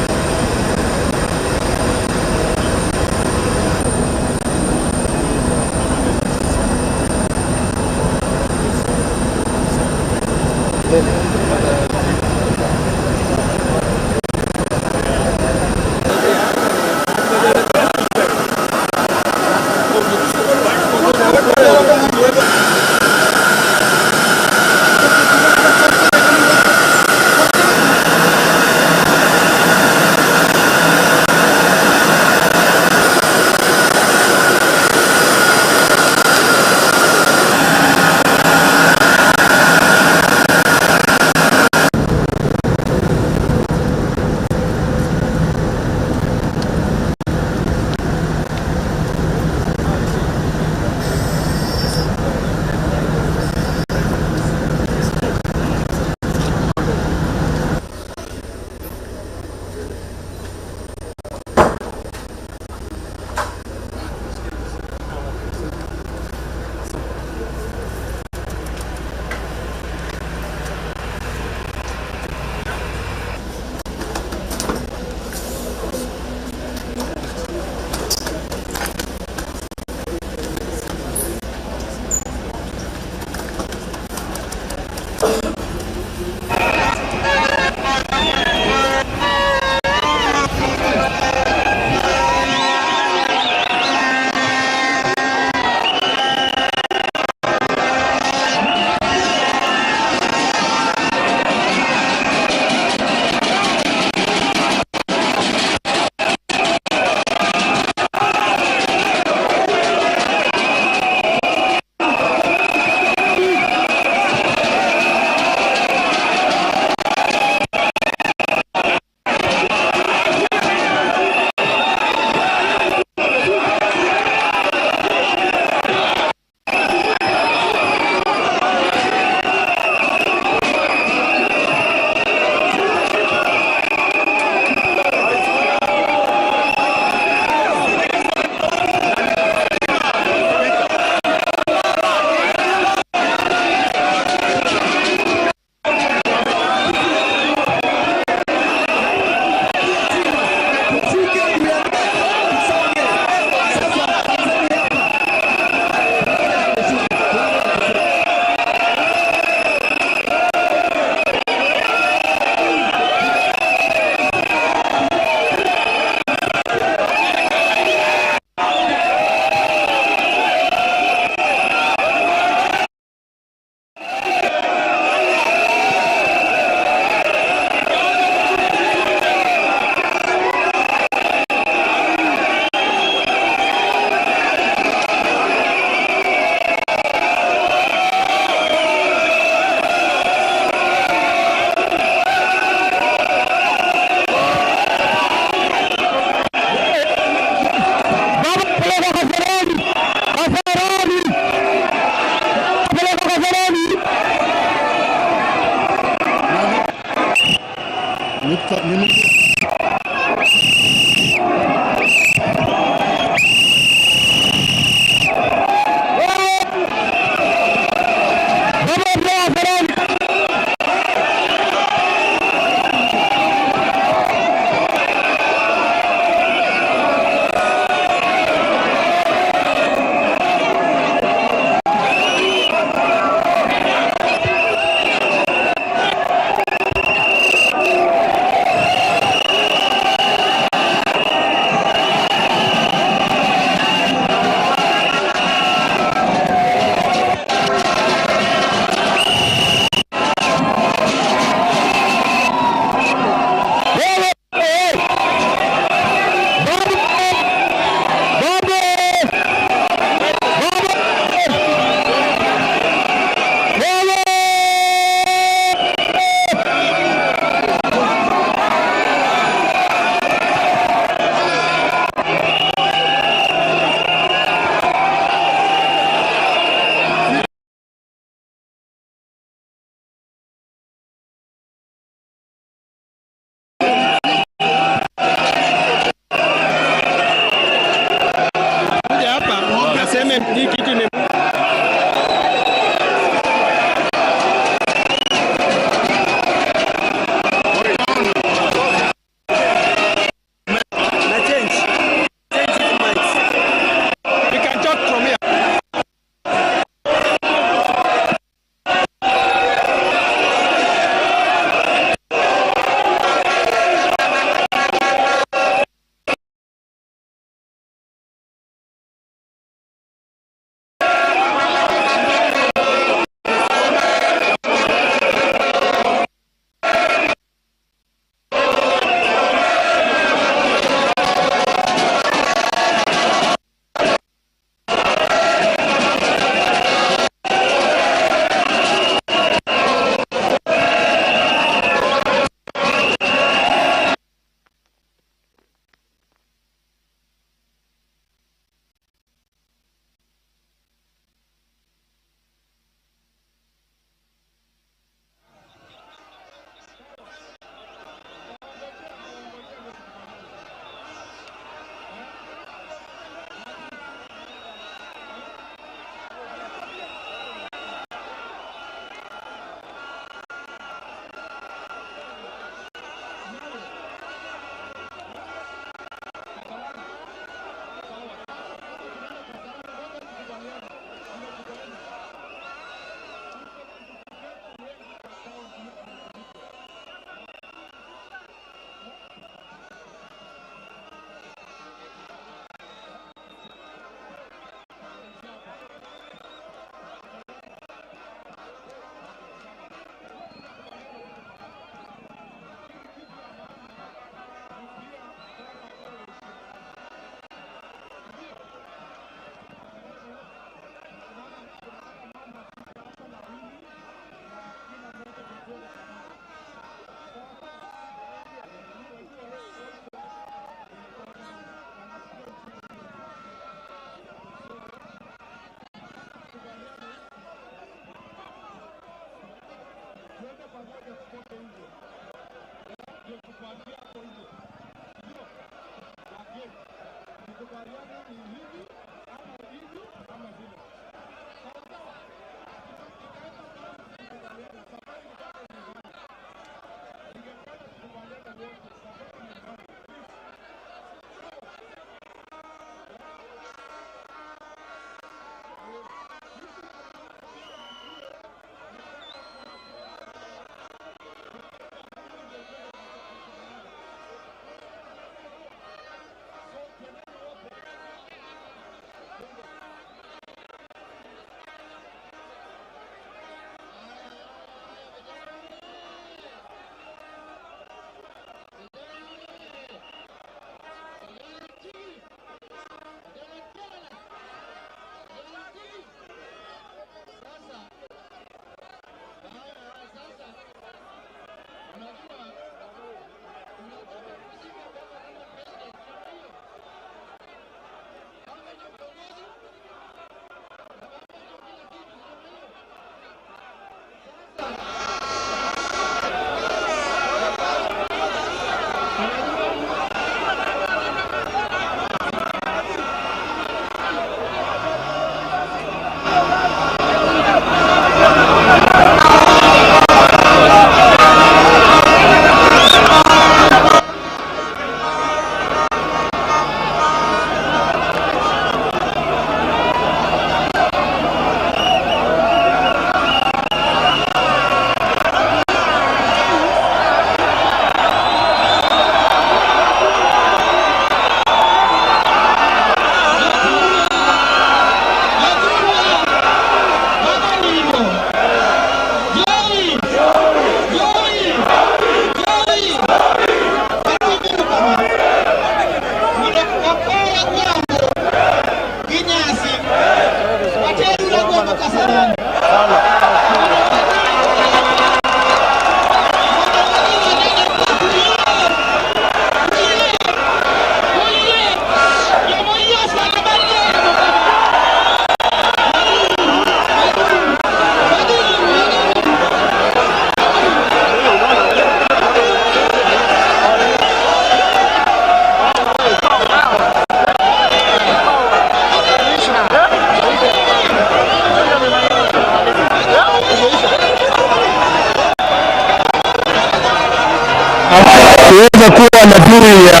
Speaker 4: kuweza kuwa na duri ya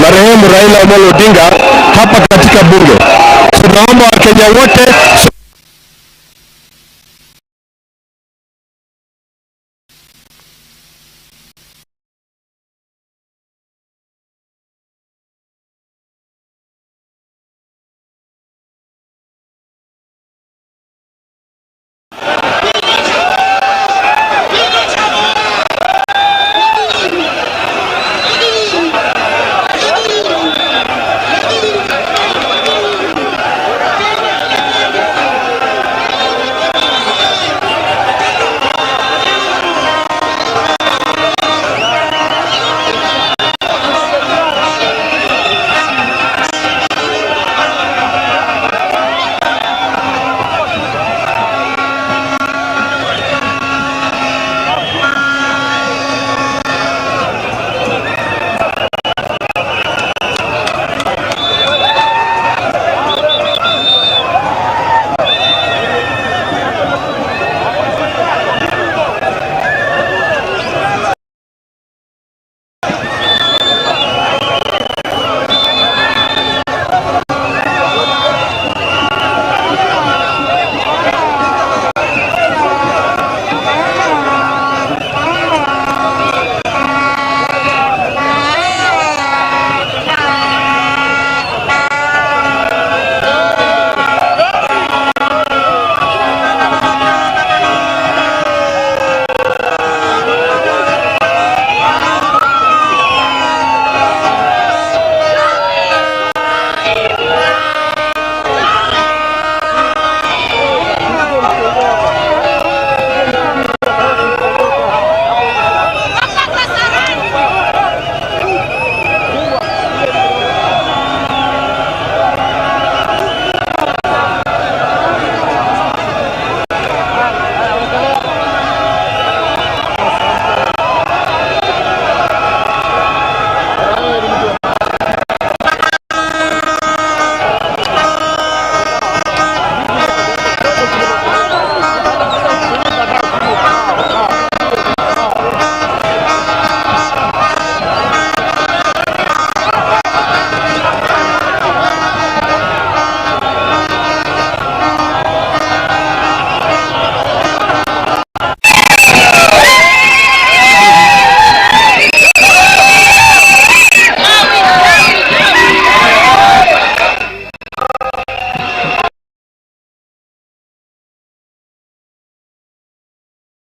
Speaker 4: marehemu Raila Odinga hapa katika bunge. Tunaomba Wakenya wote